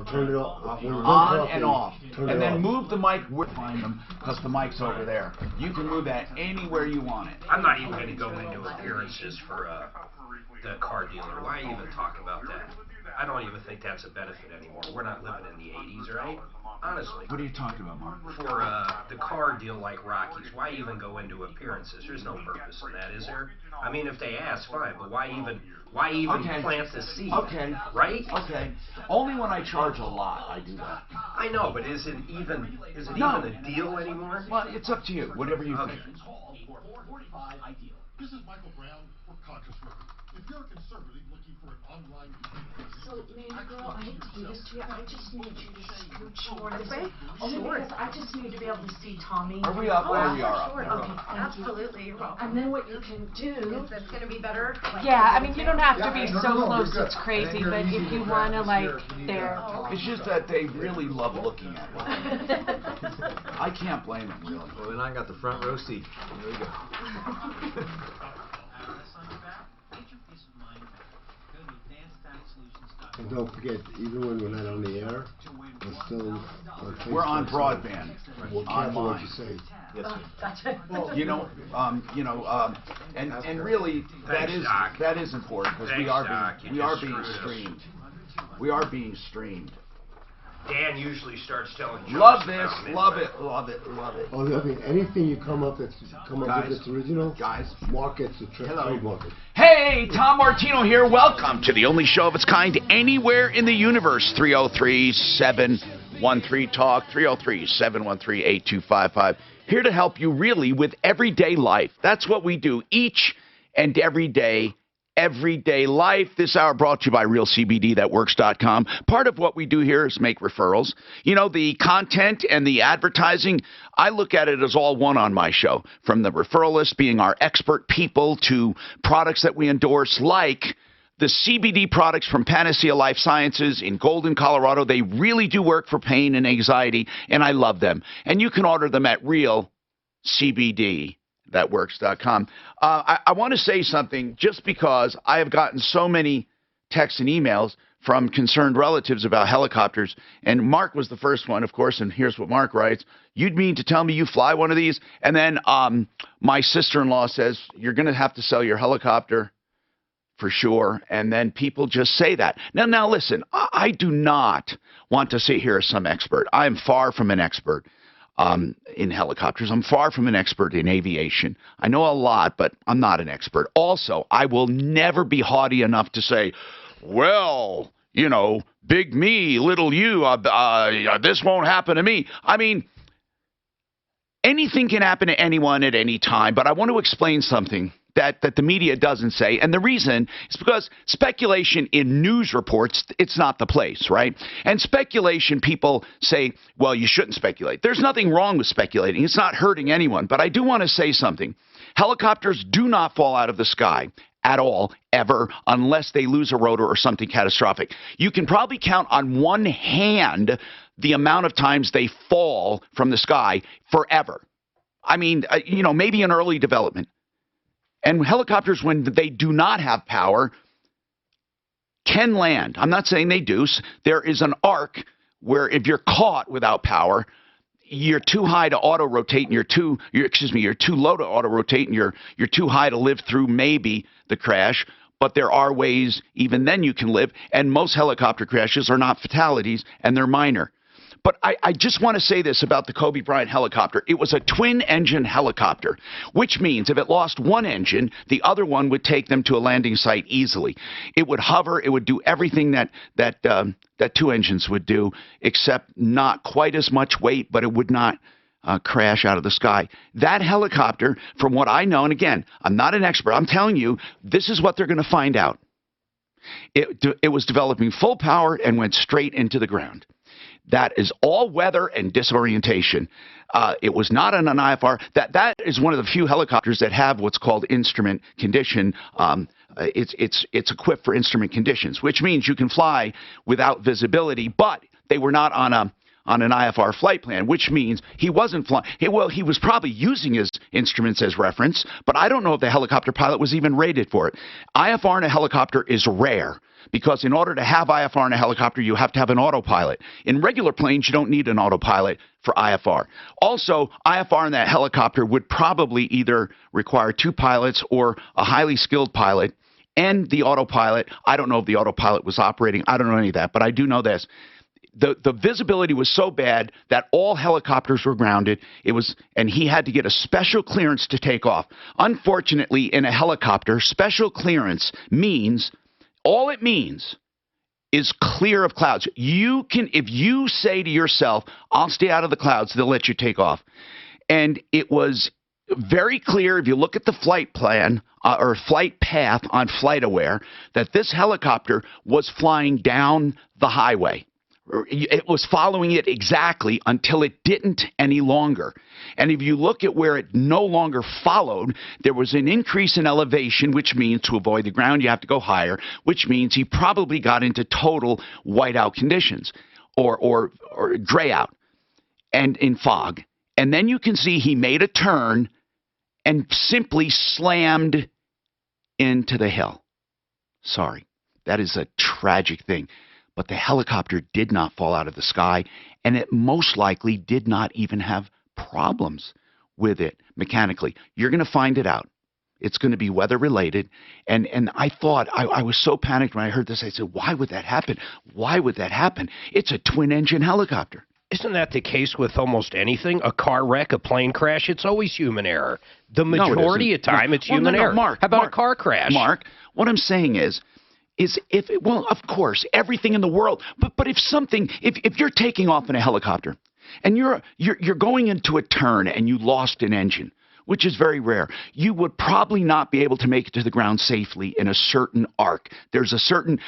or turn it off. On and off. And then move the mic behind them because the mic's over there. You can move that anywhere you want it. I'm not even going to go into appearances for the car dealer. Why even talk about that? I don't even think that's a benefit anymore. We're not living in the 80s, right? Honestly. What are you talking about, Mark? For the car deal like Rocky's, why even go into appearances? There's no purpose in that, is there? I mean, if they ask, fine, but why even plant the seed? Okay. Right? Okay. Only when I charge a lot, I do that. I know, but is it even a deal anymore? Well, it's up to you. Whatever you think. This is Michael Brown for Conscious Worker. If you're a conservative looking for an online So, man, girl, I hate to do this to you. I just need you to scooch more this way. Only Sure. because I just need to be able to see Tommy. Are we up? Oh, There we are sure. up. Okay, thank Absolutely. You're welcome. And then what you can do. Is this going to be better? Yeah, I mean, you don't have to be so close it's crazy, but if you want to, like, there. It's just that they really love looking at it. I can't blame them, really. Well, then I got the front row seat. Here we go. And don't forget, even when we're not on the air, we're still on Facebook. We're on broadband. We're careful what you say. Yes, sir. Gotcha. And really Thanks, Doc. that is important because we Thanks, are Doc. being You just screwed streamed. We are being streamed. Dan usually starts telling jokes. Love this, about me. love it, love it, love it. Oh, I mean, anything you come up with Guys, that's original, guys. Mark gets a Hello. trademark it. Hey, Tom Martino here. Welcome to the only show of its kind anywhere in the universe. 303-713-TALK, 303-713-8255. Here to help you really with everyday life. That's what we do each and every day. Everyday life. This hour brought to you by RealCBDThatWorks.com. Part of what we do here is make referrals. You know, the content and the advertising, I look at it as all one on my show. From the referral list being our expert people to products that we endorse like the CBD products from Panacea Life Sciences in Golden, Colorado. They really do work for pain and anxiety, and I love them. And you can order them at RealCBDThatWorks.com. I want to say something just because I have gotten so many texts and emails from concerned relatives about helicopters. And Mark was the first one, of course, and here's what Mark writes. You'd mean to tell me you fly one of these? And then my sister-in-law says, you're going to have to sell your helicopter for sure. And then people just say that. Now listen, I do not want to sit here as some expert. I am far from an expert. In helicopters. I'm far from an expert in aviation. I know a lot, but I'm not an expert. Also, I will never be haughty enough to say, well, you know, big me, little you, this won't happen to me. I mean, anything can happen to anyone at any time, but I want to explain something that the media doesn't say. And the reason is because speculation in news reports, it's not the place, right? And speculation, people say, well, you shouldn't speculate. There's nothing wrong with speculating. It's not hurting anyone. But I do want to say something. Helicopters do not fall out of the sky at all, ever, unless they lose a rotor or something catastrophic. You can probably count on one hand the amount of times they fall from the sky forever. I mean, maybe in early development. And helicopters, when they do not have power, can land. I'm not saying they do. There is an arc where if you're caught without power, you're too high to auto-rotate and you're too low to auto-rotate and you're too high to live through maybe the crash. But there are ways even then you can live. And most helicopter crashes are not fatalities and they're minor. But I just want to say this about the Kobe Bryant helicopter. It was a twin-engine helicopter, which means if it lost one engine, the other one would take them to a landing site easily. It would hover. It would do everything that two engines would do, except not quite as much weight, but it would not crash out of the sky. That helicopter, from what I know, and again, I'm not an expert. I'm telling you, this is what they're going to find out. It was developing full power and went straight into the ground. That is all weather and disorientation. It was not on an IFR. That is one of the few helicopters that have what's called instrument condition. It's equipped for instrument conditions, which means you can fly without visibility. But they were not on on an IFR flight plan, which means he wasn't flying. Well, he was probably using his instruments as reference, but I don't know if the helicopter pilot was even rated for it. IFR in a helicopter is rare because in order to have IFR in a helicopter, you have to have an autopilot. In regular planes, you don't need an autopilot for IFR. Also, IFR in that helicopter would probably either require 2 pilots or a highly skilled pilot and the autopilot. I don't know if the autopilot was operating. I don't know any of that, but I do know this. The visibility was so bad that all helicopters were grounded. And he had to get a special clearance to take off. Unfortunately, in a helicopter, special clearance means, all it means is clear of clouds. You can, if you say to yourself, I'll stay out of the clouds, they'll let you take off. And it was very clear, if you look at the flight plan or flight path on FlightAware, that this helicopter was flying down the highway. It was following it exactly until it didn't any longer. And if you look at where it no longer followed, there was an increase in elevation, which means to avoid the ground, you have to go higher, which means he probably got into total whiteout conditions or gray out and in fog. And then you can see he made a turn and simply slammed into the hill. Sorry, that is a tragic thing. But the helicopter did not fall out of the sky, and it most likely did not even have problems with it mechanically. You're going to find it out. It's going to be weather-related. And I thought, I was so panicked when I heard this. I said, why would that happen? Why would that happen? It's a twin-engine helicopter. Isn't that the case with almost anything? A car wreck, a plane crash, it's always human error. The majority of time, it's human error. Mark, how about a car crash? Mark, what I'm saying is well, of course, everything in the world. But if you're taking off in a helicopter and you're going into a turn and you lost an engine, which is very rare, you would probably not be able to make it to the ground safely in a certain arc. There's a certain,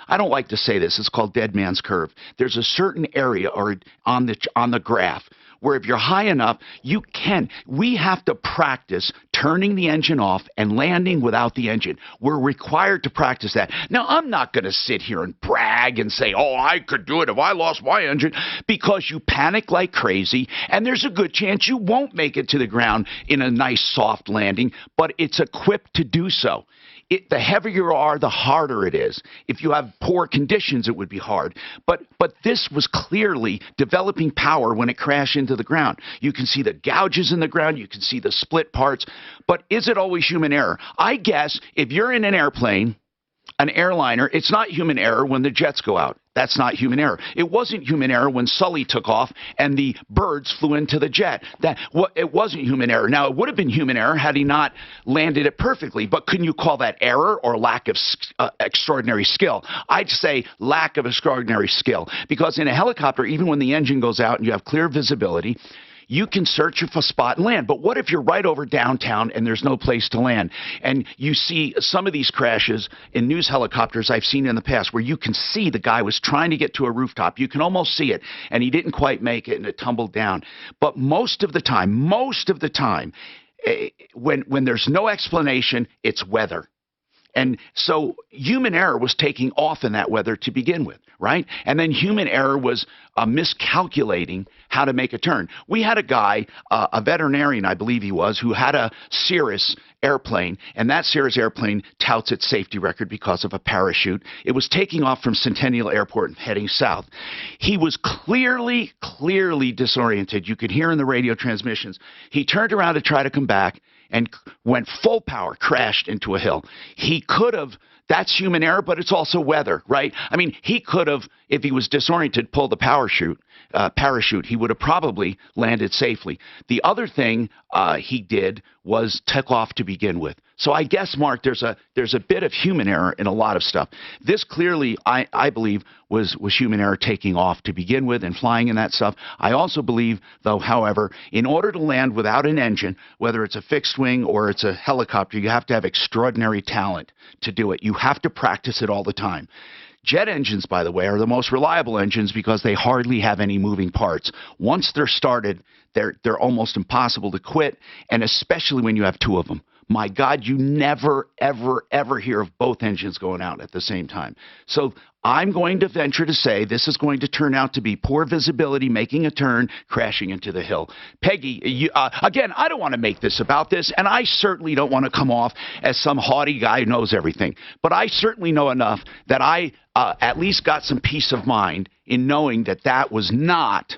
I don't like to say this, it's called dead man's curve. There's a certain area or on the graph where if you're high enough, you can. We have to practice turning the engine off and landing without the engine. We're required to practice that. Now, I'm not going to sit here and brag and say, oh, I could do it if I lost my engine, because you panic like crazy, and there's a good chance you won't make it to the ground in a nice soft landing, but it's equipped to do so. The heavier you are, the harder it is. If you have poor conditions, it would be hard. But this was clearly developing power when it crashed into the ground. You can see the gouges in the ground. You can see the split parts. But is it always human error? I guess if you're in an airplane, an airliner, it's not human error when the jets go out. That's not human error. It wasn't human error when Sully took off and the birds flew into the jet. It wasn't human error. Now, it would have been human error had he not landed it perfectly, but couldn't you call that error or lack of extraordinary skill? I'd say lack of extraordinary skill, because in a helicopter, even when the engine goes out and you have clear visibility, you can search for a spot and land. But what if you're right over downtown and there's no place to land? And you see some of these crashes in news helicopters I've seen in the past where you can see the guy was trying to get to a rooftop. You can almost see it, and he didn't quite make it, and it tumbled down. But most of the time, when there's no explanation, it's weather. And so human error was taking off in that weather to begin with, right? And then human error was miscalculating how to make a turn. We had a guy, a veterinarian, I believe he was, who had a Cirrus airplane, and that Cirrus airplane touts its safety record because of a parachute. It was taking off from Centennial Airport and heading south. He was clearly disoriented. You could hear in the radio transmissions. He turned around to try to come back and went full power, crashed into a hill. He could have, that's human error, but it's also weather, right? I mean, he could have, if he was disoriented, pulled the parachute. He would have probably landed safely. The other thing he did was take off to begin with. So I guess, Mark, there's a bit of human error in a lot of stuff. This clearly, I believe, was human error taking off to begin with and flying in that stuff. I also believe, though, however, in order to land without an engine, whether it's a fixed wing or it's a helicopter, you have to have extraordinary talent to do it. You have to practice it all the time. Jet engines, by the way, are the most reliable engines because they hardly have any moving parts. Once they're started, they're almost impossible to quit, and especially when you have two of them. my God, you never, ever, ever hear of both engines going out at the same time. So I'm going to venture to say this is going to turn out to be poor visibility, making a turn, crashing into the hill. Peggy, again, I don't want to make this about this, and I certainly don't want to come off as some haughty guy who knows everything. But I certainly know enough that I at least got some peace of mind in knowing that that was not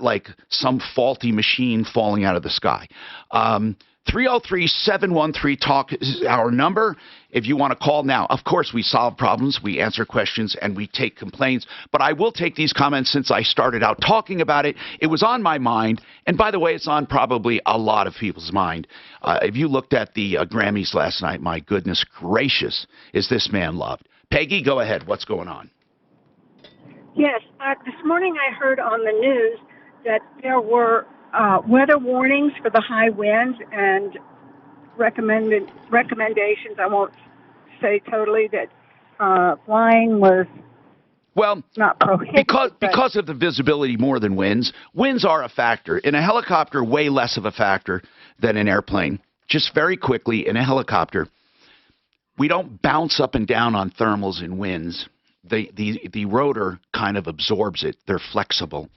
like some faulty machine falling out of the sky. 303-713-TALK is our number if you want to call now. Of course, we solve problems, we answer questions, and we take complaints. But I will take these comments since I started out talking about it. It was on my mind. And by the way, it's on probably a lot of people's mind. If you looked at the Grammys last night, my goodness gracious, is this man loved. Peggy, go ahead. What's going on? Yes, this morning I heard on the news that there were weather warnings for the high winds and recommendations. I won't say totally that flying was not prohibited. Because of the visibility more than winds. Winds are a factor. In a helicopter, way less of a factor than an airplane. Just very quickly, in a helicopter, we don't bounce up and down on thermals in winds. The rotor kind of absorbs it. They're flexible.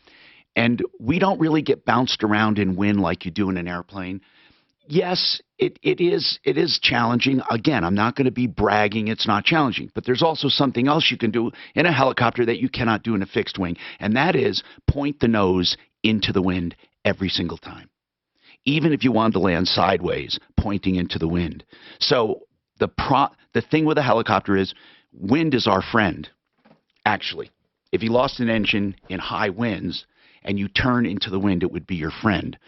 And we don't really get bounced around in wind like you do in an airplane. Yes, it is challenging. Again, I'm not going to be bragging it's not challenging. But there's also something else you can do in a helicopter that you cannot do in a fixed wing. And that is point the nose into the wind every single time. Even if you wanted to land sideways, pointing into the wind. So the thing with a helicopter is wind is our friend. Actually, if you lost an engine in high winds and you turn into the wind, it would be your friend.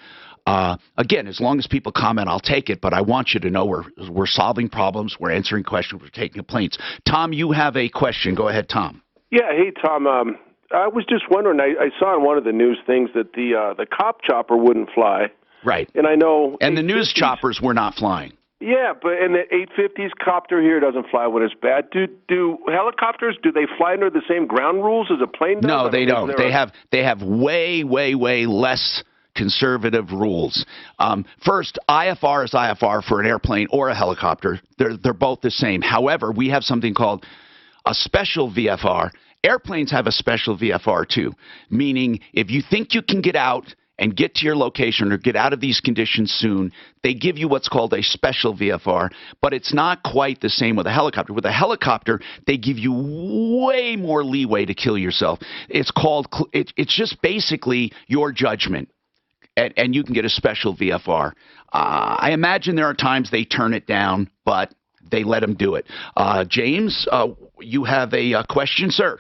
Again, as long as people comment, I'll take it, but I want you to know we're solving problems, we're answering questions, we're taking complaints. Tom, you have a question. Go ahead, Tom. Yeah, hey, Tom. I was just wondering, I saw in one of the news things that the cop chopper wouldn't fly. Right. And I know... And the news choppers were not flying. Yeah, but in the 850s, copter here doesn't fly when it's bad. Do helicopters, do they fly under the same ground rules as a plane does? No, they don't. They have way, way, way less conservative rules. First, IFR is IFR for an airplane or a helicopter. They're both the same. However, we have something called a special VFR. Airplanes have a special VFR too, meaning if you think you can get out and get to your location or get out of these conditions soon, they give you what's called a special VFR, but it's not quite the same with a helicopter. With a helicopter, they give you way more leeway to kill yourself. It's just basically your judgment, and you can get a special VFR. I imagine there are times they turn it down, but they let them do it. James, you have a question, sir?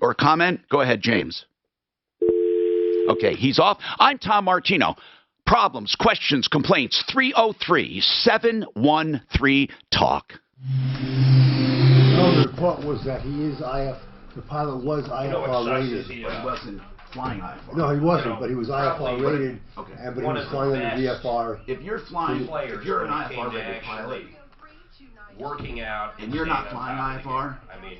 Or a comment? Go ahead, James. Okay, he's off. I'm Tom Martino. Problems, questions, complaints, 303-713-TALK. No, the report was that the pilot was IFR rated. But he wasn't flying IFR. No, he wasn't, but he was IFR rated, okay. but he was flying under VFR. If you're an IFR rated pilot, working out, and you're not flying IFR, I mean,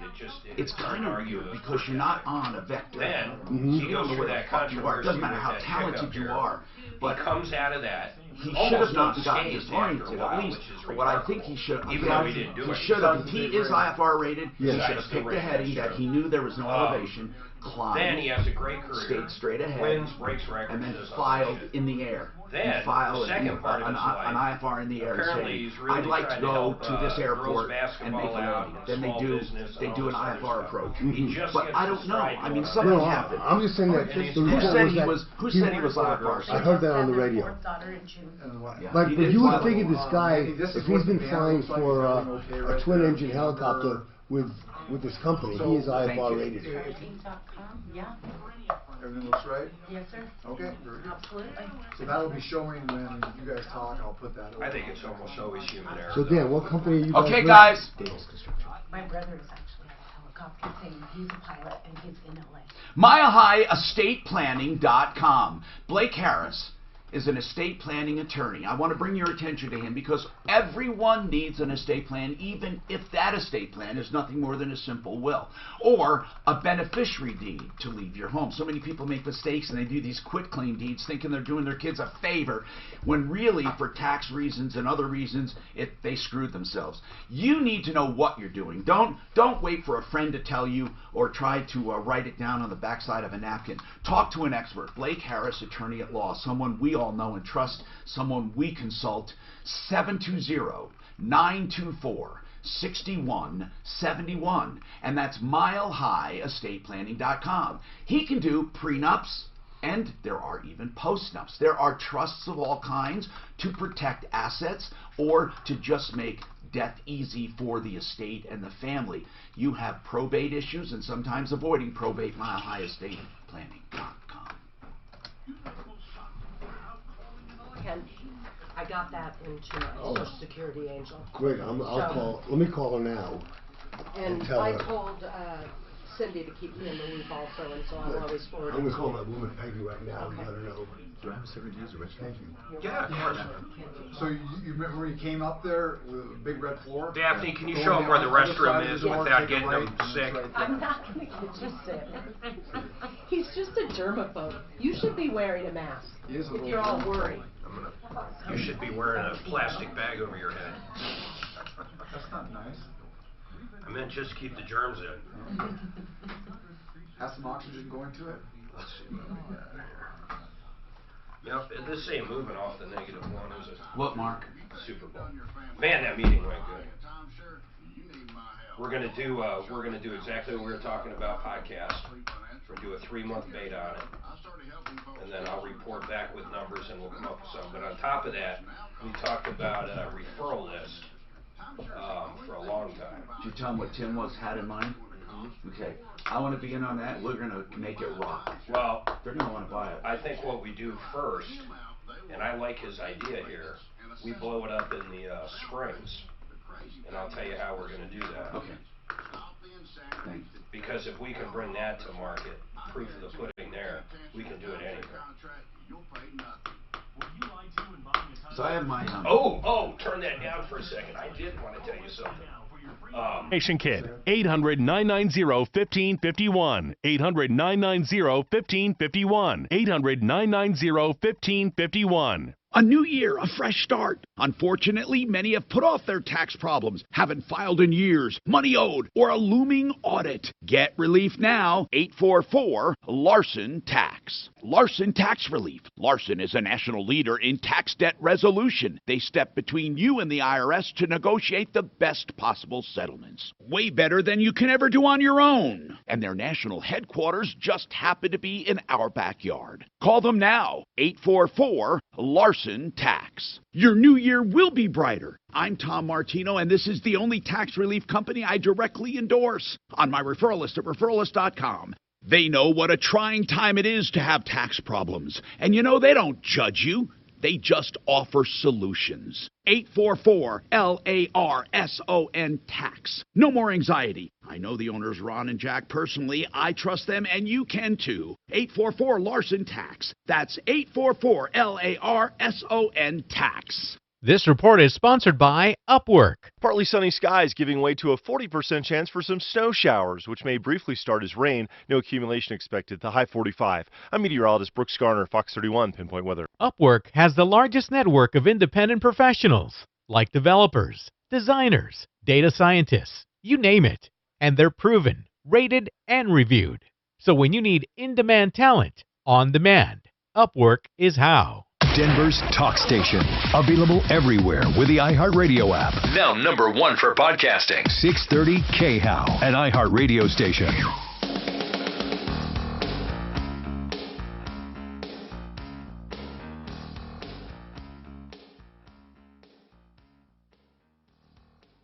it's kind of weird because you're not on a vector. Then you don't know where the fuck you are. It doesn't matter how talented you are. But he comes out of that. He should have not gotten disoriented at least. What I think he should have, even though he didn't do it, he should have. He is IFR rated. Yes. He should have picked a heading that he knew there was no elevation. Climbed, then he has a great career. Stayed straight ahead. Wins, breaks records, and then filed in the air. Then, filed the second part of an his life, IFR in the air. apparently he's really I'd like to go to this airport and make a out, Then they do an IFR approach. But I don't know. I mean, something happened. I'm just saying that Who said he was IFR? I heard that on the radio. But you would figure this guy, if he's been flying for a twin-engine helicopter with this company, he is IFR rated. Yeah. Everything looks right? Yes, sir. Okay. Absolutely. So that'll be showing when you guys talk. I'll put that over. I think it's almost always human error. So Dan, what company are you guys Okay, with? guys. My brother is actually a helicopter thing. He's a pilot and he's in LA. MileHighEstatePlanning.com. Blake Harris is an estate planning attorney. I want to bring your attention to him because everyone needs an estate plan, even if that estate plan is nothing more than a simple will or a beneficiary deed to leave your home. So many people make mistakes and they do these quitclaim deeds thinking they're doing their kids a favor when really for tax reasons and other reasons they screwed themselves. You need to know what you're doing. Don't wait for a friend to tell you or try to write it down on the backside of a napkin. Talk to an expert. Blake Harris, attorney at law, someone we all know and trust, someone we consult. 720-924-6171, and that's milehighestateplanning.com. He can do prenups, and there are even postnups. There are trusts of all kinds to protect assets or to just make death easy for the estate and the family. You have probate issues and sometimes avoiding probate, milehighestateplanning.com. Ken, I got that into my Social Security angel. Great, I'll call. Let me call her now. And tell I her. told Cindy to keep me in the loop also, and so I'll always forward it. I'm going to call my woman Peggy right now and let her know. Do I have a second user? Thank you. Yeah, of course. So you remember when you came up there with a big red floor? Daphne, can you show them where the restroom is without getting them sick? I'm not going to get you sick. He's just a germaphobe. You should be wearing a mask if you're all worried. You should be wearing a plastic bag over your head. That's not nice. I meant just keep the germs in. Have some oxygen going to it. Let's see what we got here. Now, this ain't moving off the -1, is it? What, Mark? Super Bowl. Man, that meeting went good. We're gonna do exactly what we were talking about, podcast. We're gonna do a 3-month beta on it, and then I'll report back with numbers and we'll come up with some. But on top of that, we talked about a referral list for a long time. Did you tell him what Tim had in mind? Okay, I want to be in on that. We're going to make it rock. Well, they're going to want to buy it. I think what we do first, and I like his idea here, we blow it up in the springs, and I'll tell you how we're going to do that. Okay. Thanks. Because if we can bring that to market, proof of the pudding there, we can do it anywhere. So I have my... turn that down for a second. I did want to tell you something. Nation Kid, 800-990-1551. 800-990-1551. 800-990-1551. A new year, a fresh start. Unfortunately, many have put off their tax problems, haven't filed in years, money owed, or a looming audit. Get relief now. 844-LARSON-TAX. Larson Tax Relief. Larson is a national leader in tax debt resolution. They step between you and the IRS to negotiate the best possible settlements. Way better than you can ever do on your own. And their national headquarters just happen to be in our backyard. Call them now. 844-LARSON-TAX. Your new year will be brighter. I'm Tom Martino, and this is the only tax relief company I directly endorse. On my referral list at referralist.com. They know what a trying time it is to have tax problems. And you know, they don't judge you. They just offer solutions. 844-LARSON-TAX. No more anxiety. I know the owners, Ron and Jack, personally. I trust them, and you can too. 844-LARSON-TAX. That's 844-LARSON-TAX. This report is sponsored by Upwork. Partly sunny skies giving way to a 40% chance for some snow showers, which may briefly start as rain. No accumulation expected. The high 45. I'm meteorologist Brooks Garner, Fox 31 Pinpoint Weather. Upwork has the largest network of independent professionals, like developers, designers, data scientists, you name it. And they're proven, rated, and reviewed. So when you need in-demand talent, on demand, Upwork is how. Denver's talk station. Available everywhere with the iHeartRadio app. Now #1 for podcasting. 630 KHOW, an iHeartRadio station.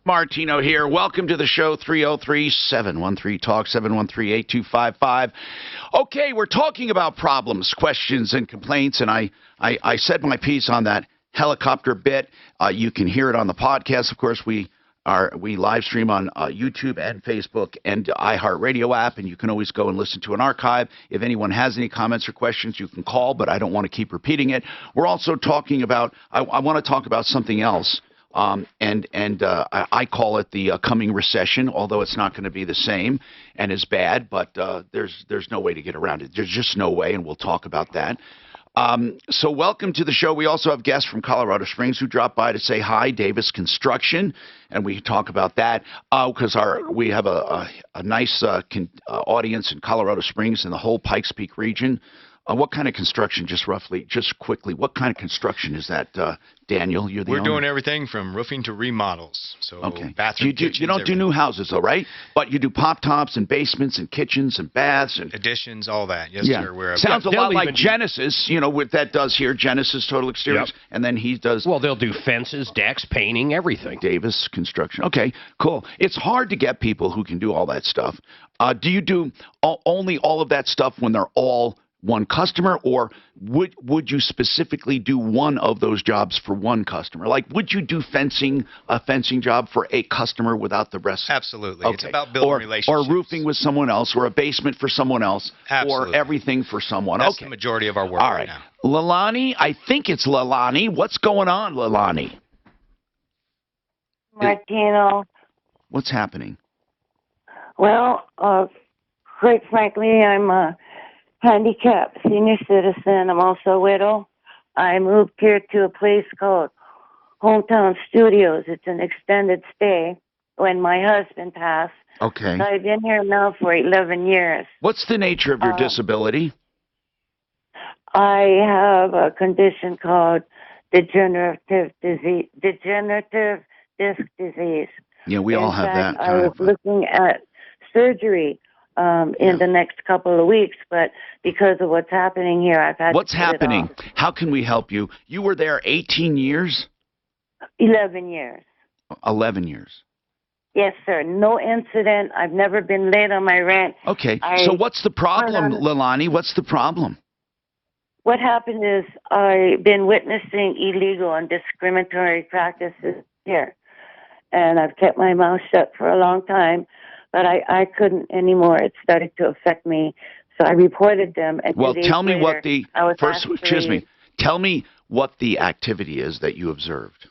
Martino here. Welcome to the show. 303-713-TALK, 713-8255. Okay, we're talking about problems, questions, and complaints, and I said my piece on that helicopter bit. You can hear it on the podcast. Of course, we we live stream on YouTube and Facebook and iHeartRadio app, and you can always go and listen to an archive. If anyone has any comments or questions, you can call, but I don't want to keep repeating it. We're also talking about, I want to talk about something else. I call it the coming recession, although it's not going to be the same and as bad, but there's no way to get around it. There's just no way, and we'll talk about that. So welcome to the show. We also have guests from Colorado Springs who dropped by to say hi, Davis Construction, and we talk about that because we have a nice audience in Colorado Springs and the whole Pikes Peak region. What kind of construction, just quickly, what kind of construction is that, Daniel? You're the owner? We're doing everything from roofing to remodels. So okay. Bathroom, you don't do new houses, though, right? But you do pop-tops and basements and kitchens and baths and additions, all that. Yes, yeah. sir. We're Sounds a lot like Genesis, what that does here, Genesis Total Exteriors, and then he does... Well, they'll do fences, decks, painting, everything. Davis Construction. Okay, cool. It's hard to get people who can do all that stuff. Do you do only all of that stuff when they're all one customer, or would you specifically do one of those jobs for one customer? Like, would you do a fencing job for a customer without the rest? Absolutely. Okay. It's about building relationships. Or roofing with someone else, or a basement for someone else, Absolutely. Or everything for someone. That's the majority of our work right now. Lalani, I think it's Lalani. What's going on, Lalani? Martino. What's happening? Well, quite frankly, I'm a handicapped senior citizen. I'm also a widow. I moved here to a place called Hometown Studios. It's an extended stay when my husband passed. Okay. So I've been here now for 11 years. What's the nature of your disability? I have a condition called degenerative disc disease. Yeah, we all have that. I was looking at surgery in the next couple of weeks, but because of what's happening here, I've had What's to put happening? it off. How can we help you? You were there 18 years? 11 years. 11 years. Yes, sir. No incident. I've never been late on my rent. Okay. So what's the problem, Lalani? What's the problem? What happened is I've been witnessing illegal and discriminatory practices here, and I've kept my mouth shut for a long time. But I couldn't anymore. It started to affect me. So I reported them. And well, tell me what the first. Excuse me. Tell me what the activity is that you observed.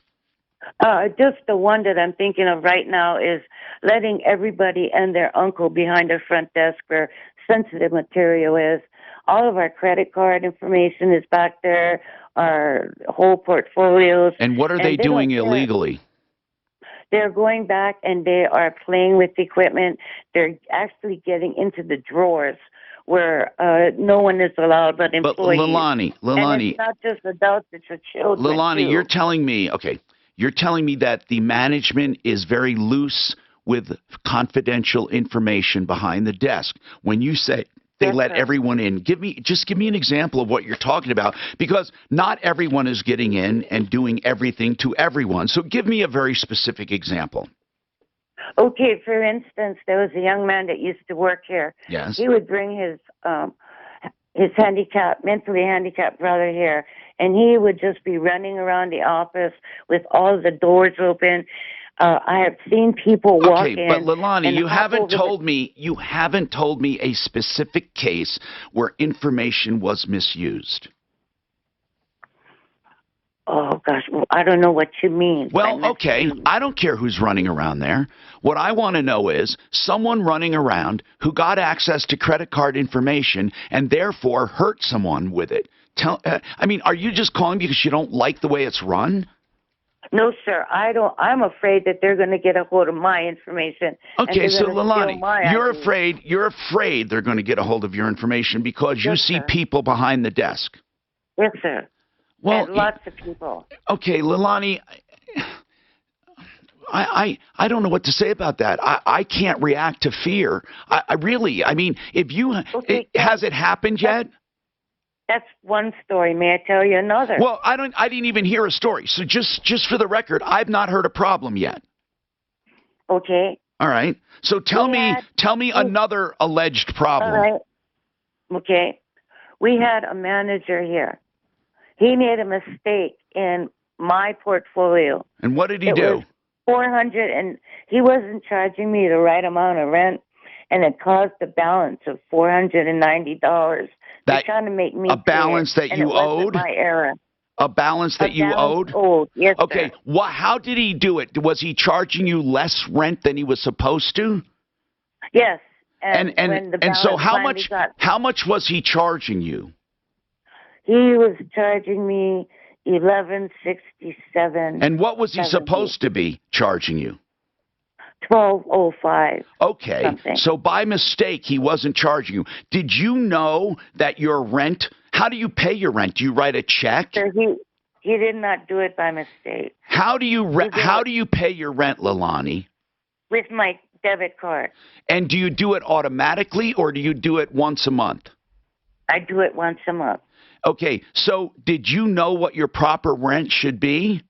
Just the one that I'm thinking of right now is letting everybody and their uncle behind the front desk where sensitive material is. All of our credit card information is back there. Our whole portfolios. And what are they doing illegally? They're going back and they are playing with the equipment. They're actually getting into the drawers where no one is allowed but employees. But Lalani, and it's not just adults, it's your children. Lalani, too. you're telling me that the management is very loose with confidential information behind the desk. When you say they let everyone in, give me an example of what you're talking about, because not everyone is getting in and doing everything to everyone. So give me a very specific example. Okay, for instance, there was a young man that used to work here. Yes. He would bring his mentally handicapped brother here, and he would just be running around the office with all the doors open. I have seen people walk in. Okay, but Lalani, you haven't told me a specific case where information was misused. Oh, gosh, well, I don't know what you mean. Well, okay, I don't care who's running around there. What I want to know is someone running around who got access to credit card information and therefore hurt someone with it. Are you just calling because you don't like the way it's run? No, sir, I don't. I'm afraid that they're going to get a hold of my information. Okay, so Lalani, you're afraid they're going to get a hold of your information because you see people behind the desk. Yes, sir. Well, and lots of people. Okay, Lalani, I don't know what to say about that. I can't react to fear. If you has it happened yet? That's one story. May I tell you another? Well, I didn't even hear a story. So just for the record, I've not heard a problem yet. Okay. All right. So tell me another alleged problem. All right. Okay. We had a manager here. He made a mistake in my portfolio. And what did he do? 400, and he wasn't charging me the right amount of rent, and it caused a balance of $490. They're trying to make me a balance pay it, that and you it wasn't owed. my error. A balance that A you balance owed. Yes, okay. sir. How did he do it? Was he charging you less rent than he was supposed to? Yes. And when the so balance how finally much was he charging you? He was charging me $11.67. And what was he supposed to be charging you? $12.05. Okay. Something. So by mistake, he wasn't charging you. Did you know that your rent? How do you pay your rent? Do you write a check? Sir, he did not do it by mistake. How do you pay your rent, Leilani? With my debit card. And do you do it automatically or do you do it once a month? I do it once a month. Okay, so did you know what your proper rent should be?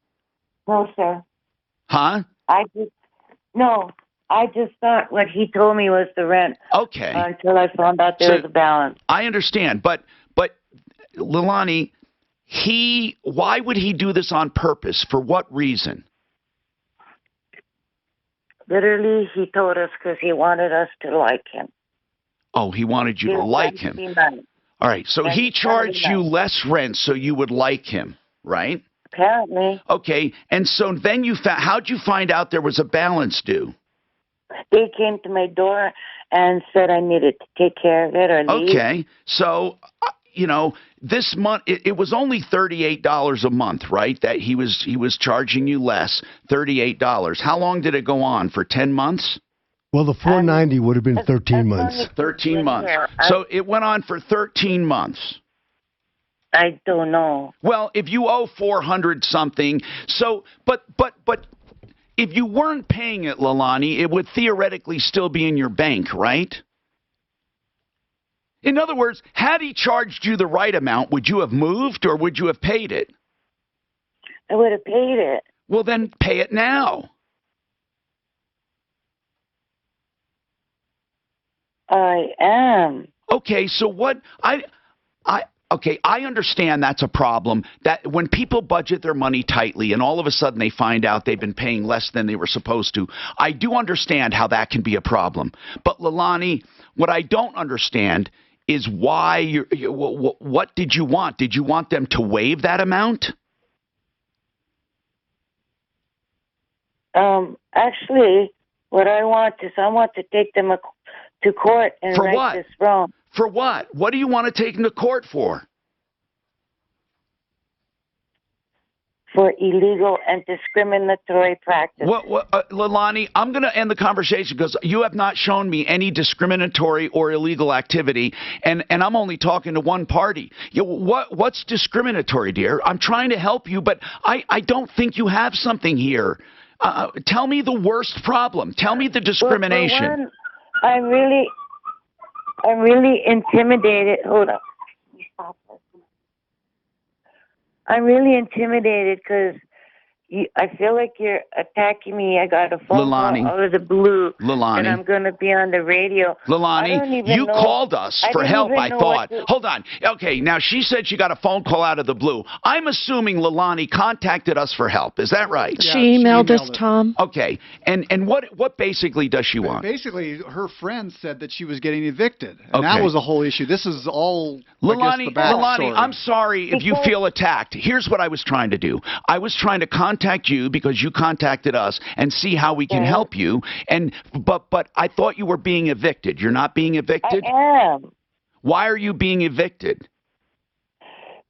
No, sir. Huh? I just thought what he told me was the rent. Okay. Until I found out there was a balance. I understand, but Leilani, why would he do this on purpose? For what reason? Literally, he told us because he wanted us to like him. Oh, he wanted you to like him. All right, so he charged you less rent so you would like him, right? Apparently. Okay, and so then how'd you find out there was a balance due? They came to my door and said I needed to take care of it or leave. Okay, so, this month, it was only $38 a month, right? That he was charging you less, $38. How long did it go on? For 10 months? Well, the $490 would have been 13 months. 13 months. So it went on for 13 months. I don't know. Well, if you owe 400 something, but if you weren't paying it, Leilani, it would theoretically still be in your bank, right? In other words, had he charged you the right amount, would you have moved or would you have paid it? I would have paid it. Well, then pay it now. I am. Okay, so what I understand that's a problem, that when people budget their money tightly and all of a sudden they find out they've been paying less than they were supposed to. I do understand how that can be a problem. But Leilani, what I don't understand is why what did you want? Did you want them to waive that amount? Actually, what I want is I want to take them to court and right this wrong. For what? What do you want to take them to court for? For illegal and discriminatory practice. Leilani, I'm going to end the conversation because you have not shown me any discriminatory or illegal activity, and I'm only talking to one party. What's discriminatory, dear? I'm trying to help you, but I don't think you have something here. Tell me the worst problem. Tell me the discrimination. Well, for one, I'm really intimidated. Hold on. I'm really intimidated because I feel like you're attacking me. I got a phone call out of the blue. Leilani. And I'm going to be on the radio. Leilani, you called us for help, I thought. Hold on. Okay, now she said she got a phone call out of the blue. I'm assuming Leilani contacted us for help. Is that right? Yeah, she emailed us, Tom. Okay. And what basically does she want? Basically, her friend said that she was getting evicted. And that was a whole issue. This is all, Leilani, Leilani, I'm sorry if you feel attacked. Here's what I was trying to do. I was trying to contact you because you contacted us and see how we can help you. But I thought you were being evicted. You're not being evicted? I am. Why are you being evicted?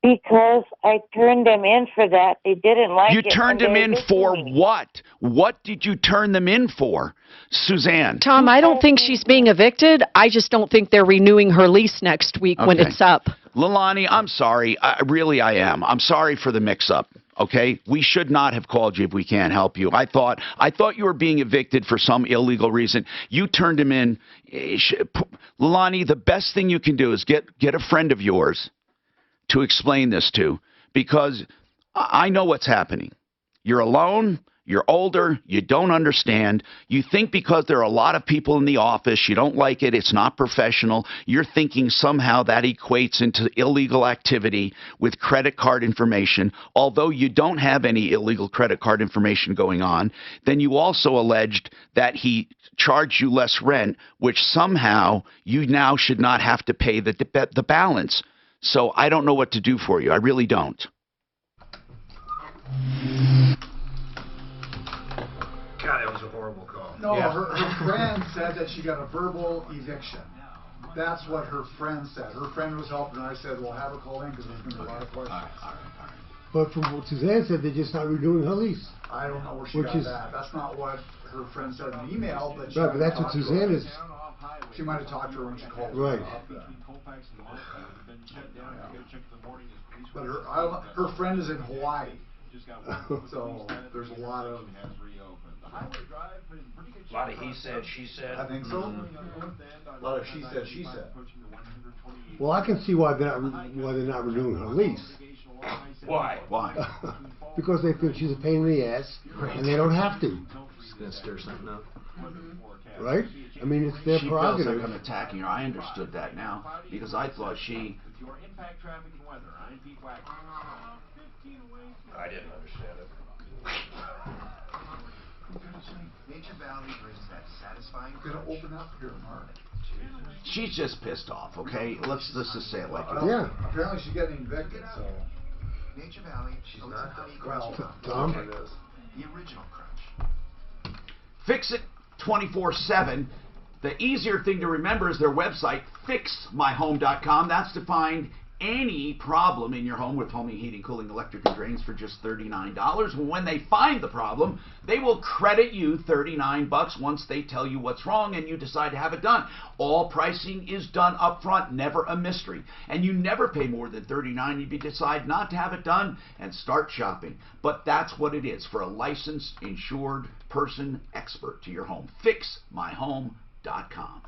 Because I turned them in for that. They didn't like it. You turned them in for what? What did you turn them in for, Suzanne? Tom, I don't think she's being evicted. I just don't think they're renewing her lease next week when it's up. Leilani, I'm sorry. Really, I am. I'm sorry for the mix-up. Okay, we should not have called you if we can't help you. I thought you were being evicted for some illegal reason. You turned him in. Leilani, the best thing you can do is get a friend of yours to explain this to, because I know what's happening. You're alone. You're older, you don't understand, you think because there are a lot of people in the office, you don't like it, it's not professional, you're thinking somehow that equates into illegal activity with credit card information, although you don't have any illegal credit card information going on. Then you also alleged that he charged you less rent, which somehow you now should not have to pay the balance. So I don't know what to do for you. I really don't. God, that was a horrible call. No, her friend said that she got a verbal eviction. That's what her friend said. Her friend was helping her. I said, well, have her call in because there's going to be a lot of questions. But from what Suzanne said, they're just not renewing her lease. I don't know where she got that. That's not what her friend said in the email. But right, but that's what Suzanne is. She might have talked to her when she called her right. up. But her friend is in Hawaii. So there's a lot of he said, she said. I think so. A lot of she said, she said. Well, I can see why they're not renewing her lease. Why? Because they think she's a pain in the ass, and they don't have to. She's gonna stir something up. Right? I mean, it's their prerogative. She feels like I'm attacking her. I understood that now because I thought she. I didn't understand it. Nature Valley brings that satisfying. Gonna open up here, Mark. She's just pissed off. Okay, let's just say it like that. Yeah. Apparently she's getting evicted. So. Nature Valley. She's not. Well, Tom. The original Crunch. Fix It 24/7. The easier thing to remember is their website, fixmyhome.com. That's to find any problem in your home with plumbing, heating, cooling, electric, and drains for just $39. When they find the problem, they will credit you $39 once they tell you what's wrong and you decide to have it done. All pricing is done up front, never a mystery. And you never pay more than $39 if you decide not to have it done and start shopping. But that's what it is for a licensed, insured person expert to your home. Fixmyhome.com.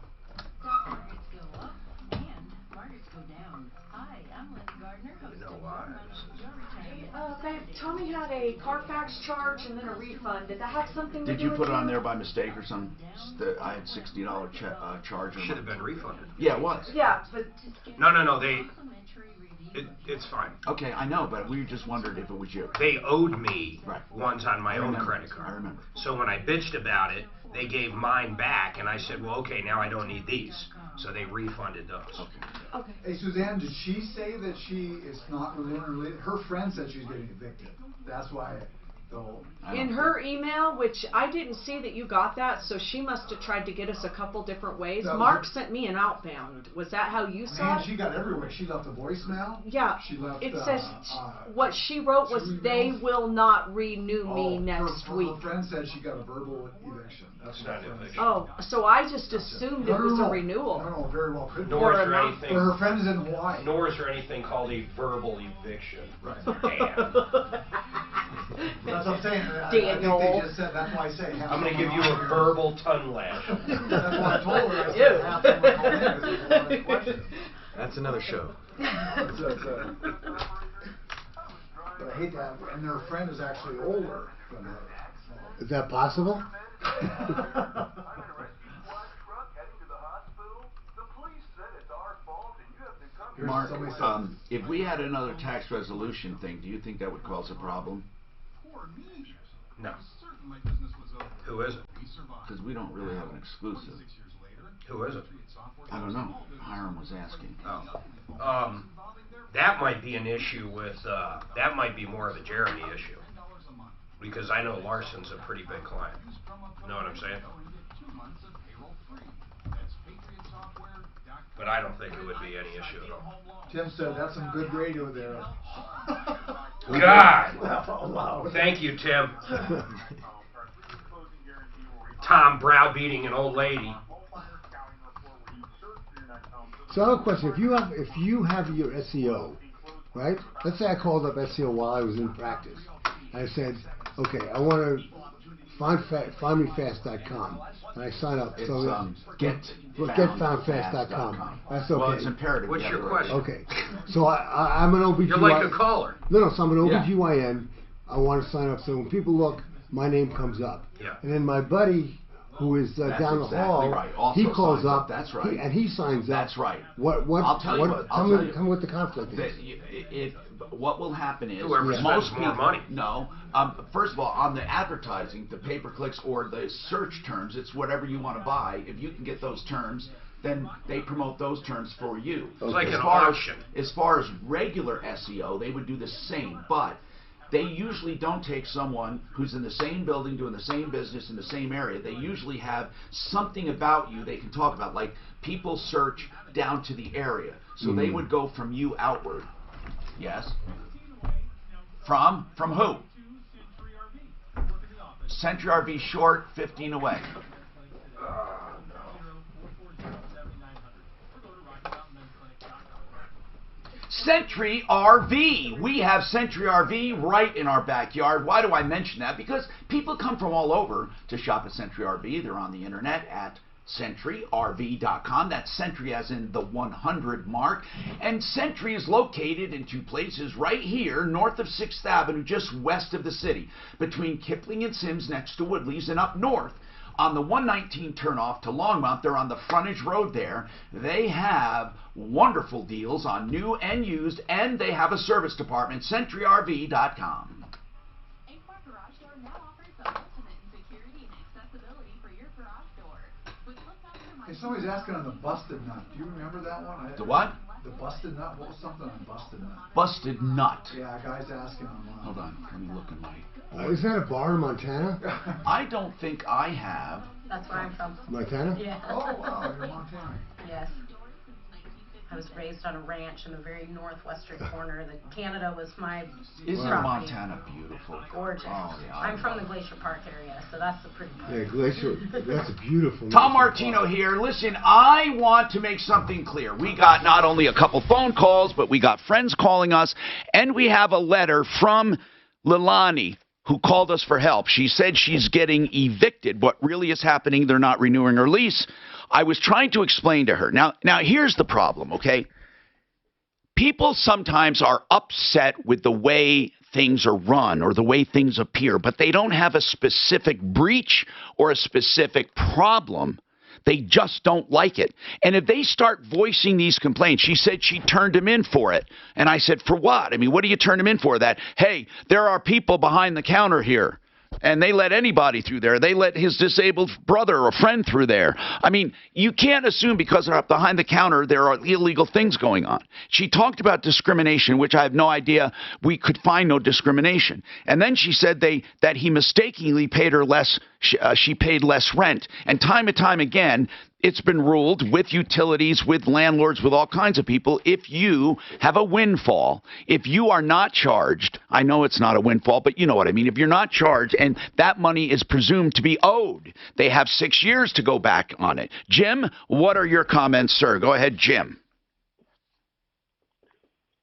Babe, Tommy had a Carfax charge and then a refund. Did that have something to do with it? Did you put it on there by mistake or something? I had $60 charge. Should have been refunded. Yeah, it was. Yeah, but... No, it's fine. Okay, I know, but we just wondered if it was you. They owed me once on my own credit card. I remember. So when I bitched about it, they gave mine back, and I said, well, okay, now I don't need these. So they refunded those. Okay. Hey, Suzanne, did she say that she is not renewing her lease? Her friend said she's getting evicted. That's why, though. In her email, which I didn't see that you got that, so she must have tried to get us a couple different ways. Mark sent me an outbound. Was that how you saw it? She got everywhere. She left a voicemail. Yeah. She left, it says what she wrote was they will not renew me next week. Her friend said she got a verbal eviction. That's not an eviction. Oh, so I just assumed it was a renewal. No, very well could be. Nor is there anything. Her friend is in Hawaii. Nor is there anything called a verbal eviction. Right. Damn. That's what I'm saying. Daniel. I think they just said, that's why I say. I'm going to give you a verbal tongue lash. That's what I told her. I said, have someone call in because there's a lot of questions. That's another show. But I hate that. And their friend is actually older than her. Is that possible? Mark, if we had another tax resolution thing, do you think that would cause a problem? No. Who is it? Because we don't really have an exclusive. Who is it? I don't know. Hiram was asking. Oh. That might be an issue with, that might be more of a Jeremy issue. Because I know Larson's a pretty big client. You know what I'm saying? But I don't think it would be any issue at all. Tim said that's some good radio there. God! Thank you, Tim. Tom browbeating an old lady. So I have a question. If you have your SEO, right? Let's say I called up SEO while I was in practice. I said, okay, I want to findmefast.com, and I sign up. It's so getfoundfast.com. That's okay. Well, it's imperative. What's your question? Okay. So I'm an OBGYN. You're like a caller. No, so I'm an OBGYN. I want to sign up. So when people look my name comes up. Yeah. And then my buddy, who is down the hall, right. Also he calls signs up. That's right. And he signs up. That's right. What? I'll tell you what. Tell me what the conflict is. What will happen is whoever most spends more people, money. No. First of all, on the advertising, the pay-per-clicks or the search terms, it's whatever you want to buy. If you can get those terms, then they promote those terms for you. It's like an auction. As far as regular SEO, they would do the same, but they usually don't take someone who's in the same building, doing the same business in the same area. They usually have something about you they can talk about, like people search down to the area. So they would go from you outward. Yes? From who? Century RV short, 15 away. Century RV. We have Century RV right in our backyard. Why do I mention that? Because people come from all over to shop at Century RV. They're on the internet at CentryRV.com. That's Century as in the 100 mark. And Century is located in two places right here, north of 6th Avenue, just west of the city, between Kipling and Sims next to Woodley's, and up north on the 119 turnoff to Longmont. They're on the frontage road there. They have wonderful deals on new and used, and they have a service department, CentryRV.com. Hey, somebody's asking on the busted nut. Do you remember that one? The what? The busted nut? What was something on busted nut? Busted nut. Yeah, a guy's asking online. Hold on, let me look in my... Is that a bar in Montana? I don't think I have. That's where I'm from. Montana? Yeah. Oh, wow, you're Montana. Yes. I was raised on a ranch in the very northwestern corner. Canada was my Isn't property. Montana beautiful? Gorgeous. Oh, yeah, I'm from the Glacier Park area, so that's the pretty part. Yeah, Glacier. That's a beautiful. Tom Martino here. Listen, I want to make something clear. We got not only a couple phone calls, but we got friends calling us, and we have a letter from Lilani, who called us for help. She said she's getting evicted. What really is happening, they're not renewing her lease. I was trying to explain to her. Now here's the problem, okay? People sometimes are upset with the way things are run or the way things appear, but they don't have a specific breach or a specific problem. They just don't like it. And if they start voicing these complaints, she said she turned him in for it. And I said, for what? I mean, what do you turn him in for? That, hey, there are people behind the counter here, and they let anybody through there. They let his disabled brother or friend through there. I mean, you can't assume because they're up behind the counter there are illegal things going on. She talked about discrimination, which I have no idea. We could find no discrimination. And then she said that he mistakenly paid her less. She paid less rent. And time again, it's been ruled with utilities, with landlords, with all kinds of people, if you have a windfall, if you are not charged, I know it's not a windfall, but you know what I mean, if you're not charged and that money is presumed to be owed, they have 6 years to go back on it. Jim, what are your comments, sir? Go ahead, Jim.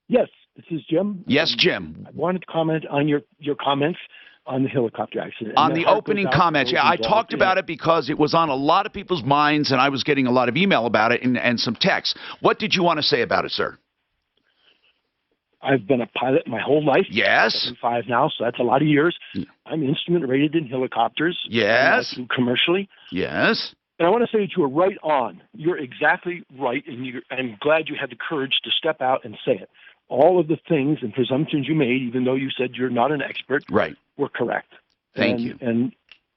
Yes, this is Jim. Yes, Jim. I wanted to comment on your comments on the helicopter accident. On the opening comments, yeah, I talked about it because it was on a lot of people's minds, and I was getting a lot of email about it and some texts. What did you want to say about it, sir? I've been a pilot my whole life. Yes. 75 now, so that's a lot of years. I'm instrument rated in helicopters. Yes. Commercially. Yes. And I want to say that you are right on. You're exactly right, and I'm glad you had the courage to step out and say it. All of the things and presumptions you made, even though you said you're not an expert, were correct. Thank you. And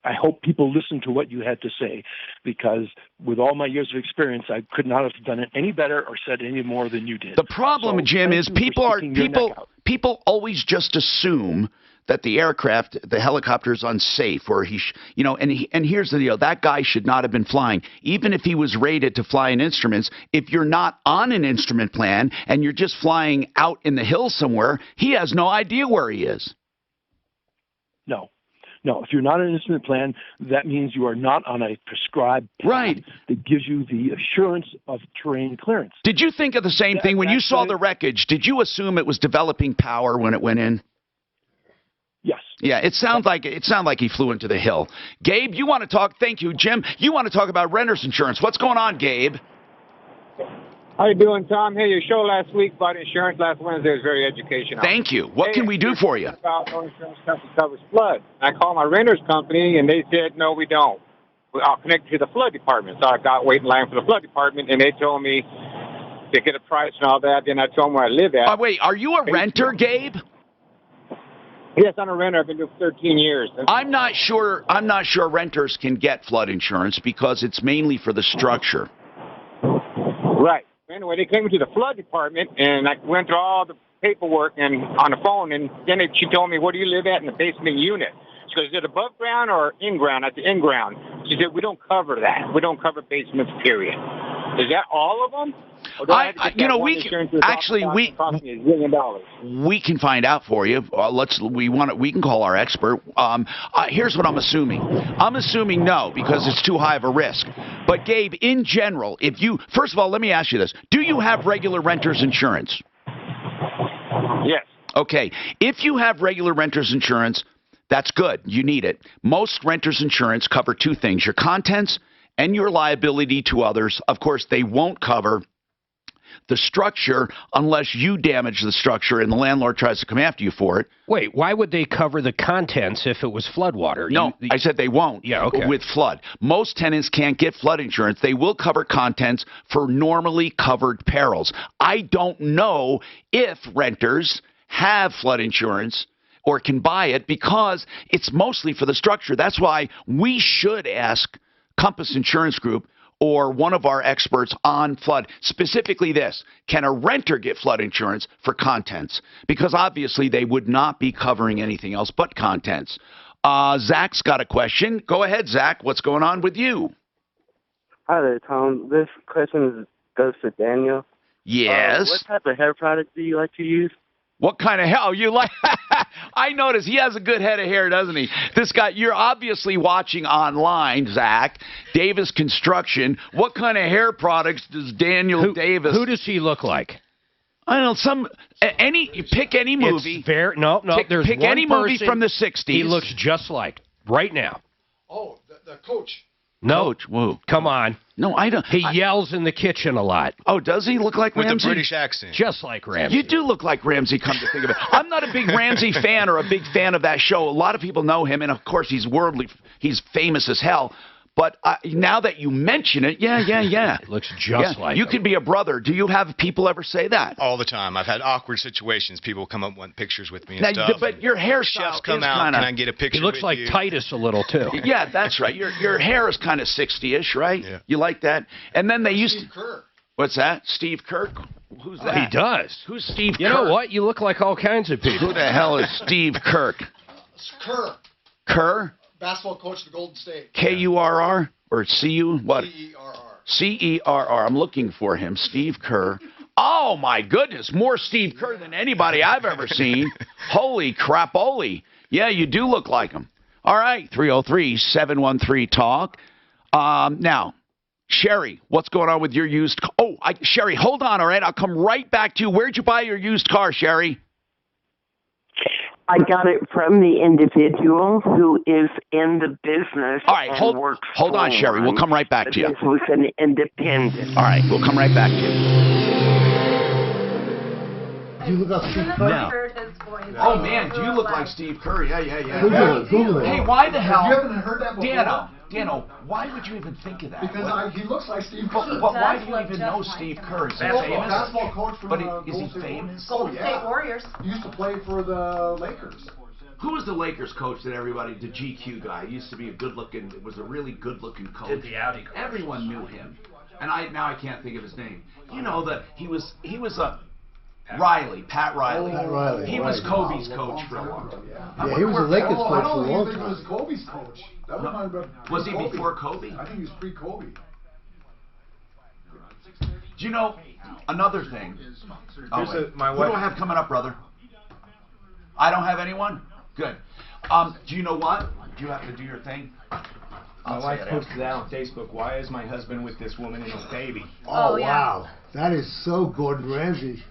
I hope people listen to what you had to say, because with all my years of experience, I could not have done it any better or said any more than you did. The problem, Jim, is people always just assume that the aircraft, the helicopter is unsafe, or and here's the deal: that guy should not have been flying, even if he was rated to fly in instruments. If you're not on an instrument plan and you're just flying out in the hills somewhere, he has no idea where he is. No, if you're not on an instrument plan, that means you are not on a prescribed plan that gives you the assurance of terrain clearance. Did you think of the same thing when you saw the wreckage? Did you assume it was developing power when it went in? Yes. Yeah, it sounded like he flew into the hill. Gabe, you want to talk? Thank you, Jim. You want to talk about renter's insurance? What's going on, Gabe? How you doing, Tom? Hey, your show last week about insurance last Wednesday was very educational. Thank you. What can we do for you? About no insurance company covers flood. I called my renter's company, and they said, no, we don't. I'll connect you to the flood department. So I got waiting line for the flood department, and they told me to get a price and all that. Then I told them where I live at. Wait, are you a renter, Gabe? Yes, I'm a renter. I've been doing it for 13 years. I'm not sure renters can get flood insurance because it's mainly for the structure. Right. Anyway, they came to the flood department, and I went through all the paperwork and on the phone, and then she told me, where do you live at in the basement unit? She goes, is it above ground or in ground? I said, in ground. She said, we don't cover that. We don't cover basements, period. Is that all of them? We can find out for you. We can call our expert. Here's what I'm assuming. I'm assuming no, because it's too high of a risk. But Gabe, in general, first of all, let me ask you this: do you have regular renters insurance? Yes. Okay. If you have regular renters insurance, that's good. You need it. Most renters insurance cover two things: your contents and your liability to others. Of course, they won't cover the structure unless you damage the structure and the landlord tries to come after you for it. Wait, why would they cover the contents if it was floodwater? No, I said they won't. Yeah, okay. With flood. Most tenants can't get flood insurance. They will cover contents for normally covered perils. I don't know if renters have flood insurance or can buy it because it's mostly for the structure. That's why we should ask Compass Insurance Group or one of our experts on flood, specifically this: can a renter get flood insurance for contents? Because obviously they would not be covering anything else but contents. Zach's got a question. Go ahead, Zach. What's going on with you? Hi there, Tom. This question goes to Daniel. Yes. What type of hair product do you like to use? What kind of hell you like? I notice he has a good head of hair, doesn't he? This guy, you're obviously watching online, Zach. Davis Construction. What kind of hair products does Daniel Davis? Who does he look like? I don't know. Pick any movie. No. There's pick one any movie person from the 60s. He looks just like right now. Oh, the coach. No. Coach, whoa. Come on. No, I don't. He yells in the kitchen a lot. Oh, does he look like Ramsey? With a British accent. Just like Ramsey. You do look like Ramsey, come to think of it. I'm not a big Ramsey fan or a big fan of that show. A lot of people know him, and of course he's famous as hell. But now that you mention it, yeah. It looks just like you him. could be a brother. Do you have people ever say that? All the time. I've had awkward situations. People come up want pictures with me and now, stuff. But your hairstyle chefs come is out. Kinda, can I get a picture? He looks with like you? Titus a little too. Yeah, that's right. Your hair is kind of 60-ish, right? Yeah. You like that? And then they used Steve Kerr. What's that? Steve Kirk? Who's that? He does. Who's Steve Kirk? You know what? You look like all kinds of people. Who the hell is Steve Kirk? Kerr. Kerr? Basketball coach of the Golden State. K-U-R-R? Or C-U? What? C-E-R-R. C-E-R-R. I'm looking for him. Steve Kerr. Oh, my goodness. More Steve Kerr than anybody I've ever seen. Holy crapoli. Yeah, you do look like him. All right. 303-713-TALK. Now, Sherry, what's going on with your used car? Oh, Sherry, hold on, all right? I'll come right back to you. Where'd you buy your used car, Sherry? I got it from the individual who is in the business. All right, hold on, Sherry. We'll come right back to you. This was an independent. All right, we'll come right back to you. Do you look like Steve Kerr? No. Oh, man, do you look like Steve Kerr? Yeah. Google it. Hey, why the hell? You haven't heard that before? Dano, why would you even think of that? Because he looks like Steve Kerr. But why do you even know Steve Kerr? Is he famous? Basketball coach from is he famous? Golden State Warriors. He used to play for the Lakers. Who was the Lakers coach that everybody, the GQ guy? He used to be a really good-looking coach. Did the Audi coach. Everyone knew him. And now I can't think of his name. You know that he was a Riley, Pat Riley. Pat Riley. He was Kobe's coach for a long time. Yeah, he was a Lakers coach for a long time. I don't think he was Kobe's coach. Was he before Kobe? I think he was pre-Kobe. Do you know another thing? Who do I have coming up, brother? I don't have anyone? Good. Do you know what? Do you have to do your thing? My wife posted that on Facebook. Why is my husband with this woman and his baby? Oh, wow. That is so Gordon Ramsay.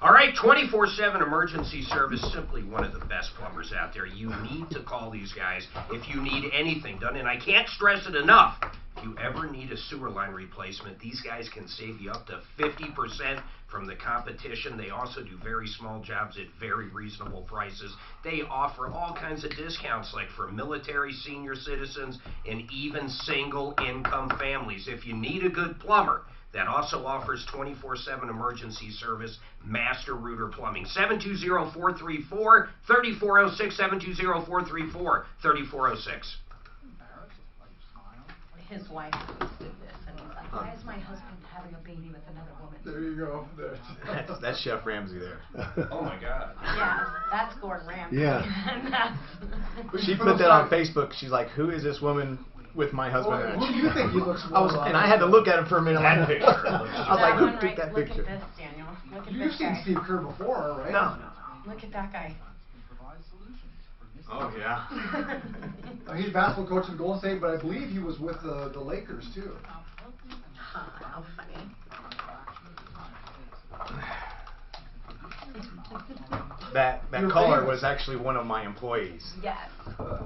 All right, 24/7 emergency service, simply one of the best plumbers out there. You need to call these guys if you need anything done, and I can't stress it enough. If you ever need a sewer line replacement, these guys can save you up to 50% from the competition. They also do very small jobs at very reasonable prices. They offer all kinds of discounts, like for military, senior citizens, and even single income families. If you need a good plumber that also offers 24/7 emergency service, Master Rooter Plumbing. 720-434-3406, 720-434-3406. His wife posted this, and he's like, why is my husband having a baby with another woman? There you go. That's Chef Ramsay there. Oh my God. Yeah, that's Gordon Ramsay. Yeah. And that's... She put that on Facebook. She's like, who is this woman with my husband? Who do you think he looks more like? And I had to look at him for a minute. That picture. I was like, who took that Look picture? at this, Daniel. Look at You've this seen guy. Steve Kerr before, right? No. Look at that guy. Oh, yeah. He's basketball coach in Golden State, but I believe he was with the Lakers, too. How funny. That You're caller famous. was actually one of my employees. Yes.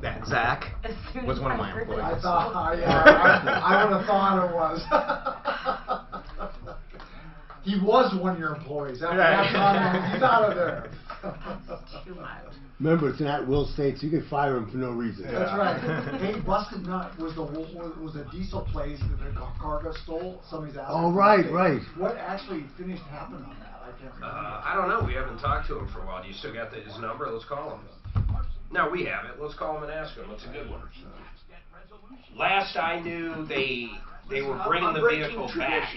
That Zach As soon was as one of I my heard employees. I thought, I would have thought it was. He was one of your employees. He's out of there. Too much. Remember, it's an at-will state, so you can fire him for no reason. That's right. Hey, busted nut was a diesel place that the car got stole. Somebody's asking. Oh, right, right. What actually finished happened on that? I can't remember. I don't know. We haven't talked to him for a while. Do you still got his number? Let's call him. No, we have it. Let's call him and ask him. It's a good one. Last I knew, they were bringing the vehicle back.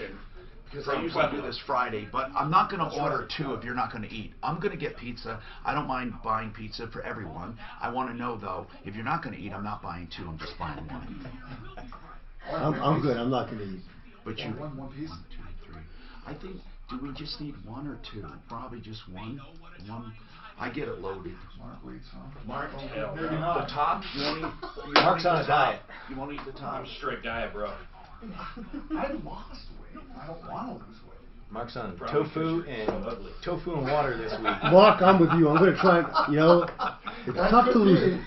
Because I usually do this Friday, but I'm not going to order two if you're not going to eat. I'm going to get pizza. I don't mind buying pizza for everyone. I want to know, though, if you're not going to eat, I'm not buying two. I'm just buying one. I'm good. I'm not going to eat. But you... One piece? 1, 2, 3. I think, do we just need one or two? Probably just one. One. I get it loaded. Mark, Maybe not. The top? You won't eat, Mark's on a diet. You won't eat the top? I'm straight diet, bro. I lost weight. I don't want to lose weight. Mark's on tofu and water this week. Mark, I'm with you. I'm going to try and, it's tough to lose it.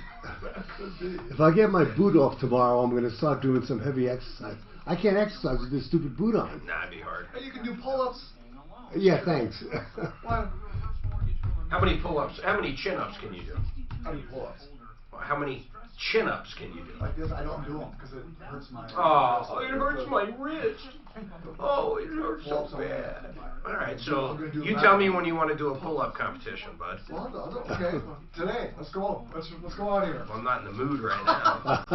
If I get my boot off tomorrow, I'm going to start doing some heavy exercise. I can't exercise with this stupid boot on. Nah, it'd be hard. Hey, you can do pull-ups. Yeah, thanks. How many pull-ups? How many chin-ups can you do? How many pull-ups? How many chin-ups can you do? Like this, I don't do them because it hurts my... Oh, it hurts my wrist. Oh, it hurts so bad. All right, so you tell me when you want to do a pull-up competition, bud. Well, okay. Today, let's go. Let's go out here. Well, I'm not in the mood right now.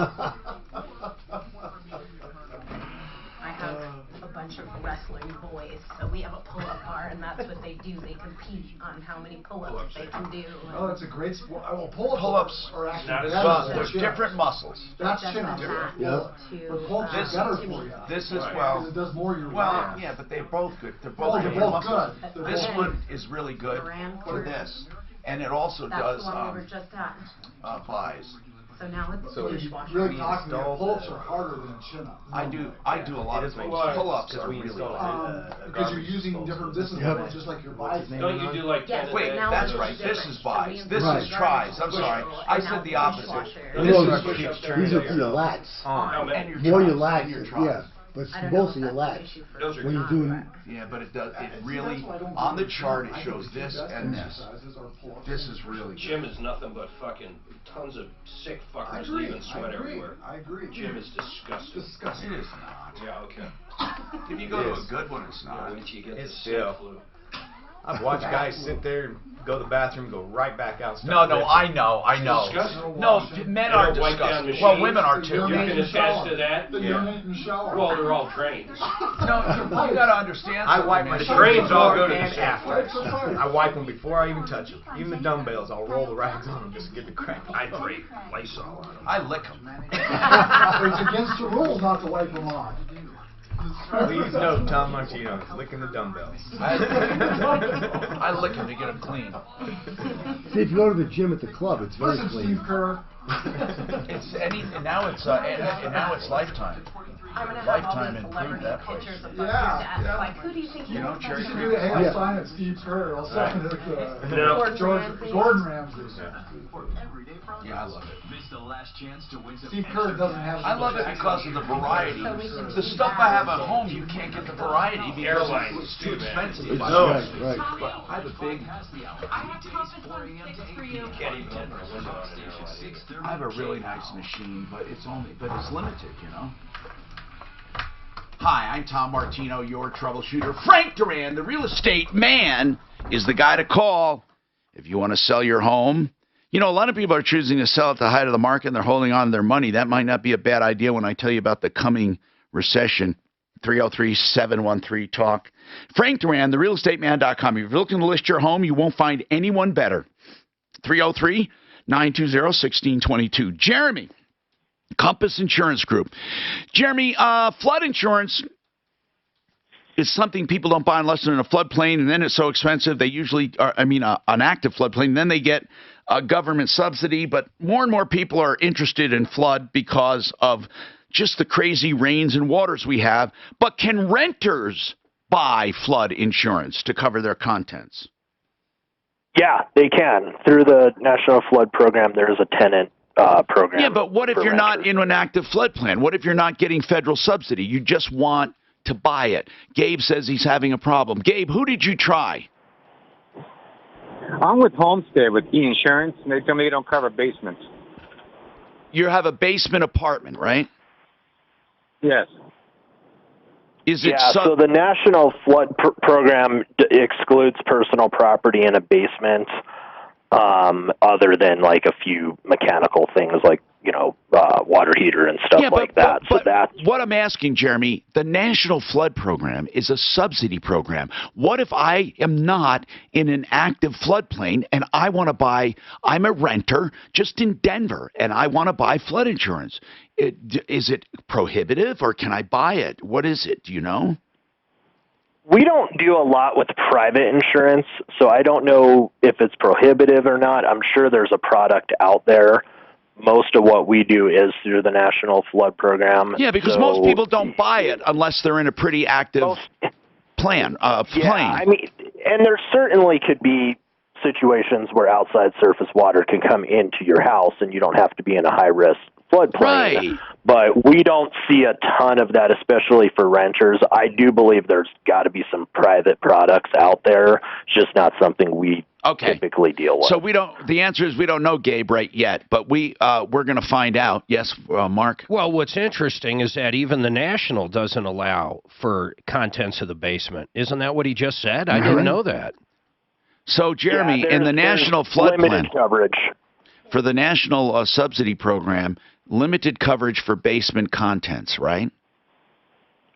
I have a bunch of wrestling boys, so we have a pull-up bar, and that's what they do. They compete on how many pull-ups they can do. Oh, that's a great sport. Well, pull-ups are actually not as better. There's different muscles. That's It chin-ups. doesn't Yeah. have to, But pull-ups are better for you. This is, Because it does more of your well, weight. yeah, but they're both good. They're Oh, both they're good both muscles. good. This Okay. one is really good for this. And it also That's does the one we were just at. thighs. So now it's So dishwasher. Really talking to me, pull-ups are harder than a chin-up. I do a lot of things. Pull-ups are really Because you're using different, this is just like your bicep. Don't you do like 10 Yes, a Wait, day? now that's it's right. This different. is buys. So This we is tries. I'm sorry. I said the opposite. No, This these is are for your lats. and your More your tries, lats, and your yeah. tries. But it's I don't know mostly if your that's an lats. issue for Those are When you're not, doing, Yeah, but it does. It See, really that's why I don't on do the chart it I shows think the this best and this. exercises are pull-ups. This is really Gym good. is nothing but fucking tons of sick I fuckers agree. leaving sweat everywhere. I agree. Gym is disgusting. Disgusting. It is not. Yeah, okay. If you go to a good one, it's Yeah, not. wait till you get the It's sick still. flu. I've watched guys sit there and go to the bathroom, go right back out. No, I know. Disgusting. No, men are They don't wipe down disgusting. Well, machines. women are too. You can attest to that. The urinate in the shower. Well, they're all drains. No, you gotta understand. I wipe my something, The man. drains all go to and the sink. after. I wipe them before I even touch them. Even the dumbbells, I'll roll the rags on them just to get the crap. I drape Lysol on them. I lick them. It's against the rules not to wipe them off. Please note, Tom Martino is licking the dumbbells. I lick them to get them clean. see, if you go to the gym at the club, it's very Listen, clean. Steve Kerr, It's now it's Lifetime. I'm gonna have Lifetime all these improved celebrity that place. pictures of your dad. Like, who do you think You know, Cherry You should Creek. do a hang sign at Steve Kerr. I'll sign it at Gordon Ramsay. Yeah, I love it. Steve Kerr doesn't have. I love it because of the variety. The stuff I have at home, you can't get the variety because it's too expensive. Right. But I have a big. I have Compass 1.6 for you. Can't even open a window on an airline. I have a really nice machine, but it's limited, you know. Hi, I'm Tom Martino, your troubleshooter. Frank Duran, the real estate man, is the guy to call if you want to sell your home. You know, a lot of people are choosing to sell at the height of the market and they're holding on to their money. That might not be a bad idea when I tell you about the coming recession. 303-713-TALK. Frank Duran, therealestateman.com. If you're looking to list your home, you won't find anyone better. 303-920-1622. Jeremy, Compass Insurance Group. Jeremy, flood insurance is something people don't buy unless they're in a floodplain, and then it's so expensive they usually are, an active floodplain, then they get a government subsidy, but more and more people are interested in flood because of just the crazy rains and waters we have. But can renters buy flood insurance to cover their contents? Yeah, they can. Through the National Flood Program, there is a tenant program. Yeah, but what if you're not in an active flood plan? What if you're not getting federal subsidy? You just want to buy it. Gabe says he's having a problem. Gabe, who did you try? I'm with Homestead with e-insurance, and they tell me they don't cover basements. You have a basement apartment, right? Yes. Is it so the National Flood Program excludes personal property in a basement, other than like a few mechanical things like, water heater and stuff like that. But that's what I'm asking, Jeremy. The National Flood Program is a subsidy program. What if I am not in an active floodplain and I want to buy, I'm a renter just in Denver and I want to buy flood insurance? Is it prohibitive or can I buy it? What is it? Do you know? We don't do a lot with private insurance, so I don't know if it's prohibitive or not. I'm sure there's a product out there. Most of what we do is through the National Flood Program. Yeah, because most people don't buy it unless they're in a pretty active plane. Yeah, and there certainly could be situations where outside surface water can come into your house and you don't have to be in a high-risk floodplain. Right. But we don't see a ton of that, especially for renters. I do believe there's got to be some private products out there. It's just not something we typically deal with. So the answer is we don't know, Gabe, right yet, but we're going to find out. Yes, Mark? Well, what's interesting is that even the National doesn't allow for contents of the basement. Isn't that what he just said? I didn't know that. So, Jeremy, in the National Flood Plan, coverage. For the National Subsidy Program, limited coverage for basement contents, right?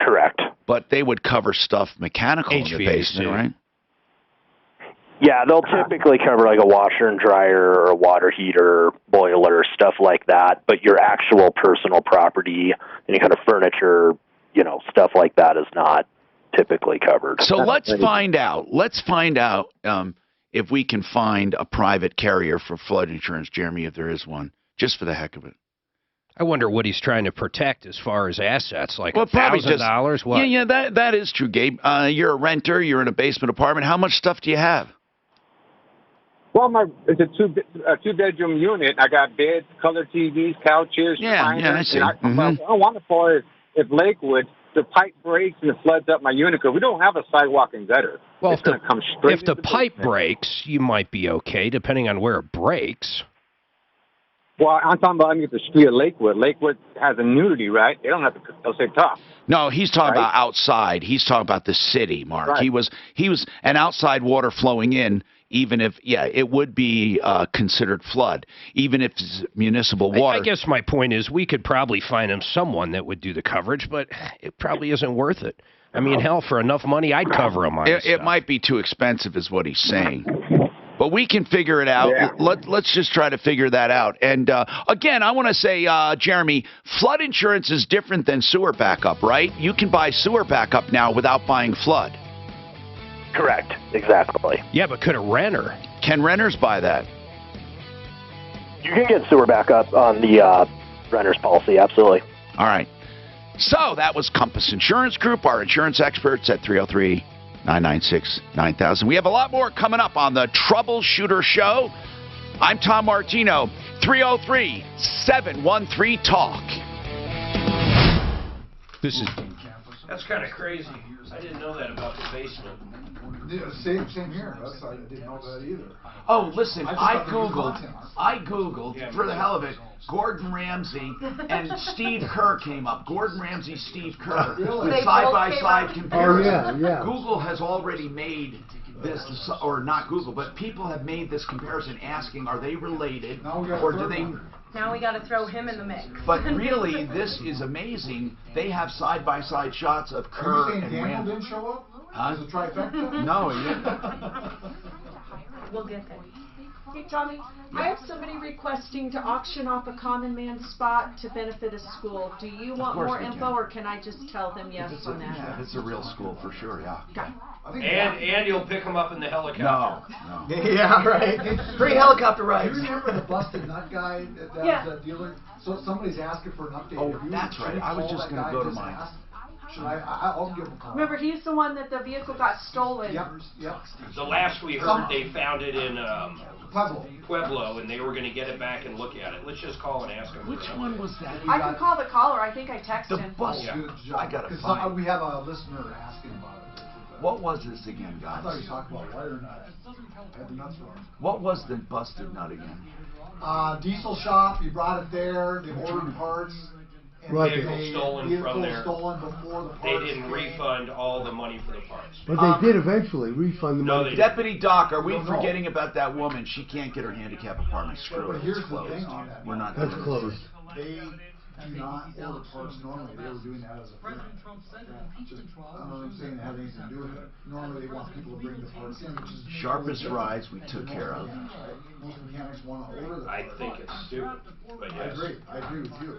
Correct. But they would cover stuff mechanical in the basement, right? Yeah, they'll typically cover like a washer and dryer or a water heater, boiler, stuff like that. But your actual personal property, any kind of furniture, stuff like that is not typically covered. So let's find out. If we can find a private carrier for flood insurance, Jeremy, if there is one, just for the heck of it. I wonder what he's trying to protect as far as assets, like $1,000. What? Yeah, that is true, Gabe. You're a renter. You're in a basement apartment. How much stuff do you have? Well, it's a two-bedroom unit. I got beds, color TVs, couches. Yeah, I see. I want it for if Lakewood, the pipe breaks and it floods up my unit, because we don't have a sidewalk and gutter. Well, it's going to come straight if the pipe breaks, you might be okay, depending on where it breaks. Well, I'm talking about the street of Lakewood. Lakewood has a nudity, right? They don't have to. They'll say tough. No, he's talking about outside. He's talking about the city, Mark. Right. He was an outside water flowing in. Even if, it would be considered flood, even if it's municipal water. I guess my point is we could probably find him someone that would do the coverage, but it probably isn't worth it. I mean, hell, for enough money, I'd cover him on it might be too expensive is what he's saying. But we can figure it out. Yeah. Let's just try to figure that out. And, again, I want to say, Jeremy, flood insurance is different than sewer backup, right? You can buy sewer backup now without buying flood. Correct. Exactly. Yeah, but could a renter? Can renters buy that? You can get sewer backup on the renter's policy, absolutely. All right. So that was Compass Insurance Group, our insurance experts at 303-996-9000. We have a lot more coming up on the Troubleshooter Show. I'm Tom Martino, 303-713-TALK. This is... That's kind of crazy. I didn't know that about the basement. Yeah, same here. I didn't know that either. Oh, listen, I Googled, for the hell of it, Gordon Ramsay and Steve Kerr came up. Gordon Ramsay, Steve Kerr, with side-by-side comparison. Oh, yeah. Google has already made this, or not Google, but people have made this comparison asking, are they related, or do they... Now we got to throw him in the mix. But really, this is amazing. They have side-by-side shots of Kerr and Daniel Ramsay. didn't show up? Huh? As a trifecta? No, he didn't. We'll get there. Hey, Tommy, I have somebody requesting to auction off a common man spot to benefit a school. Do you want more info, or can I just tell them yes on that? Yeah, if it's a real school, for sure, yeah. Okay. And you'll pick them up in the helicopter. No. Yeah, right. Free helicopter rides. Do you remember the busted nut guy that was a dealer? So somebody's asking for an update. Oh, that's right. I was just going to go to mine. Should I'll give him a call. Remember, he's the one that the vehicle got stolen. Yep. The last we heard, they found it in Pueblo, and they were going to get it back and look at it. Let's just call and ask him. Which one was that? I can call the caller. I think I texted him. The bus. I got to find. We have a listener asking about it. What was this again, guys? I thought you talked about wire nut. Had the nuts wrong. What was the busted nut again? Diesel shop. You brought it there. They ordered parts. Right. Vehicle stolen from there. Stolen before the parts. They didn't refund all the money for the parts. But they did eventually refund the money. Deputy Doc, are we forgetting about that woman? She can't get her handicap apartment. Screw it. But here's It's the closed. thing on that. We're not That's doing closed. They do not order parts normally. They were doing that as a favor. I don't know what I'm saying. It had anything to do with it. Normally they want people to bring the parts in, which is Sharpest rise we took care of. Most mechanics want to order the I think it's stupid, but yes. I agree with you.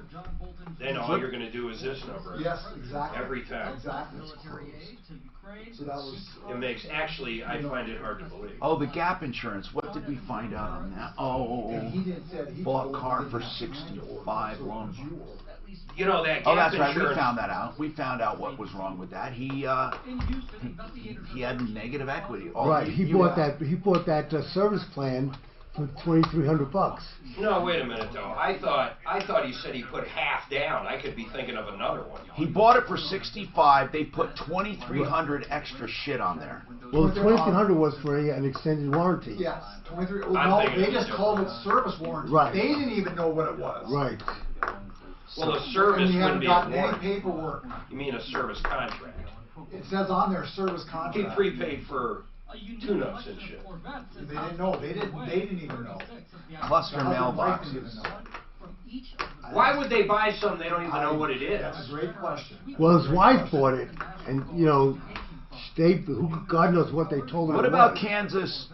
Then all you're going to do is this number. Yes, exactly. Every time. Exactly. So that was. It makes, actually, I find it hard to believe. Oh, the gap insurance. What did we find out on that? Oh, bought car for 65 loan. You know, that gap Oh, that's right. insurance. We found that out. We found out what was wrong with that. He had negative equity. Right. He bought that service plan for $2,300. No, wait a minute though. I thought he said he put half down. I could be thinking of another one. He bought it for 65. They put 2,300 extra shit on there. Well, the 2,300 was for an extended warranty. Yes, 23. No, they just called it service warranty. Right. They didn't even know what it was. Right. Well, the service and wouldn't be a gotten any warranty. paperwork. You mean a service contract? It says on their service He contract. prepaid for tune-ups and shit. They didn't know. They didn't even know. Cluster mailboxes. Why would they buy something they don't even know what it is? That's a great question. Well, his wife bought it, and God knows what they told her. What about Kansas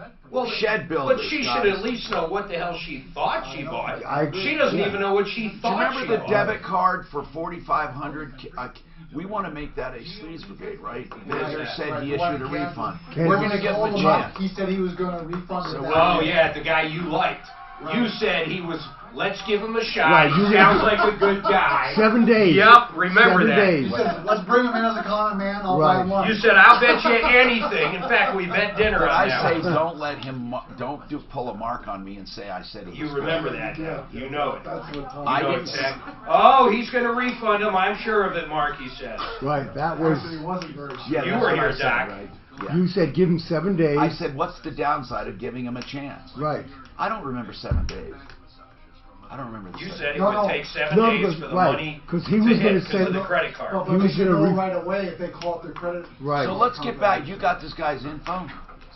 shed builders? But she should at least know what the hell she thought she bought. She doesn't even know what she thought. Do you remember she the bought. debit card for $4,500? We want to make that a sleaze brigade, right? They said he issued a refund. We're going to give him a chance. He said he was going to refund it. Oh yeah, the guy you liked. Right. You said he was. Let's give him a shot. Right, He sounds like a good guy. 7 days. Yep, remember 7 that. days. He said, let's bring him in as a common man. I'll buy him lunch. You said, I'll bet you anything. In fact, we bet dinner But on that. I say don't let him, pull a mark on me and say I said it was. You remember that now. You know it. That's what I know didn't. exactly. Oh, he's going to refund him. I'm sure of it, Mark, he said. Right, that was. Actually, he wasn't very sure. Yeah, You that's were what here, I said, Doc. right? Yeah. You said give him 7 days. I said, what's the downside of giving him a chance? Right. I don't remember 7 days. I don't remember. You said it would take 7 days for the right, money because he was going to because send of the credit card. No, but they should know right away if they call up their credit. Right. So let's get back. You got this guy's info?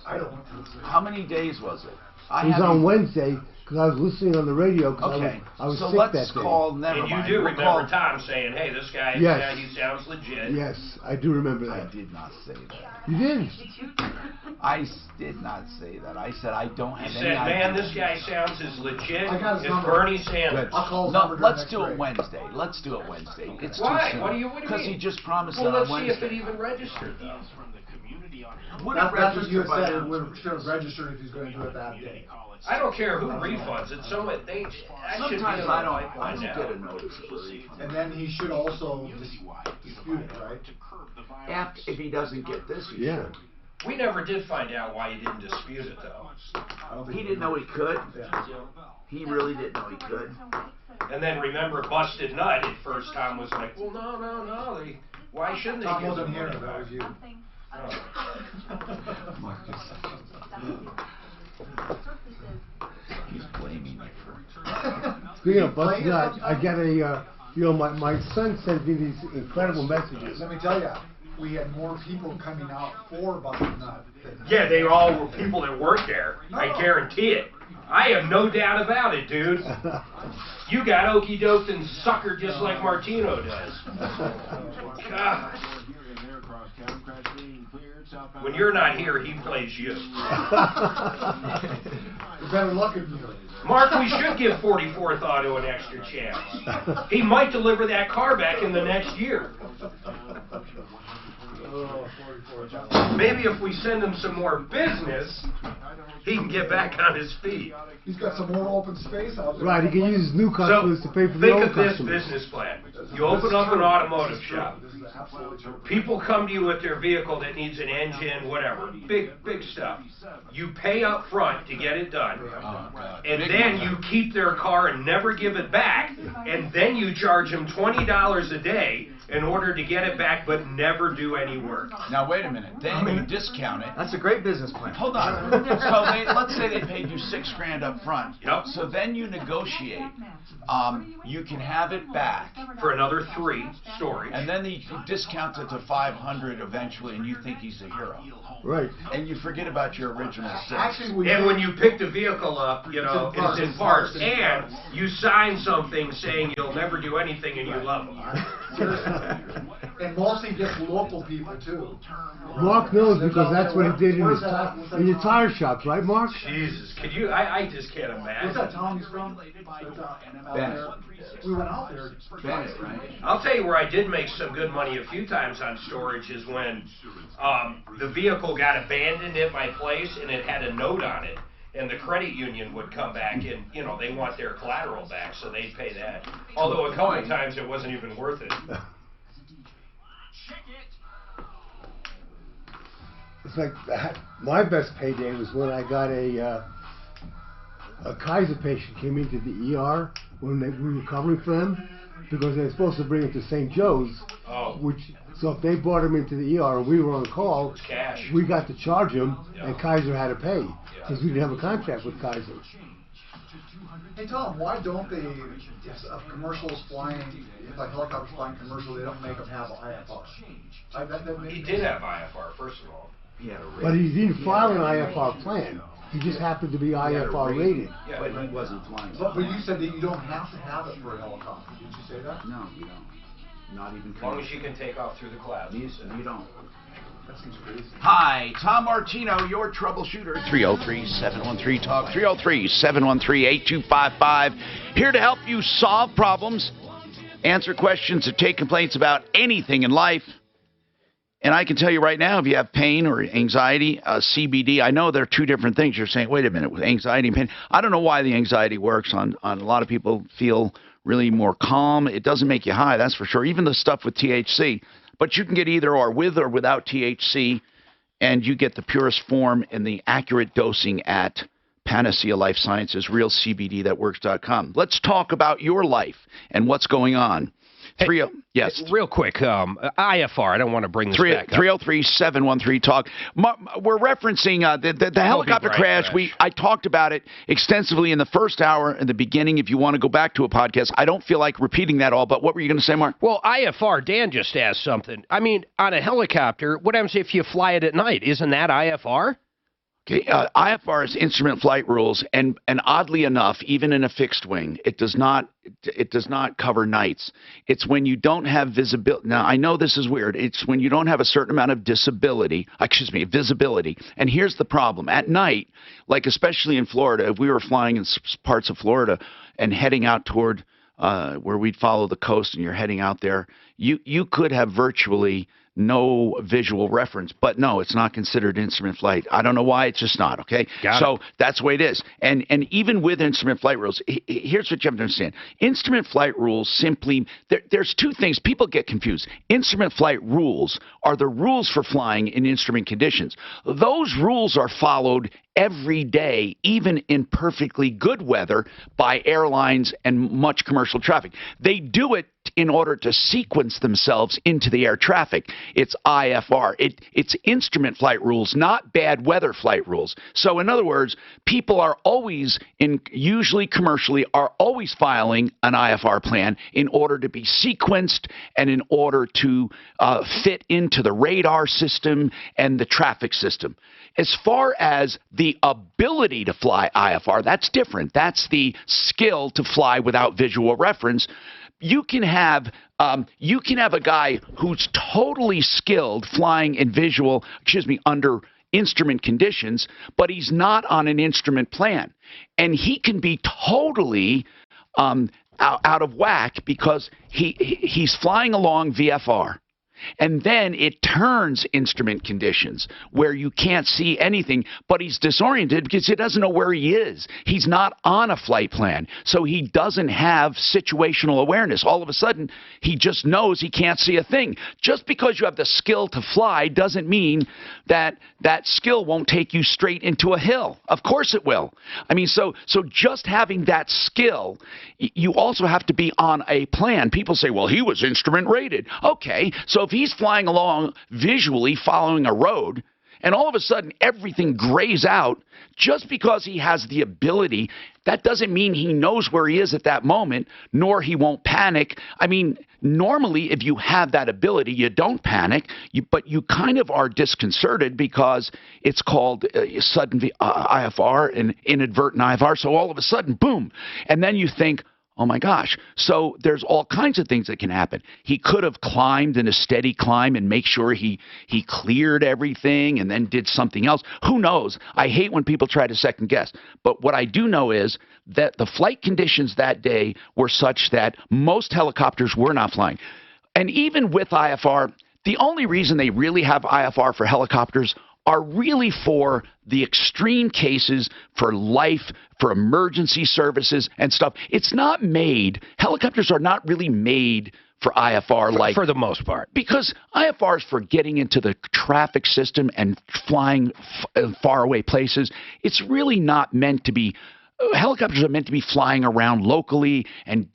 I don't. How many days was it? It was on Wednesday because I was listening on the radio because Okay. I was so sick let's that day. call. Never And you mind. do We'll remember call. Tom saying, "Hey, this guy, Yes. he sounds legit." Yes, I do remember I that. did not say that. You did. I did not say that. I said I don't have You any said, idea. "Man, this guy sounds as legit I got his as number. Bernie Sanders." I'll call his No, number let's next do it break. Wednesday. Let's do it Wednesday. It's Why? too soon. What do you Because he mean? just promised Well, it on let's see Wednesday. if it even registered, though. That's what you had said. It would should have registered if he's going to do it that day. I don't care who refunds it. Somebody Sometimes I don't get a notice of a refund. And then he should also dispute it, right? If he doesn't get this, he should. We never did find out why he didn't dispute it, though. He didn't know he could. He really didn't know he could. And then remember, Busted Nut at first Tom was like, well, no. Why shouldn't they give wasn't him here, money that was you. He's blaming me for. Speaking of Busted Nut, I get a, my son sends me these incredible messages. Let me tell you, we had more people coming out for Busted Nut. Yeah, they all were people that worked there. No. I guarantee it. I have no doubt about it, dude. You got okey doked and suckered just like Martino does. God. When you're not here, he plays you. Better luck in you. Mark, we should give 44th Auto an extra chance. He might deliver that car back in the next year. Maybe if we send him some more business, he can get back on his feet. He's got some more open space out there. Right, he can use his new customers to pay for the old customers. Think of this business plan. You open up an automotive shop. People come to you with their vehicle that needs an engine, whatever. Big stuff. You pay up front to get it done. And then you keep their car and never give it back. And then you charge them $20 a day in order to get it back, but never do any work. Now wait a minute. Then you discount it. That's a great business plan. Hold on. So let's say they paid you $6,000 up front. Yep. So then you negotiate. You can have it back for another 3 storage. And then you discount it to $500 eventually, and you think he's a hero. Right. And you forget about your original $6. Actually, and when you pick the vehicle up, it's in parts, and you sign something saying you'll never do anything and you love them. And mostly just local people too. Mark knows because that's what he did in your tire shops, right, Mark? Jesus, could you? I just can't imagine. What's that town he's from? Bennett. We went out there. Bennett, right? I'll tell you where I did make some good money a few times on storage is when the vehicle got abandoned at my place and it had a note on it. And the credit union would come back and, they want their collateral back, so they'd pay that. Although a couple of times it wasn't even worth it. It's like my best payday was when I got a Kaiser patient came into the ER when we were covering for them because they were supposed to bring him to St. Joe's. Oh. So if they brought him into the ER and we were on call, cash. We got to charge him, and Kaiser had to pay because we didn't have a contract with Kaiser. Hey Tom, why don't they, if commercials flying, if like helicopters flying commercial, they don't make them have IFR? He did have IFR, first of all. But he didn't file an IFR plan. He just happened to be IFR rated. Yeah, but he wasn't flying. But you said that you don't have to have it for a helicopter. Did you say that? No, you don't. Not even. As long as you can take off through the clouds. You don't. That seems crazy. Hi, Tom Martino, your troubleshooter. 303-713-TALK, 303-713-8255. Here to help you solve problems, answer questions, or take complaints about anything in life. And I can tell you right now, if you have pain or anxiety, CBD, I know there are 2 different things. You're saying, wait a minute, with anxiety and pain. I don't know why the anxiety works on a lot of people feel really more calm. It doesn't make you high, that's for sure. Even the stuff with THC. But you can get either or with or without THC, and you get the purest form and the accurate dosing at Panacea Life Sciences, realcbdthatworks.com. Let's talk about your life and what's going on. Yes. Real quick, IFR, I don't want to bring this back up. 303-713-TALK. We're referencing the helicopter crash. I talked about it extensively in the first hour in the beginning. If you want to go back to a podcast, I don't feel like repeating that all, but what were you going to say, Mark? Well, IFR, Dan just asked something. I mean, on a helicopter, what happens if you fly it at night? Isn't that IFR? Okay, IFR is instrument flight rules, and oddly enough, even in a fixed wing, it does not cover nights. It's when you don't have visibility. Now, I know this is weird. It's when you don't have a certain amount of visibility. And here's the problem: at night, like especially in Florida, if we were flying in parts of Florida and heading out toward where we'd follow the coast, and you're heading out there, you could have virtually no visual reference. But no, it's not considered instrument flight. I don't know why, it's just not, okay? So that's the way it is. And even with instrument flight rules, here's what you have to understand. Instrument flight rules simply, there's two things. People get confused. Instrument flight rules are the rules for flying in instrument conditions. Those rules are followed every day, even in perfectly good weather, by airlines and much commercial traffic. They do it in order to sequence themselves into the air traffic. It's IFR. It's instrument flight rules, not bad weather flight rules. So in other words, people are always, usually commercially, are always filing an IFR plan in order to be sequenced and in order to fit into the radar system and the traffic system. As far as the ability to fly IFR, that's different. That's the skill to fly without visual reference. You can have a guy who's totally skilled flying in under instrument conditions, but he's not on an instrument plan, and he can be totally out of whack because he's flying along VFR. And then it turns instrument conditions where you can't see anything, but he's disoriented because he doesn't know where he is. He's not on a flight plan, so he doesn't have situational awareness. All of a sudden, he just knows he can't see a thing. Just because you have the skill to fly doesn't mean that that skill won't take you straight into a hill. Of course it will. I mean, so just having that skill, you also have to be on a plan. People say, well, he was instrument rated. Okay, so if he's flying along visually following a road, and all of a sudden everything grays out, just because he has the ability, that doesn't mean he knows where he is at that moment, nor he won't panic. I mean, normally if you have that ability, you don't panic, but you kind of are disconcerted because it's called sudden IFR and inadvertent IFR. So all of a sudden, boom, and then you think, oh my gosh. So there's all kinds of things that can happen. He could have climbed in a steady climb and make sure he cleared everything and then did something else. Who knows? I hate when people try to second guess. But what I do know is that the flight conditions that day were such that most helicopters were not flying. And even with IFR, the only reason they really have IFR for helicopters are really for the extreme cases, for life, for emergency services and stuff. It's not made, helicopters are not really made for IFR for the most part. Because IFR is for getting into the traffic system and flying far away places. It's really not meant to be, helicopters are meant to be flying around locally, and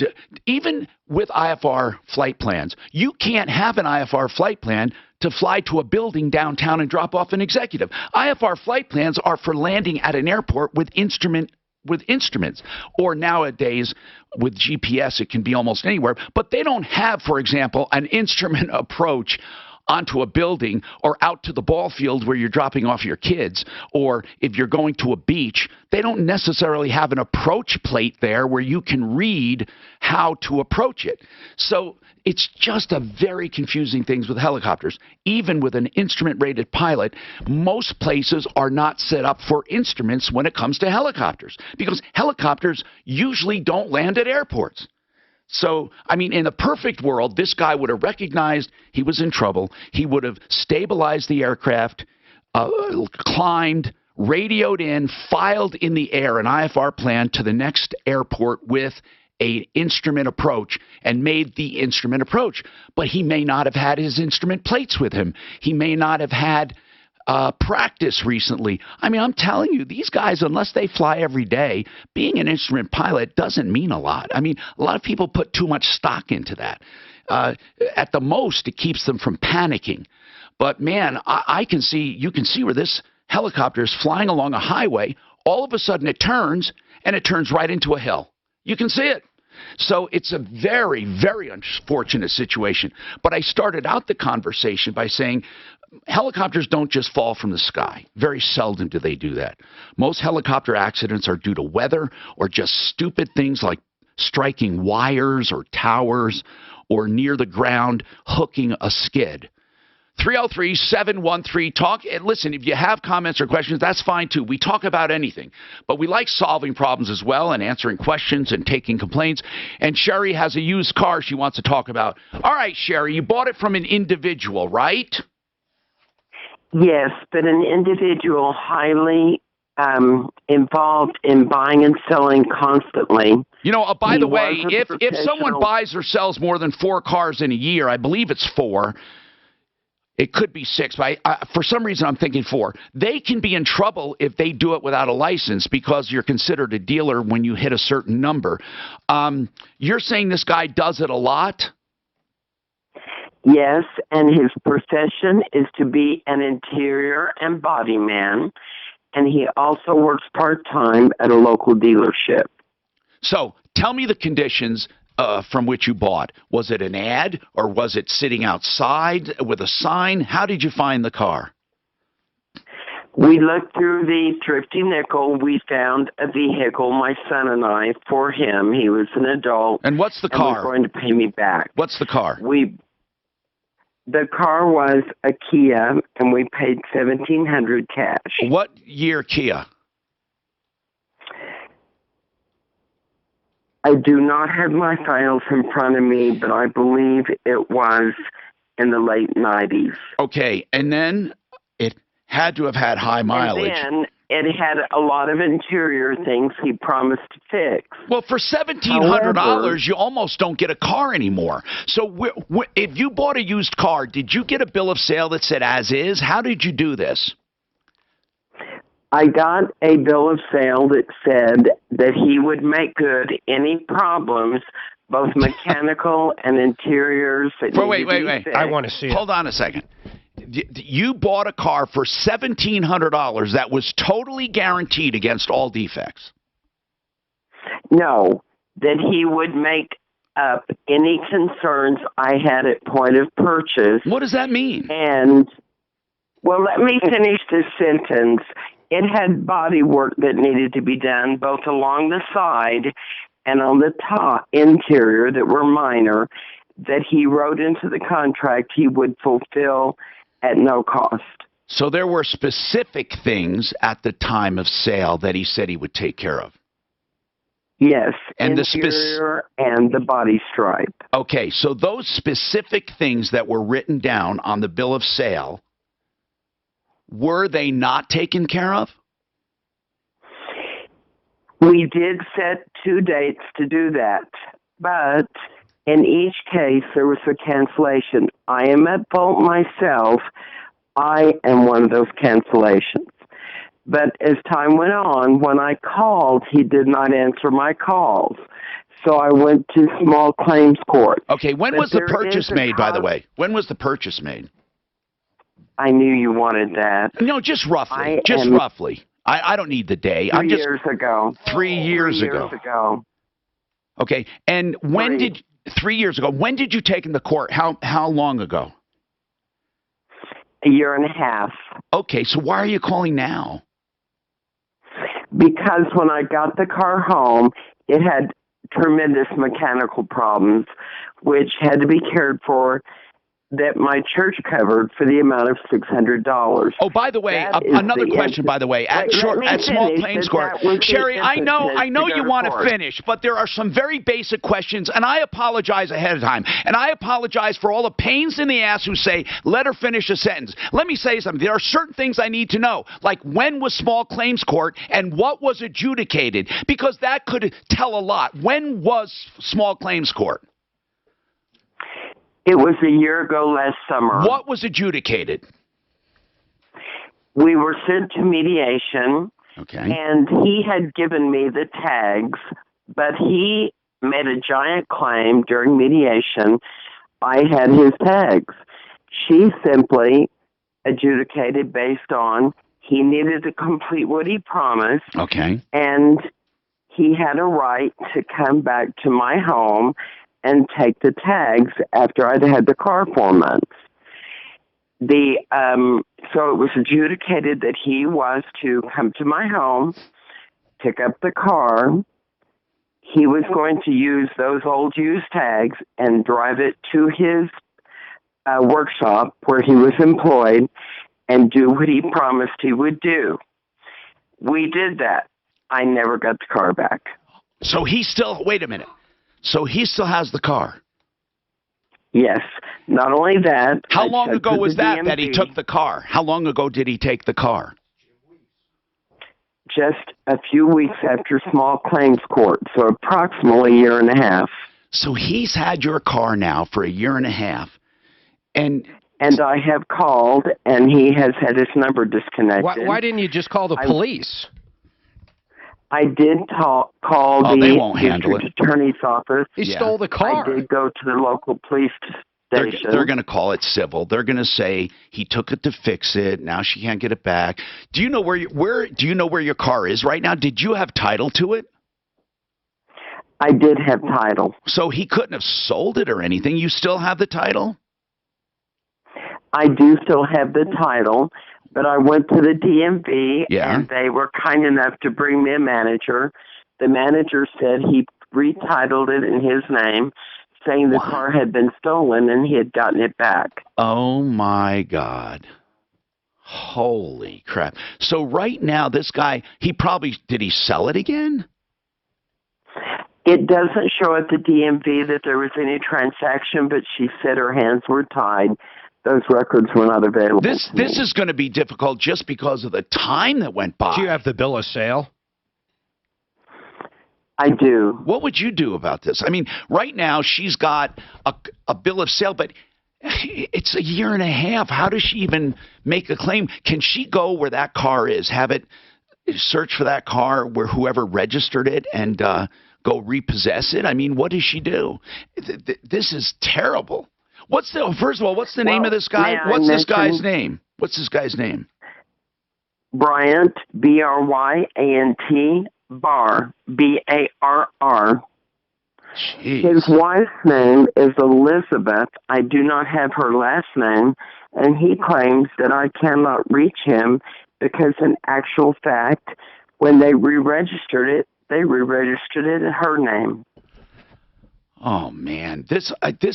even with IFR flight plans, you can't have an IFR flight plan to fly to a building downtown and drop off an executive. IFR flight plans are for landing at an airport with instruments, or nowadays with GPS it can be almost anywhere, but they don't have, for example, an instrument approach onto a building or out to the ball field where you're dropping off your kids, or if you're going to a beach, they don't necessarily have an approach plate there where you can read how to approach it. So it's just a very confusing thing with helicopters. Even with an instrument-rated pilot, most places are not set up for instruments when it comes to helicopters, because helicopters usually don't land at airports. So, I mean, in a perfect world, this guy would have recognized he was in trouble. He would have stabilized the aircraft, climbed, radioed in, filed in the air an IFR plan to the next airport with an instrument approach and made the instrument approach. But he may not have had his instrument plates with him. He may not have had practice recently. I mean, I'm telling you, these guys, unless they fly every day, being an instrument pilot doesn't mean a lot. I mean, a lot of people put too much stock into that. At the most, it keeps them from panicking. But man, you can see where this helicopter is flying along a highway. All of a sudden it turns, and it turns right into a hill. You can see it. So it's a very, very unfortunate situation. But I started out the conversation by saying helicopters don't just fall from the sky. Very seldom do they do that. Most helicopter accidents are due to weather or just stupid things like striking wires or towers or near the ground hooking a skid. 303-713-TALK. And listen, if you have comments or questions, that's fine too. We talk about anything. But we like solving problems as well and answering questions and taking complaints. And Sherry has a used car she wants to talk about. All right, Sherry, you bought it from an individual, right? Yes, but an individual highly involved in buying and selling constantly. You know, by He the way, was a if someone professional. buys or sells more than 4 cars in a year, I believe it's 4. It could be 6, but for some reason I'm thinking 4. They can be in trouble if they do it without a license because you're considered a dealer when you hit a certain number. You're saying this guy does it a lot? Yes, and his profession is to be an interior and body man, and he also works part-time at a local dealership. So tell me the conditions from which you bought. Was it an ad or was it sitting outside with a sign? How did you find the car? We looked through the thrifty nickel. We found a vehicle, my son and I, for him. He was an adult. And what's the and car? was going to pay me back. What's the car? The car was a Kia, and we paid $1,700 cash. What year Kia? I do not have my files in front of me, but I believe it was in the late 90s. Okay, and then it had to have had high mileage. And then it had a lot of interior things he promised to fix. Well, for $1,700, you almost don't get a car anymore. So if you bought a used car, did you get a bill of sale that said as is? How did you do this? I got a bill of sale that said that he would make good any problems, both mechanical and interiors. Wait. I want to see it. Hold on a second. You bought a car for $1,700 that was totally guaranteed against all defects. No, that he would make up any concerns I had at point of purchase. What does that mean? And, well, let me finish this sentence. It had body work that needed to be done both along the side and on the top interior that were minor, that he wrote into the contract he would fulfill at no cost. So there were specific things at the time of sale that he said he would take care of. Yes, and interior and the body stripe. Okay, so those specific things that were written down on the bill of sale, were they not taken care of? We did set 2 dates to do that, but in each case there was a cancellation. I am at fault myself. I am one of those cancellations. But as time went on, when I called, he did not answer my calls. So I went to small claims court. Okay, when was the purchase made, by the way? When was the purchase made? I knew you wanted that. No, just roughly. Roughly. I don't need the day. 3 years ago. 3 years ago. 3 years ago. Okay, and when did 3 years ago? When did you take him to court? How long ago? A year and a half. Okay, so why are you calling now? Because when I got the car home, it had tremendous mechanical problems, which had to be cared for, that my church covered for the amount of $600. Oh, by the way, another question, by the way, at small claims court. Sherry, I know you want to finish, but there are some very basic questions, and I apologize ahead of time. And I apologize for all the pains in the ass who say, let her finish a sentence. Let me say something. There are certain things I need to know, like when was small claims court and what was adjudicated, because that could tell a lot. When was small claims court? It was a year ago last summer. What was adjudicated? We were sent to mediation. Okay. And he had given me the tags, but he made a giant claim during mediation. I had his tags. She simply adjudicated based on he needed to complete what he promised. Okay. And he had a right to come back to my home and take the tags after I'd had the car 4 months. So it was adjudicated that he was to come to my home, pick up the car. He was going to use those old used tags and drive it to his workshop where he was employed and do what he promised he would do. We did that. I never got the car back. So he still, wait a minute. So he still has the car? Yes. Not only that. How I long checked ago with was the that he DMV. took the car? How long ago did he take the car? Just a few weeks after small claims court, so approximately a year and a half. So he's had your car now for a year and a half. And I have called, and he has had his number disconnected. Why didn't you just call the police? I did call they the won't handle district attorney's office. He stole the car. I did go to the local police station. They're going to call it civil. They're going to say he took it to fix it. Now she can't get it back. Do you know where your car is right now? Did you have title to it? I did have title. So he couldn't have sold it or anything. You still have the title? I do still have the title, but I went to the DMV, and they were kind enough to bring me a manager. The manager said he retitled it in his name, saying the car had been stolen and he had gotten it back. Oh, my God. Holy crap. So right now, this guy, did he sell it again? It doesn't show at the DMV that there was any transaction, but she said her hands were tied. Those records were not available. This is going to be difficult just because of the time that went by. Do you have the bill of sale? I do. What would you do about this? I mean, right now she's got a bill of sale, but it's a year and a half. How does she even make a claim? Can she go where that car is, have it search for that car where whoever registered it and go repossess it? I mean, what does she do? This is terrible. First of all, what's the name of this guy? What's this guy's name? What's this guy's name? Bryant, B-R-Y-A-N-T, Barr, B-A-R-R. His wife's name is Elizabeth. I do not have her last name, and he claims that I cannot reach him because in actual fact, when they re-registered it, they re-registered it in her name. Oh, man, this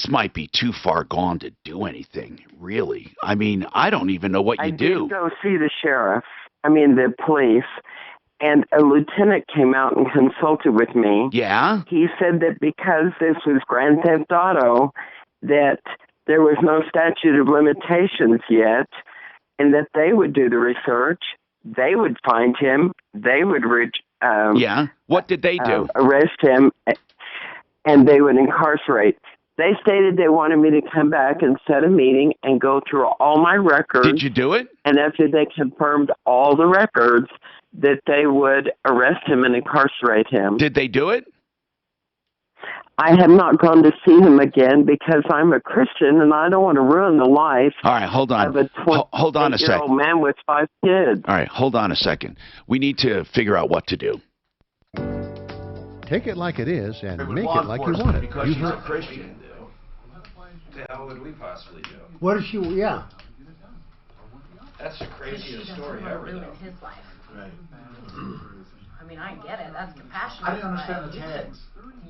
might be too far gone to do anything, really. I mean, I don't even know what you do. I did go see the the police, and a lieutenant came out and consulted with me. Yeah? He said that because this was Grand Theft Auto, that there was no statute of limitations yet, and that they would do the research, they would find him, they would what did they do? Arrest him, and they would incarcerate. They stated they wanted me to come back and set a meeting and go through all my records. Did you do it? And after they confirmed all the records, that they would arrest him and incarcerate him. Did they do it? I have not gone to see him again because I'm a Christian and I don't want to ruin the life. All right, hold on. Of a hold on a second. Old man with 5 kids. All right, hold on a second. We need to figure out what to do. Take it like it is and make it like you want it. Because You she's heard a Christian. What the hell would we possibly do? What is she? Yeah. That's the craziest story ever. Ruin his life. Right. I mean, I get it. That's compassionate. I didn't understand but the tags.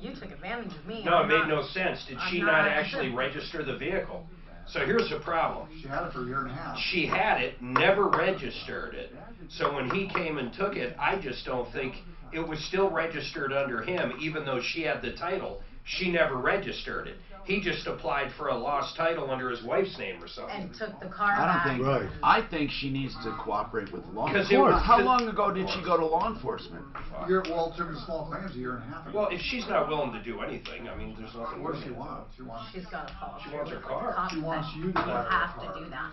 You took advantage of me. No, it I'm made not- no sense. Did she I'm not not actually innocent. register the vehicle? So here's the problem. She had it for a year and a half. She had it, never registered it. So when he came and took it, I just don't think it was still registered under him, even though she had the title. She never registered it. He just applied for a lost title under his wife's name or something. And took the car I back. don't think. Right. I think she needs to cooperate with law 'Cause it enforcement. was- How long ago did she go to law enforcement? Well, it took a small claims a year and a half ago. Well, if she's not willing to do anything, I mean, there's nothing. What does she want? She wants. She's got to follow. She wants her through. car. The cop She wants said you to buy her have car. to do that.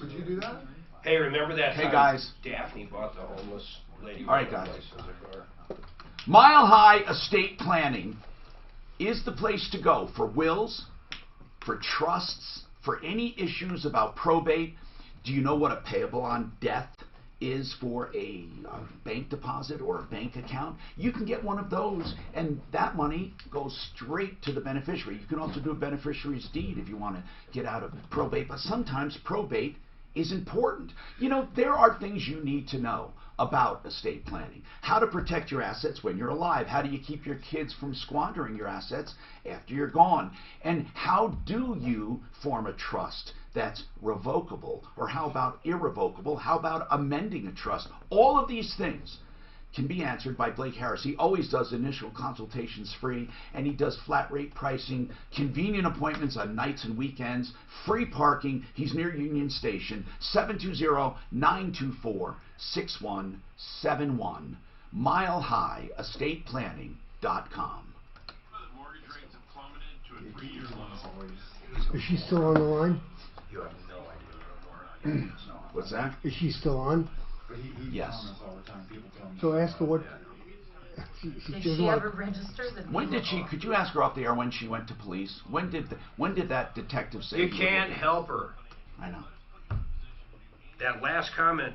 Would you do that? Hey, remember that Hey, time guys. Daphne bought the homeless lady? All right, with a guys. license a car? Mile High Estate Planning is the place to go for wills, for trusts, for any issues about probate. Do you know what a payable on death is for a bank deposit or a bank account? You can get one of those, and that money goes straight to the beneficiary. You can also do a beneficiary's deed if you want to get out of probate, but sometimes probate is important. You know, there are things you need to know. about estate planning, how to protect your assets when you're alive, how do you keep your kids from squandering your assets after you're gone, and how do you form a trust that's revocable, or how about irrevocable, how about amending a trust. All of these things can be answered by Blake Harris. He always does initial consultations free, and he does flat rate pricing, convenient appointments on nights and weekends, free parking. He's near Union Station, 720-924-6171, milehighEstatePlanning.com. Is she still on the line? You have no idea. What's that? Is she still on? Yes. So ask her what. Did she ever register the When did she? Could you ask her off the air when she went to police? When did that detective say? You can't help her. I know. That last comment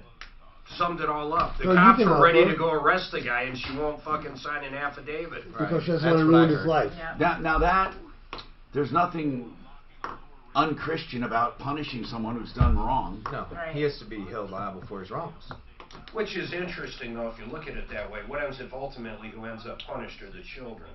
summed it all up. The No, you cops can are help ready her. to go arrest the guy, and she won't fucking sign an affidavit. Because she doesn't want to ruin his life. Now that there's nothing unchristian about punishing someone who's done wrong. No, he has to be held liable for his wrongs. Which is interesting, though, if you look at it that way. What happens if ultimately who ends up punished are the children?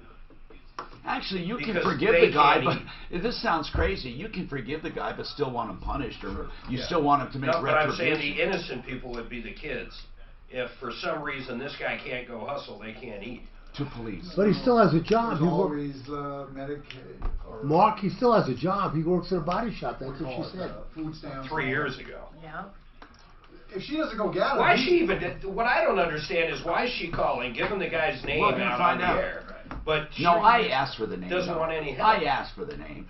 Actually, you can Because forgive they the guy, can't but this sounds crazy. You can forgive the guy, but still want him punished, or you still want him to make No, but I'm saying retribution. the innocent people would be the kids. If for some reason this guy can't go hustle, they can't eat. To police. But he still has a job. There's He always Medicaid. Or Mark, he still has a job. He works at a body shop. That's what she said. Food stamps. 3 years ago. Yeah. If she doesn't go get it. Why is she even? What I don't understand is why is she calling, giving the guy's name Well, we'll out find on the out. air? But No, she I asked for the name. Doesn't though. want any help. I asked for the name.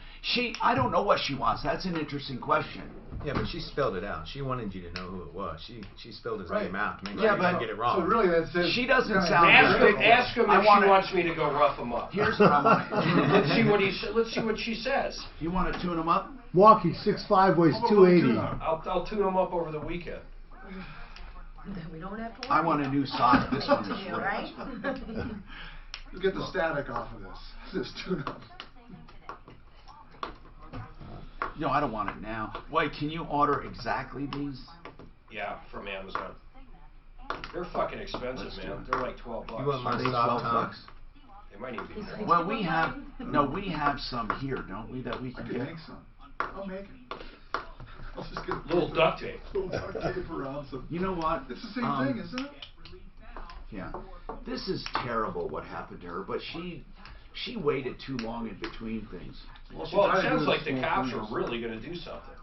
I don't know what she wants. That's an interesting question. Yeah, but she spelled it out. She wanted you to know who it was. She spelled his Right. name out to make Yeah, sure you but- didn't get it wrong. So really, that says She doesn't Yeah, sound Ask very- him, ask him I if wanna- she wants me to go rough him up. Here's what I want. Let's see what let's see what she says. You want to tune him up? Mark, he's 6'5", weighs 280. I'll tune him up over the weekend. Then we don't have to I worry. want a new sock. This one is to do, free. right? you get the static off of this. This tune-up. No, I don't want it now. Wait, can you order exactly these? Yeah, from Amazon. They're fucking expensive, man. They're like $12. You want my Are they sock, 12 Tom? bucks? They might even be more. Well, we have some here, don't we? That we I can can get. make some. I'll make it. I'll just get Little duct tape. Little duct tape around some. You know what? It's the same thing, isn't it? Yeah. This is terrible what happened to her, but she waited too long in between things. Well, it sounds like the cops are really going to do something.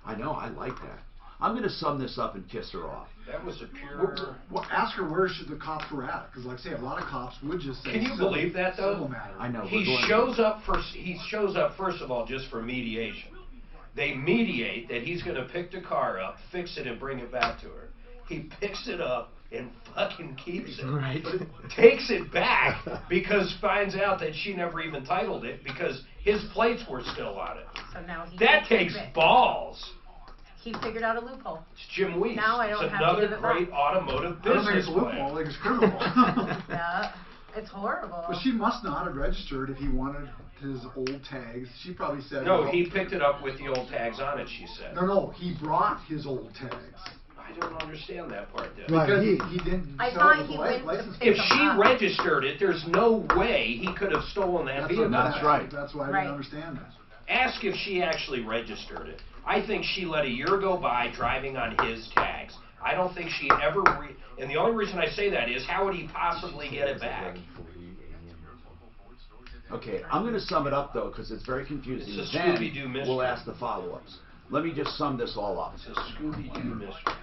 I know. I like that. I'm going to sum this up and kiss her off. That was a pure. Well, ask her where should the cops were at, because like I say, a lot of cops would just say. Can you civil- believe that though? civil matter. I know. He shows up first of all just for mediation. They mediate that he's going to pick the car up, fix it, and bring it back to her. He picks it up and fucking keeps it. Right. Takes it back because finds out that she never even titled it because his plates were still on it. So now he That can takes keep it. balls. He figured out a loophole. It's Jim Weiss. Now I don't it's have to another give it great back. automotive I don't think business it's a loophole, I plan. think it's criminal. Yeah, it's horrible. But she must not have registered if he wanted his old tags. She probably said. No, well, he picked it up with the old tags on it, she said. No, he brought his old tags. I don't understand that part, Deb. Right, Because he- he didn't I sell thought it with he the went to license. pick If them she up. registered it, there's no way he could have stolen that vehicle. That's right. That's why I Right. didn't understand that. Ask if she actually registered it. I think she let a year go by driving on his tags. I don't think she ever and the only reason I say that is how would he possibly get it back? Okay, I'm going to sum it up though because it's very confusing. It's a Then Scooby-Doo mystery. we'll ask the follow-ups. Let me just sum this all up. It's a Scooby-Doo mystery.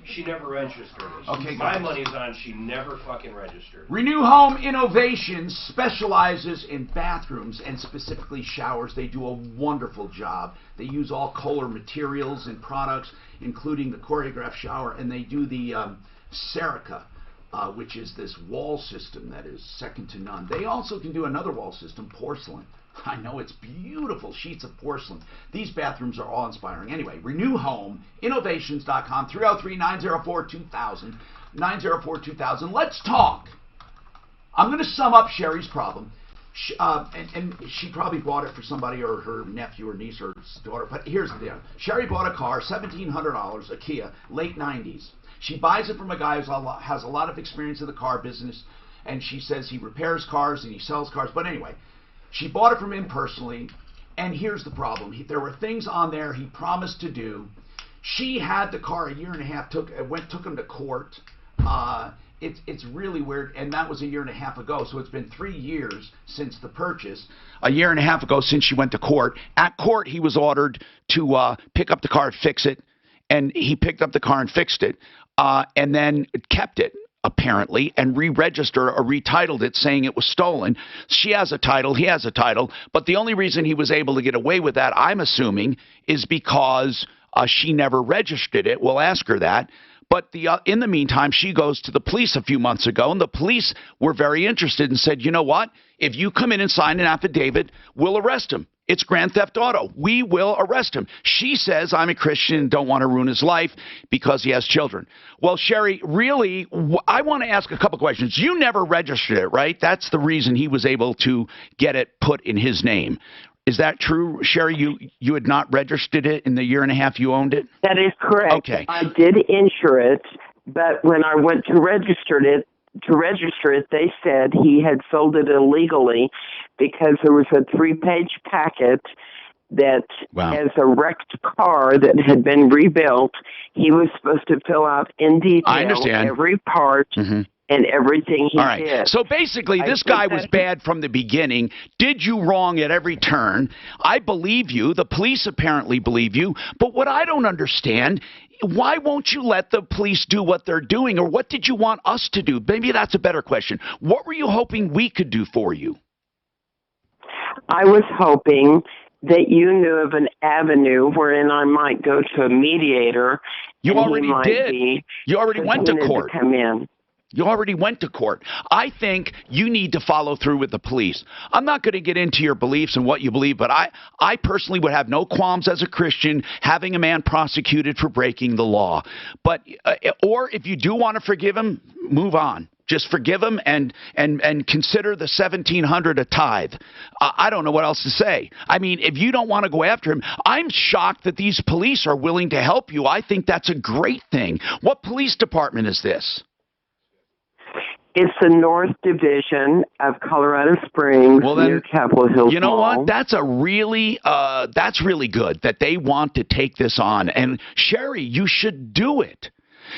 She never registered it. Okay, My guys. money's on she never fucking registered. Renew Home Innovations specializes in bathrooms and specifically showers. They do a wonderful job. They use all Kohler materials and products, including the choreographed shower, and they do the Serica, which is this wall system that is second to none. They also can do another wall system, porcelain. I know, it's beautiful sheets of porcelain. These bathrooms are awe-inspiring. Anyway, renewhomeinnovations.com, 303-904-2000, 904-2000. Let's talk. I'm going to sum up Sherry's problem. And she probably bought it for somebody or her nephew or niece or daughter. But here's the deal. Sherry bought a car, $1,700, a Kia, late 90s. She buys it from a guy who has a lot of experience in the car business, and she says he repairs cars and he sells cars. But anyway, she bought it from him personally, and here's the problem. There were things on there he promised to do. She had the car a year and a half, took him to court. It's really weird, and that was a year and a half ago, so it's been 3 years since the purchase. A year and a half ago since she went to court. At court, he was ordered to pick up the car and fix it, and he picked up the car and fixed it, and then kept it, apparently, and re-registered or retitled it, saying it was stolen. She has a title, he has a title, but the only reason he was able to get away with that, I'm assuming, is because she never registered it. We'll ask her that. But in the meantime, she goes to the police a few months ago, and the police were very interested and said, you know what? If you come in and sign an affidavit, we'll arrest him. It's grand theft auto. We will arrest him. She says, I'm a Christian and don't want to ruin his life because he has children. Well, Sherry, really, I want to ask a couple questions. You never registered it, right? That's the reason he was able to get it put in his name. Is that true, Sherry? You had not registered it in the year and a half you owned it? That is correct. Okay. I did insure it, but when I went to register it, they said he had sold it illegally because there was a 3-page packet that as a wrecked car that had been rebuilt, he was supposed to fill out in detail every part and everything he did. So basically, this guy was bad from the beginning, did you wrong at every turn. I believe you. The police apparently believe you. But what I don't understand, why won't you let the police do what they're doing? Or what did you want us to do? Maybe that's a better question. What were you hoping we could do for you? I was hoping that you knew of an avenue wherein I might go to a mediator. You already did. You already went to court. Come in. You already went to court. I think you need to follow through with the police. I'm not going to get into your beliefs and what you believe, but I personally would have no qualms as a Christian having a man prosecuted for breaking the law. But or if you do want to forgive him, move on. Just forgive him and consider the $1,700 a tithe. I don't know what else to say. I mean, if you don't want to go after him, I'm shocked that these police are willing to help you. I think that's a great thing. What police department is this? It's the North Division of Colorado Springs near Capitol Hill. You know what? That's really good that they want to take this on. And Sherry, you should do it.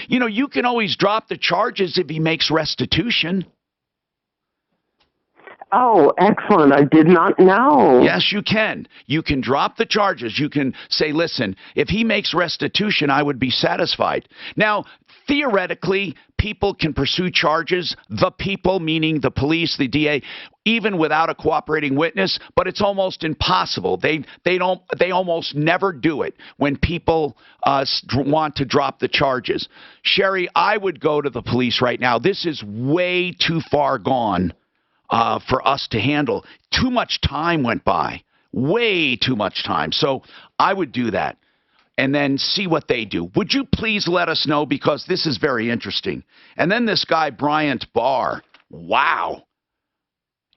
You know, you can always drop the charges if he makes restitution. Oh, excellent. I did not know. Yes, you can. You can drop the charges. You can say, listen, if he makes restitution, I would be satisfied. Now, theoretically, people can pursue charges, the people, meaning the police, the DA, even without a cooperating witness, but it's almost impossible. They almost never do it when people want to drop the charges. Sherry, I would go to the police right now. This is way too far gone for us to handle. Too much time went by. Way too much time. So I would do that. And then see what they do. Would you please let us know, because this is very interesting. And then this guy, Bryant Barr. Wow.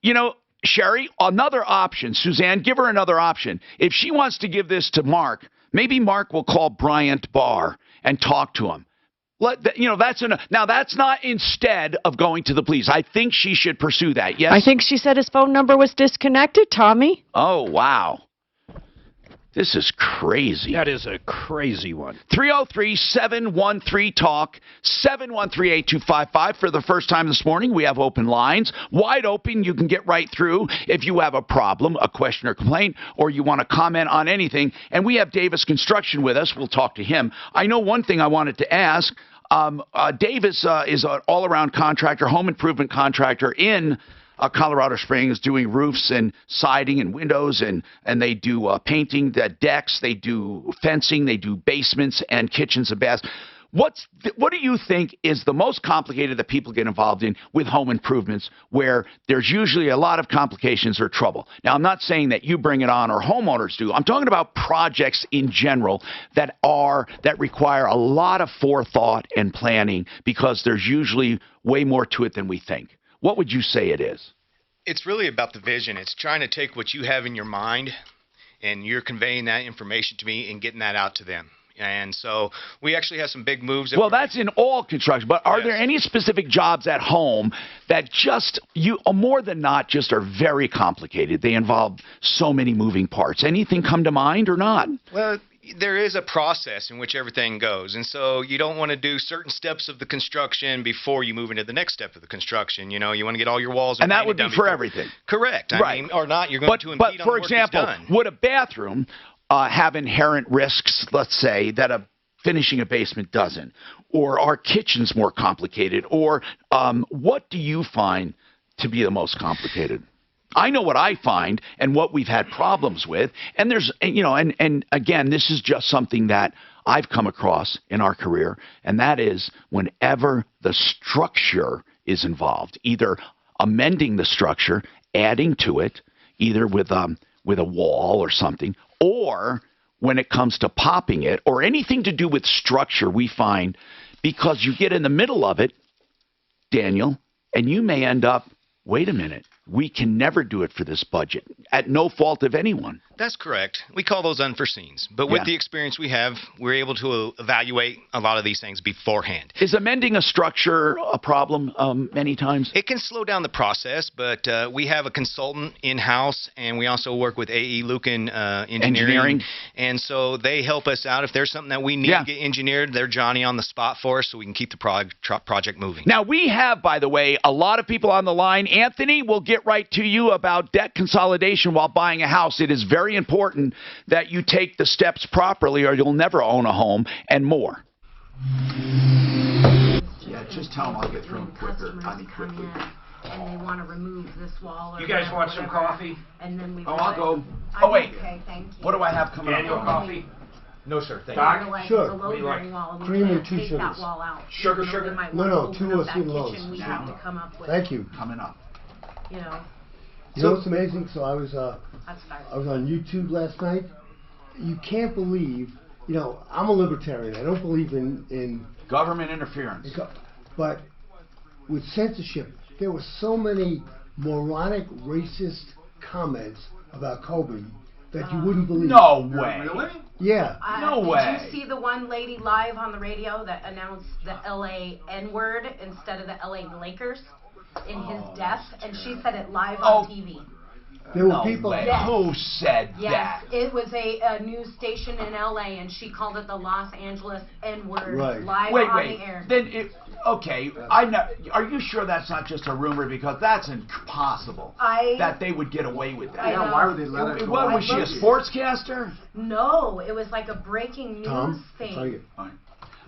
You know, Sherry, another option. Suzanne, give her another option. If she wants to give this to Mark, maybe Mark will call Bryant Barr and talk to him. Now that's not instead of going to the police. I think she should pursue that. Yes. I think she said his phone number was disconnected, Tommy. Oh, wow. This is crazy. That is a crazy one. 303-713-TALK, 713-8255. For the first time this morning, we have open lines. Wide open. You can get right through if you have a problem, a question or complaint, or you want to comment on anything. And we have Davis Construction with us. We'll talk to him. I know one thing I wanted to ask. Davis is an all-around contractor, home improvement contractor in Colorado Springs, doing roofs and siding and windows, and they do painting, decks, they do fencing, they do basements and kitchens and baths. What do you think is the most complicated that people get involved in with home improvements, where there's usually a lot of complications or trouble? Now, I'm not saying that you bring it on or homeowners do. I'm talking about projects in general that require a lot of forethought and planning, because there's usually way more to it than we think. What would you say it is? It's really about the vision. It's trying to take what you have in your mind, and you're conveying that information to me and getting that out to them. And so we actually have some big moves. Well, that's in all construction. But are there any specific jobs at home that just, more than not, just are very complicated? They involve so many moving parts. Anything come to mind or not? Well, there is a process in which everything goes. And so you don't want to do certain steps of the construction before you move into the next step of the construction. You know, you want to get all your walls and that would be done for before. everything. Correct. I Right. mean, or not, you're going to impede on for the work example, that's done. would a bathroom have inherent risks, let's say, that finishing a basement doesn't? Or are kitchens more complicated? Or what do you find to be the most complicated? I know what I find and what we've had problems with. And there's, and again, this is just something that I've come across in our career. And that is whenever the structure is involved, either amending the structure, adding to it, either with a wall or something, or when it comes to popping it or anything to do with structure, we find because you get in the middle of it, Daniel, and you may end up, wait a minute, we can never do it for this budget at no fault of anyone. That's correct. We call those unforeseens. But with the experience we have, we're able to evaluate a lot of these things beforehand. Is amending a structure a problem many times? It can slow down the process, but we have a consultant in-house, and we also work with A.E. Lucan Engineering. And so they help us out. If there's something that we need to get engineered, they're Johnny on the spot for us so we can keep the project moving. Now, we have, by the way, a lot of people on the line. Anthony will get right to you about debt consolidation while buying a house. It is very important that you take the steps properly or you'll never own a home and more. Yeah, just tell them I'll get through them quicker. I mean, quickly. And they want to remove this wall or You guys want some coffee? And then we I'll go. Oh, wait. Okay, thank you. What do I have coming Daniel, up? coffee? No, sir. Thank Doc? you. Sure. Cream and 2 take sugars. that wall out. Sugar. No, 2 of sweet loaves. We have to come up with, Thank you. Coming up. You know. You know what's amazing? So I was That's fine. I was on YouTube last night. You can't believe, I'm a libertarian. I don't believe in government interference. But with censorship, there were so many moronic, racist comments about Kobe that you wouldn't believe. No way. Really? Yeah. No way. Did you see the one lady live on the radio that announced the LA N-word instead of the LA Lakers in his death? And she said it live on TV. There were people. Yes. Who said that? Yes, it was a news station in LA, and she called it the Los Angeles N-word live on the air. Then okay, I know. Are you sure that's not just a rumor? Because that's impossible that they would get away with that. Yeah, why would they let it? What was she, a sportscaster? No, it was like a breaking news thing. Tell you.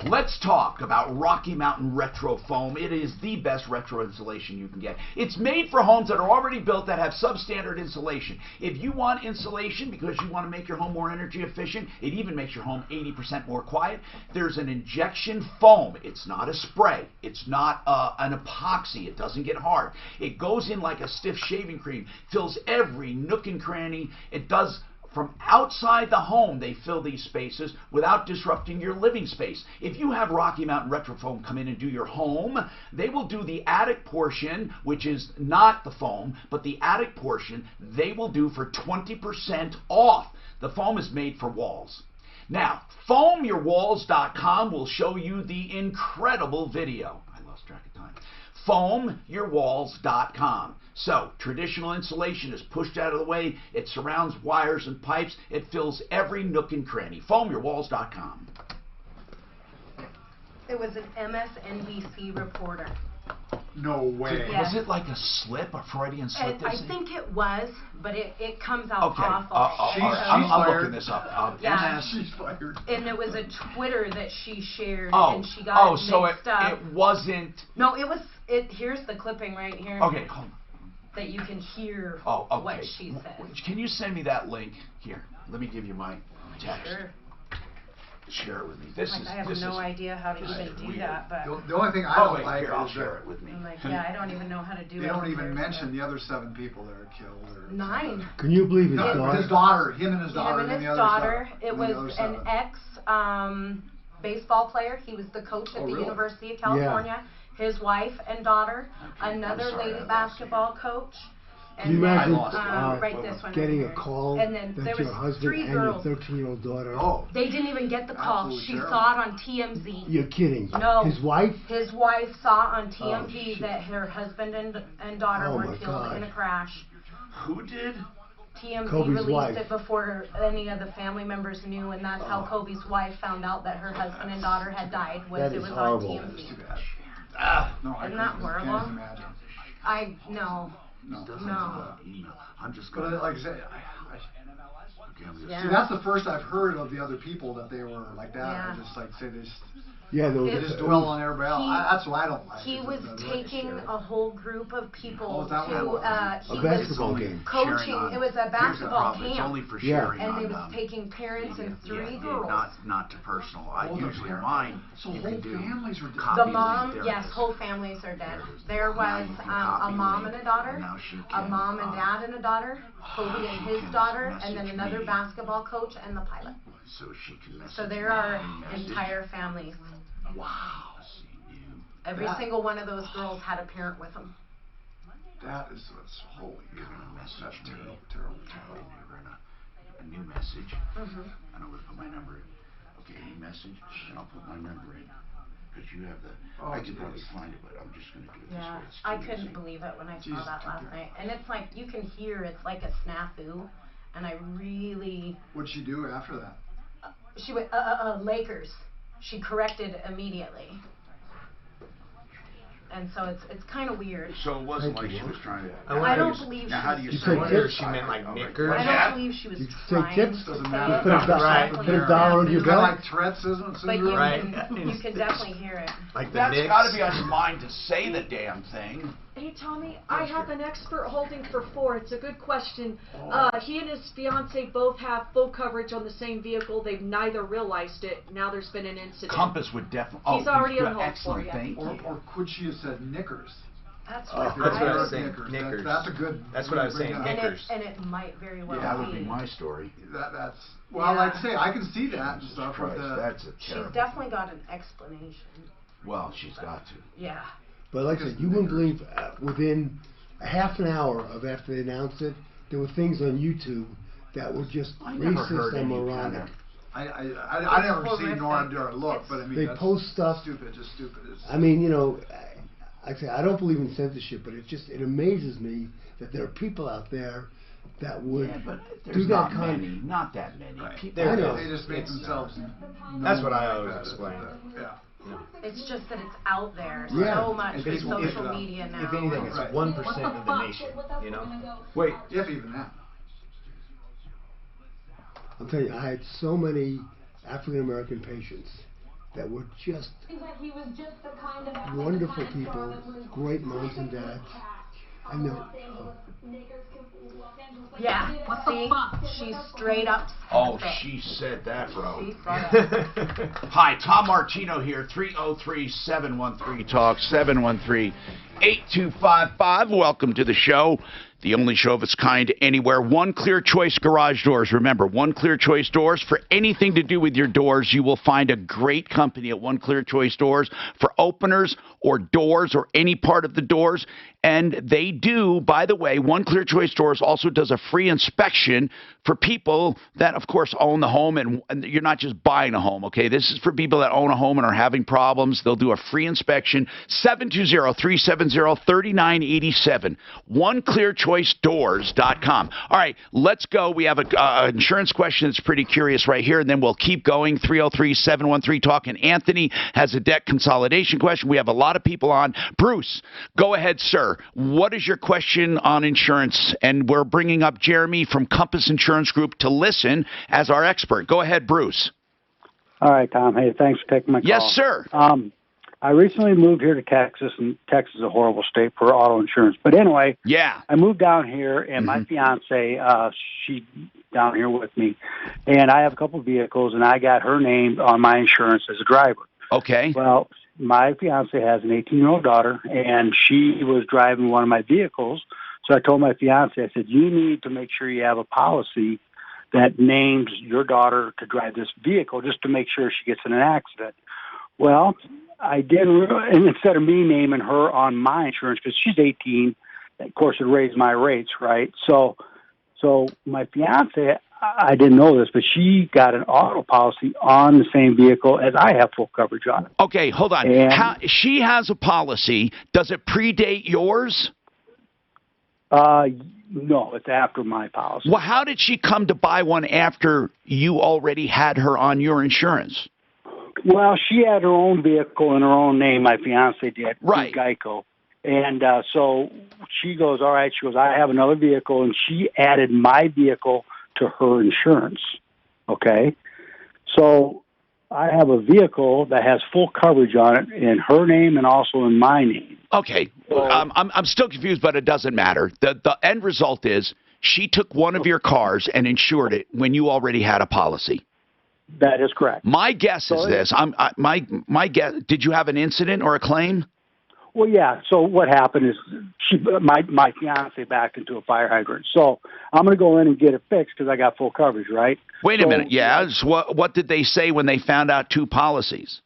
Let's talk about Rocky Mountain Retro Foam. It is the best retro insulation you can get. It's made for homes that are already built that have substandard insulation. If you want insulation because you want to make your home more energy efficient, it even makes your home 80% more quiet, there's an injection foam. It's not a spray. It's not an epoxy. It doesn't get hard. It goes in like a stiff shaving cream, fills every nook and cranny. It does. From outside the home, they fill these spaces without disrupting your living space. If you have Rocky Mountain Retro Foam come in and do your home, they will do the attic portion, which is not the foam, but the attic portion, they will do for 20% off. The foam is made for walls. Now, foamyourwalls.com will show you the incredible video. I lost track of time. Foamyourwalls.com. So, traditional insulation is pushed out of the way. It surrounds wires and pipes. It fills every nook and cranny. Foamyourwalls.com. It was an MSNBC reporter. No way. Was it like a slip, a Freudian slip? I think it was, but it comes out awful. I'm looking this up. She's fired. And it was a Twitter that she shared, Oh, and she got so mixed up. it wasn't. No, it was. Here's the clipping right here. Okay, hold on. That you can hear okay. what she said. Can you send me that link? Here, let me give you my text. Sure. Share it with me. I have no idea how to even do that, but The only thing I don't like I'll is share it with me. I'm like, yeah, I don't even know how to do it. They don't even mention the other 7 people that are killed. Or 9. Can you believe his daughter? His daughter, him and his daughter, Him and the his other daughter. It was an 7. ex baseball player. He was the coach at the University of California. His wife and daughter, another lady basketball coach, Can you imagine write this one getting right a call and then that there your was husband 3 and girls. your 13-year-old daughter... Oh. They didn't even get the call. Absolutely She terrible. saw it on TMZ. You're kidding. No. His wife? His wife saw on TMZ shit. that her husband and daughter Oh, were my killed God. in a crash. Who did? TMZ Kobe's released wife. it before any of the family members knew, and that's how Kobe's wife found out that her husband and daughter had died. That It is was horrible. on TMZ. Too bad. No, I Isn't that can't horrible? imagine. No. I'm just But gonna. like I said, Yeah. see, that's the first I've heard of the other people that they were like that. Yeah. I just like say this. Yeah, there was They just dwell on everybody else. That's what I don't like. He is was the taking a whole group of people Oh, is that what it to, was? he A basketball was game. coaching, it was a basketball It's camp, only for Yeah. sharing and they on, was taking parents and 3 yeah, girls. not to personal. I Oh, the usually parent- mine. So you whole can do families were dead. copy The link. mom, There yes, it is. whole families are dead. There Now was you can a copy mom link, and a daughter, and now she a can, mom and dad and a daughter, Kobe and his can daughter, and then message another me. basketball coach and the pilot. So she can message So there me are and message. entire families. Wow. Every That- single one of those girls had a parent with them. That is what's holy. You're gonna message That's me. terrible. And you're gonna a new message. Mm-hmm. And I'm gonna put my number in. Okay, new message, and I'll put my number in. Because you have the. Oh, I can probably geez. find it, but I'm just gonna do it this Yeah, way. It's I too couldn't easy. believe it when I saw Jesus, that last okay. night. And it's like, you can hear it's like a snafu. And I really, What'd she do after that? she went, Lakers. She corrected immediately. And so it's kind of weird. So it wasn't like she was trying to. I don't believe Now, she how was do you You say take wonder if tips? she meant like I knickers. don't believe she was You trying take tips? to Doesn't say matter. it. Put a do- Right. put a dollar under your Kind of belt? like Tourette's syndrome. But you Right. can definitely hear it. Like the That's Knicks. got to be on your mind to say the damn thing. Hey Tommy, I have an expert holding for 4. It's a good question. He and his fiance both have full coverage on the same vehicle. They've neither realized it. Now there's been an incident. Compass would definitely. He's already good. on hold for Excellent, you. thank you. Or could she have said knickers? That's Like what That's what I I was saying. Knickers. Knickers. That's a good. That's what I was saying. bring that up. Knickers. And it might very well That would be. be my story. That's well, Yeah. like I say, I can see that and stuff with Christ, the. that's a She's terrible. definitely got an explanation. Well, she's got to. Yeah. But like I said, you wouldn't believe within a half an hour of after they announced it, there were things on YouTube that were just I never racist heard and any moronic. kind of. I never It's seen nor horrific. do I look, but I mean They that's post stuff. stupid, just stupid. It's, I mean, you know, I say I don't believe in censorship, but it amazes me that there are people out there that would Yeah, but do there's that not kind many. Not that many. right. People. I know. They just make themselves. That's what I known always like that. explain. Yeah. It's just that it's out there Yeah. so much If with it's- social if- media now. If anything, it's Right. 1% of the nation. You know. Wait, if even that. I'm telling you, I had so many African American patients that were just wonderful people, great moms and dads. And they're, Yeah. See, she's straight up. Oh, said it. she said that, bro. She said it. Hi, Tom Martino here, 303-713-TALK, 713-8255. Welcome to the show, the only show of its kind anywhere. One Clear Choice Garage Doors. Remember, One Clear Choice Doors. For anything to do with your doors, you will find a great company at One Clear Choice Doors for openers or doors or any part of the doors. And they do, by the way, One Clear Choice Doors also does a free inspection for people that, of course, own the home. And you're not just buying a home, okay? This is for people that own a home and are having problems. They'll do a free inspection. 720-370-3987. OneClearChoiceDoors.com. All right, let's go. We have an insurance question that's pretty curious right here, and then we'll keep going. 303-713-TALK. And Anthony has a debt consolidation question. We have a lot of people on. Bruce, go ahead, sir. What is your question on insurance? And we're bringing up Jeremy from Compass Insurance Group to listen as our expert. Go ahead, Bruce. All right, Tom. Hey, thanks for taking my call. Yes, sir. I recently moved here to Texas, and Texas is a horrible state for auto insurance. But anyway, yeah, I moved down here, and my fiance, she down here with me, and I have a couple of vehicles, and I got her name on my insurance as a driver. Okay. Well, my fiance has an 18-year-old daughter, and she was driving one of my vehicles. So I told my fiance, I said, you need to make sure you have a policy that names your daughter to drive this vehicle just to make sure she gets in an accident. Well, I did, and instead of me naming her on my insurance, because she's 18 of course, it raised my rates, right? So my fiance, I didn't know this, but she got an auto policy on the same vehicle as I have full coverage on it. Okay, hold on. And, she has a policy. Does it predate yours? No, it's after my policy. Well, how did she come to buy one after you already had her on your insurance? Well, she had her own vehicle in her own name. My fiance did, right? Geico, and so she goes, "All right." She goes, "I have another vehicle," and she added my vehicle to her insurance. Okay, so I have a vehicle that has full coverage on it in her name and also in my name. Okay, I'm still confused, but it doesn't matter. The end result is she took one of your cars and insured it when you already had a policy. That is correct. My guess is this. My guess. Did you have an incident or a claim? Well, yeah. So what happened is my fiance backed into a fire hydrant. So I'm going to go in and get it fixed because I got full coverage, right? Wait a minute. Yeah. So what did they say when they found out two policies?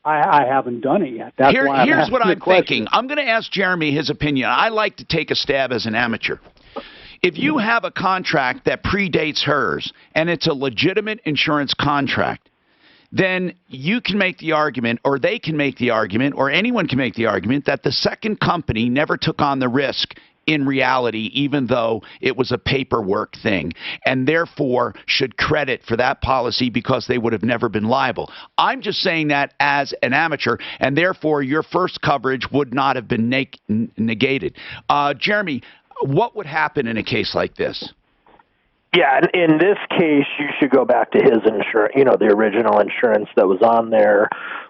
I haven't done it yet. That's why here's what I'm thinking. I'm going to ask Jeremy his opinion. I like to take a stab as an amateur. If you have a contract that predates hers and it's a legitimate insurance contract, then you can make the argument, or they can make the argument, or anyone can make the argument that the second company never took on the risk in reality, even though it was a paperwork thing, and therefore should credit for that policy because they would have never been liable. I'm just saying that as an amateur, and therefore your first coverage would not have been negated. Jeremy, what would happen in a case like this? Yeah, in this case, you should go back to his insurance, the original insurance that was on there,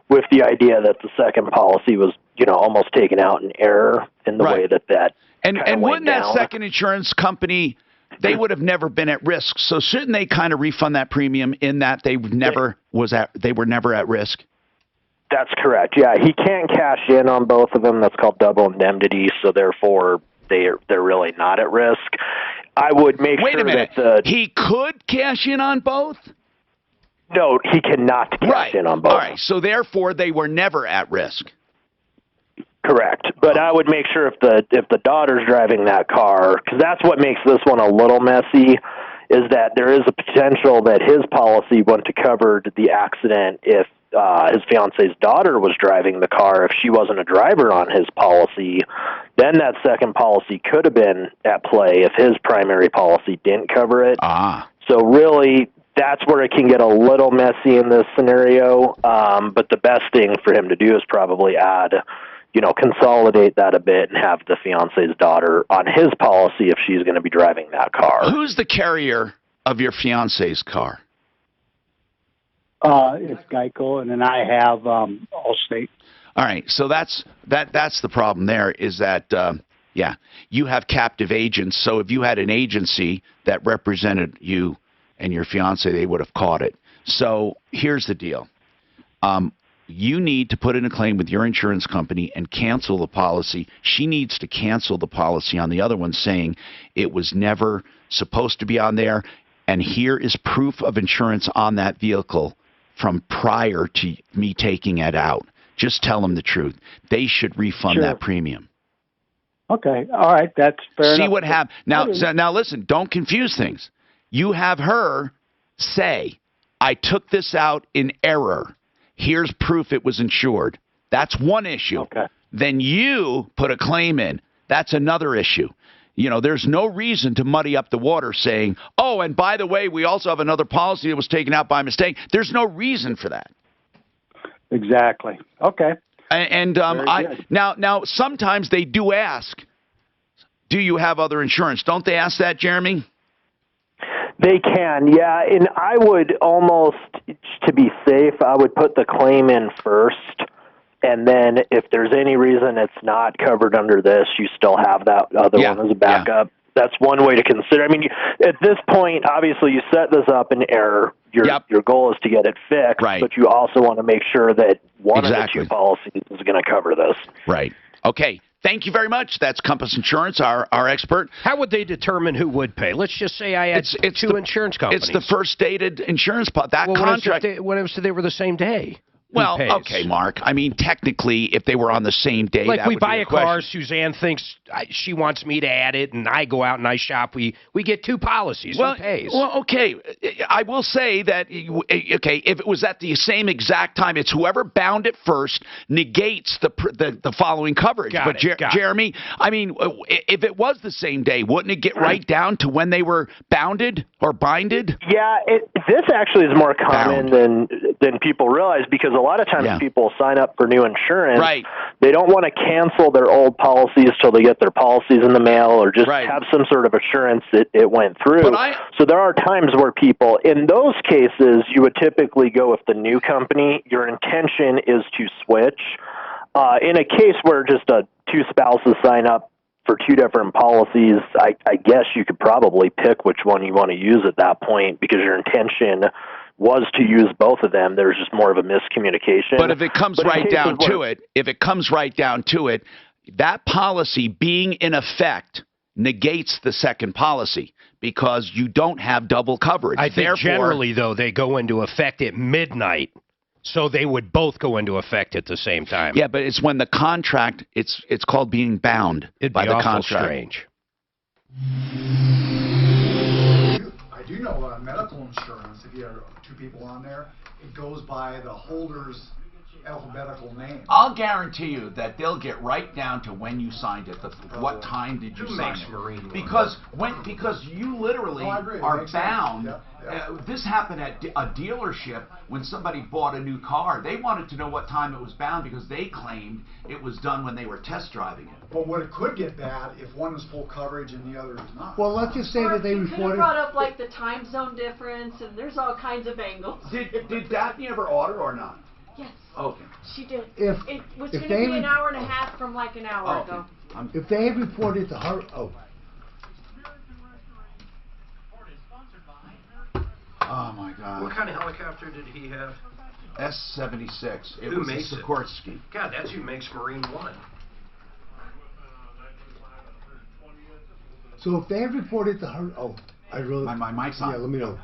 with the idea that the second policy was, almost taken out in error in the way that And wouldn't that second insurance company, they would have never been at risk. So shouldn't they kind of refund that premium in that they were never at risk? That's correct. Yeah, he can't cash in on both of them. That's called double indemnity. So therefore, they're really not at risk. I would make Wait sure a minute. that he could cash in on both? No, he cannot cash in on both. All right. So therefore, they were never at risk. Correct. But I would make sure if the daughter's driving that car, because that's what makes this one a little messy, is that there is a potential that his policy wouldn't have covered the accident if his fiance's daughter was driving the car. If she wasn't a driver on his policy, then that second policy could have been at play if his primary policy didn't cover it. So really, that's where it can get a little messy in this scenario. But the best thing for him to do is probably consolidate that a bit and have the fiance's daughter on his policy if she's going to be driving that car. Who's the carrier of your fiance's car? It's Geico, and then I have Allstate. All right, so that's the problem there is that, you have captive agents. So if you had an agency that represented you and your fiance, they would have caught it. So here's the deal. You need to put in a claim with your insurance company and cancel the policy. She needs to cancel the policy on the other one saying it was never supposed to be on there, and here is proof of insurance on that vehicle from prior to me taking it out. Just tell them the truth. They should refund that premium. Okay. All right. That's fair enough. See what happens. Now listen, don't confuse things. You have her say, I took this out in error. Here's proof it was insured. That's one issue. Okay. Then you put a claim in. That's another issue. There's no reason to muddy up the water saying, oh, and by the way, we also have another policy that was taken out by mistake. There's no reason for that. Exactly. Okay. And now sometimes they do ask, do you have other insurance? Don't they ask that, Jeremy? They can, yeah. And I would almost, to be safe, I would put the claim in first. And then if there's any reason it's not covered under this, you still have that other one as a backup. That's one way to consider. I mean, at this point, obviously, you set this up in error. Your goal is to get it fixed, but you also want to make sure that one of the two policies is going to cover this. Right. Okay. Thank you very much. That's Compass Insurance, our expert. How would they determine who would pay? Let's just say I had two insurance companies. It's the first dated insurance policy. That contract. What if they were the same day? Well, pays? okay, Mark. I mean, technically, if they were on the same day, like that we would buy be a question. car, Suzanne thinks she wants me to add it, and I go out and I shop. We get 2 policies. Well, Who pays? well, okay. I will say that, okay, if it was at the same exact time, it's whoever bound it first negates the following coverage. Got it. Jeremy, I mean, if it was the same day, wouldn't it get right down to when they were bounded or binded? Yeah, this actually is more common than people realize, because a lot of times people sign up for new insurance. Right. They don't want to cancel their old policies till they get their policies in the mail, or just have some sort of assurance that it went through. So there are times where people, in those cases, you would typically go with the new company. Your intention is to switch. In a case where just 2 spouses sign up for 2 different policies, I guess you could probably pick which one you want to use at that point, because your intention was to use both of them. There's just more of a miscommunication. But if it comes right down to it, that policy being in effect negates the second policy, because you don't have double coverage. I think generally, though, they go into effect at midnight. So they would both go into effect at the same time. Yeah, but it's when the contract, it's called being bound by the contract. Strange. I do know medical insurance, if you have 2 people on there, it goes by the holder's alphabetical name. I'll guarantee you that they'll get right down to when you signed it. What time did you sign it? Because you literally are bound. This happened at a dealership when somebody bought a new car. They wanted to know what time it was bound because they claimed it was done when they were test driving it. But what it could get bad if one is full coverage and the other is not. Well, let's just say that they You could have reported. brought up like the time zone difference, and there's all kinds of angles. Did Daphne ever order or not? Yes. Okay. She did. If- it was if going to they be an re- hour and a half from like an hour ago. If they had reported to her, Oh my God. What kind of helicopter did he have? S-76. It Who was makes a it? Sikorsky. God, that's who makes Marine One. So if they had reported to her, I really. My mic's on. Yeah, let me know.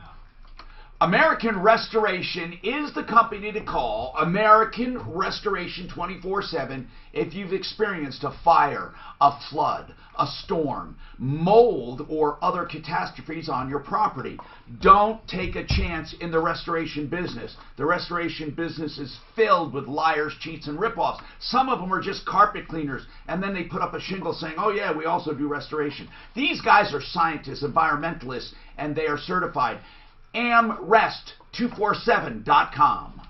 American Restoration is the company to call. American Restoration 24/7 if you've experienced a fire, a flood, a storm, mold, or other catastrophes on your property. Don't take a chance in the restoration business. The restoration business is filled with liars, cheats, and ripoffs. Some of them are just carpet cleaners, and then they put up a shingle saying, oh yeah, we also do restoration. These guys are scientists, environmentalists, and they are certified. AmRest247.com.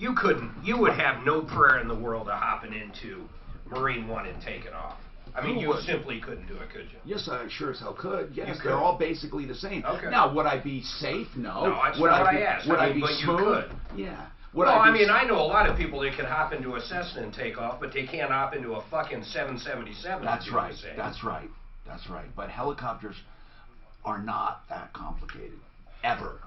You would have no prayer in the world of hopping into Marine One and taking off. I mean, you simply couldn't do it, could you? Yes, I sure as hell could. Yes, You could. they're all basically the same. Okay. Now, would I be safe? No. No, that's would not what be, I asked. Would I I mean, be but you smooth? could. Yeah. Well, I mean, I know a lot of people that can hop into a Cessna and take off, but they can't hop into a fucking 777. That's and do right. the same. That's right. That's right. But helicopters are not that complicated. Ever.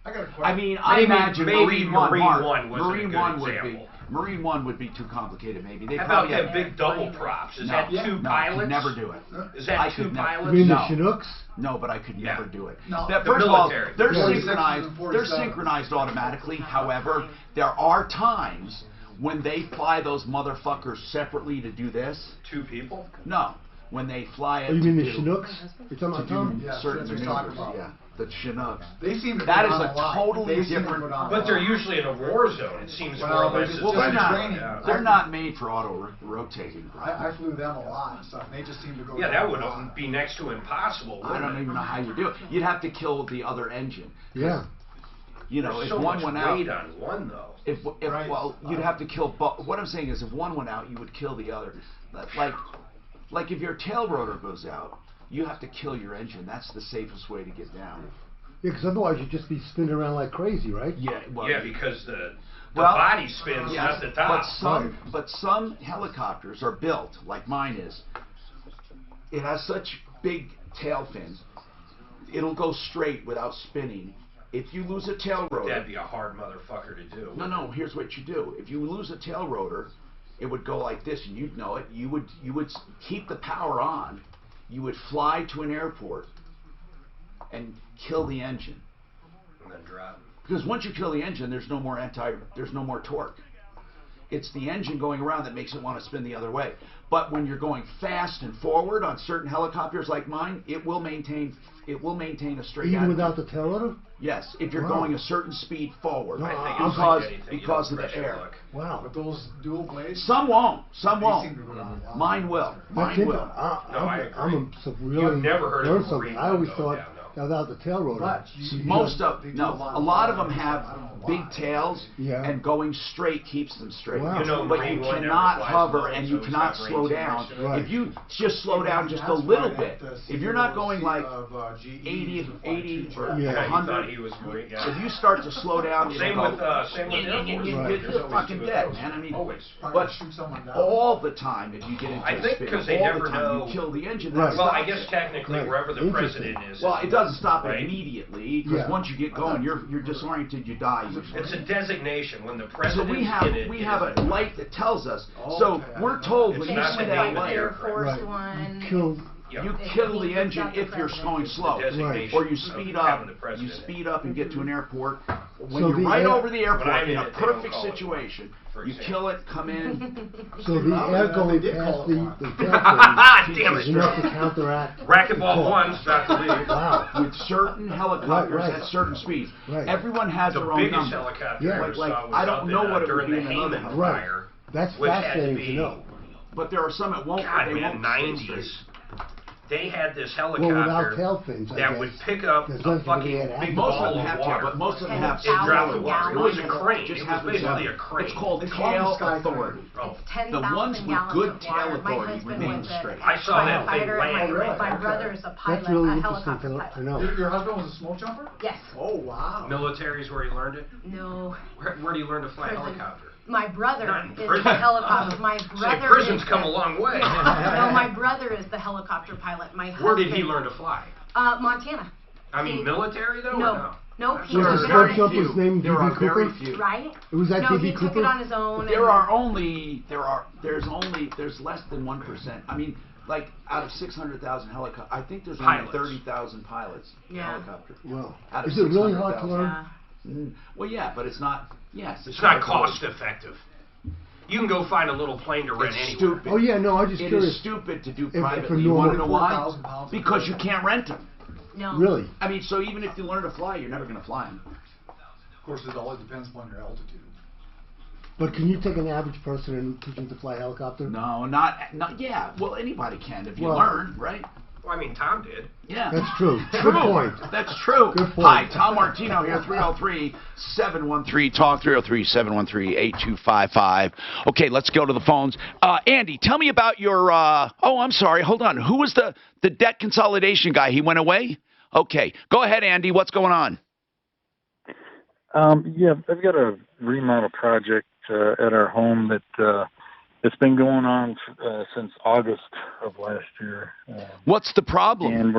I got a question. I mean, I imagine Marine One wasn't Marine a good One would example. be Marine One would be too complicated. Maybe they How about probably them big double props? Is that 2 No, I pilots? could never do it. Is that I 2 could pilots? You mean No. the Chinooks? No, but I could never do it. No, That, the first of all, military. they're 46s synchronized. and They're 47s. synchronized automatically. However, there are times when they fly those motherfuckers separately to do this. 2 people? No, when they fly it. Oh, you mean to the do- Chinooks? You're talking to about Tom? do Yeah, certain that's what he's talking maneuvers. about. Yeah, the Chinooks. They seem to That put is on a lot. totally They seem to different- put on a But they're lot. usually in a war zone. It seems Well, more or they're less. just- Well, they're Well, not. training. They're not made for auto rotating. I flew them a lot and stuff, and they just seem to go. Yeah, down that a would lot. be next to impossible. I don't even know how you do it. You'd have to kill the other engine. Yeah. You know, There's if so one much went out. weight on one though. If Right. well, you'd have to kill. What I'm saying is, if one went out, you would kill the other. Like if your tail rotor goes out, you have to kill your engine. That's the safest way to get down. Yeah, because otherwise you'd just be spinning around like crazy, right? Yeah. Well, Yeah, because the well, body spins, yes, not the top. But some helicopters are built like mine is. It has such big tail fins. It'll go straight without spinning. If you lose a tail rotor, That'd be a hard motherfucker to do. No. Here's what you do. If you lose a tail rotor, it would go like this, and you'd know it. You would keep the power on. You would fly to an airport and kill the engine. And then drop. Because once you kill the engine, there's no more torque. It's the engine going around that makes it want to spin the other way. But when you're going fast and forward on certain helicopters like mine, it will maintain a straight Even attitude. without the tail rotor? Yes, if you're going a certain speed forward, No, because of the air. Wow. But those dual blades? Some won't. Some They won't. seem to go down. Mine will. That's Mine will. I'm really You've never heard of learned a something. marine I always one, thought though, without the tail rotor. But A lot of them have big tails, and going straight keeps them straight. Wow. You know, But Marine you one never cannot flies hover low, and so you he's cannot got slow range down. information. Right. If you just slow down just a little bit, if you're not going like 80 or Yeah, 100, he was Marine. Yeah. if you start to slow down, you Same go, with Air Force. you're fucking dead, man. I mean, Always. but all the time, if you get into I a think spin, because they all never the time, know. you kill the engine. Right. That Well, I stops guess it. technically Right. wherever the Interesting. president is. Well, it doesn't stop it Right. immediately, because Yeah. once you get going, you're disoriented, you die usually. It's a designation when the So president we have it, we it have is a light that tells us. So we're told when It's you not see the that name of the light, Air Force Right. One. Kill. you It kill means the it's engine not the if you're president. going slow, designation or you of speed having up. the president. You speed up and get to an airport. When So you're the right air- over the When airport I'm in in a it, they don't perfect call it, situation, for you example. kill it, come in. So the air going past the tail Damn fin is it. enough to counteract. Racquetball the torque. one's got to leave. Wow. With certain helicopters Right. at certain speeds, Right. everyone has The their own biggest number. helicopter Yeah. I ever Like, saw was I don't up know in, what it would during be the in another Hayman Right. fire. That's Which had to fascinating to be- know. But there are some that won't. God, they man, won't stay 90s. straight. They had this Well, without helicopter tail fins, I that guess. would pick up There's a nothing fucking to add. big Most ball of them of have tail, water. but most of them have It dropped the gallons. water. It was a crane. Just It was happens to basically have- a crane. It's called They call them tail sky authority. Oh. It's 10,000 The ones with gallons good of tail water. My authority husband remain was a straight. I saw that thing firefighter, and land. my brother is a pilot, That's really a interesting helicopter to pilot. know. Your husband was a smoke jumper? Yes. Oh, wow. Military's where he learned it? No. Where do you learn to fly a Prison. helicopter? My brother Not in is the prison. helicopter. My brother. Say, prison's is come the- a long way. No, my brother is the helicopter pilot. My husband. Where did he learn to fly? Montana. I mean, military though, or No. no? No, he Was took the it smoke on his jumper's name There are D.B. very Cooper? few. right. It was that No, D.B. he took Cooper? it on his own. There's less than 1%. I mean, like out of 600,000 helicopters, I think there's Pilots. only 30,000 pilots in Yeah. helicopter. Well, Out of is it really hard to 600,000. learn? Yeah. Well, yeah, but it's not. Yes, It's not cost effective. You can go find a little plane to rent It's anywhere. stupid. Oh yeah, no, I'm just It curious. is stupid to do If- if a privately. You want to know normal- why? 4,000 pounds Because you can't rent them. No. Really? I mean, so even if you learn to fly, you're never going to fly them. Of course, it always depends upon your altitude. But can you take an average person and teach them to fly a helicopter? No, not. Yeah, well, anybody can if you Well- learn, right? Well, I mean, Tom did. Yeah. That's true. True. Good point. That's true. Good point. Hi, Tom Martino here, 303-713-TALK, 303-713-8255. Okay, let's go to the phones. Andy, tell me about your, oh, I'm sorry, hold on. Who was the debt consolidation guy? He went away? Okay, go ahead, Andy. What's going on? Yeah, I've got a remodel project at our home that it's been going on since August of last year. What's the problem? And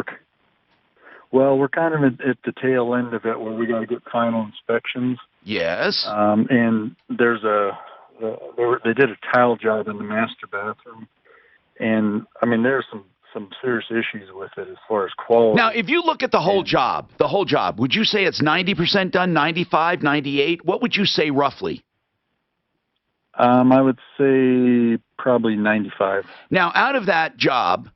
we're kind of at the tail end of it where we got to get final inspections. Yes. And there's they did a tile job in the master bathroom, and I mean there's some serious issues with it as far as quality. Now, if you look at the whole job, would you say it's 90% done, 95, 98? What would you say roughly? I would say probably 95. Now, out of that job,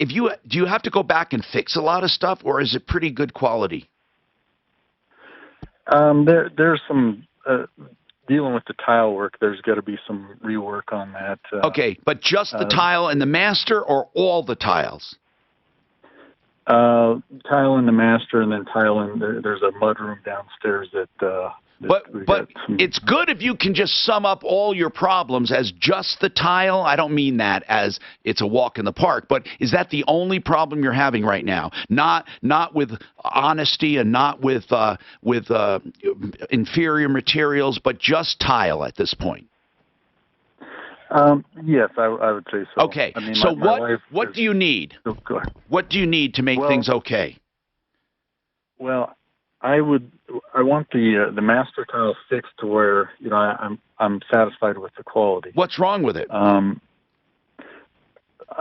do you have to go back and fix a lot of stuff, or is it pretty good quality? There's some dealing with the tile work. There's got to be some rework on that. Okay, but just the tile and the master, or all the tiles? Tile in the master, and then tile in there's a mud room downstairs that. But it's good if you can just sum up all your problems as just the tile. I don't mean that as it's a walk in the park, but is that the only problem you're having right now? Not with honesty and not with inferior materials, but just tile at this point. Yes, I would say so. Okay, I mean, so my what do you need? Oh, go ahead. What do you need to make things okay? Well, I want the master tile fixed to where I'm satisfied with the quality. What's wrong with it?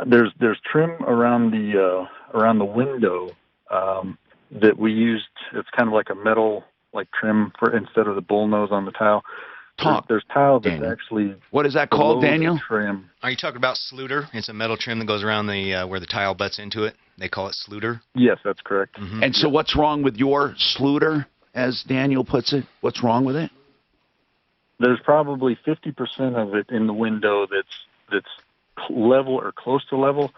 There's trim around the window that we used. It's kind of like a metal like trim for instead of the bull nose on the tile. There's tile that's actually. What is that called, below the Daniel? Trim. Are you talking about sluter? It's a metal trim that goes around the where the tile butts into it. They call it sluter. Yes, that's correct. Mm-hmm. And so what's wrong with your sluter, as Daniel puts it? What's wrong with it? There's probably 50% of it in the window that's level or close to level,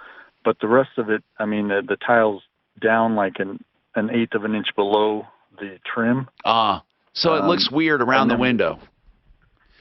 but the rest of it, I mean, the tile's down like an eighth of an inch below the trim. So it looks weird around the window.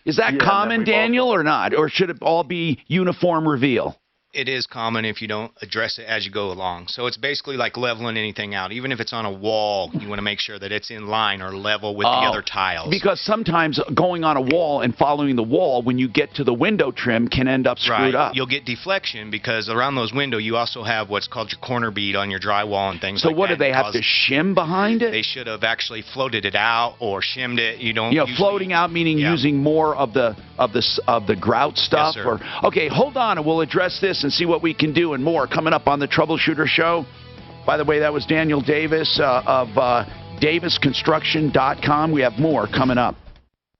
Is that common, Daniel, or not? Or should it all be uniform reveal? It is common if you don't address it as you go along. So it's basically like leveling anything out. Even if it's on a wall, you want to make sure that it's in line or level with the other tiles. Because sometimes going on a wall and following the wall, when you get to the window trim, can end up screwed up. You'll get deflection because around those windows, you also have what's called your corner bead on your drywall and things so like that. what do they have to shim behind it? They should have actually floated it out or shimmed it. You don't. Floating out meaning using more of the grout stuff. Yes, sir. Okay, hold on, and we'll address this and see what we can do and more coming up on the Troubleshooter Show. By the way, that was Daniel Davis of DavisConstruction.com. We have more coming up.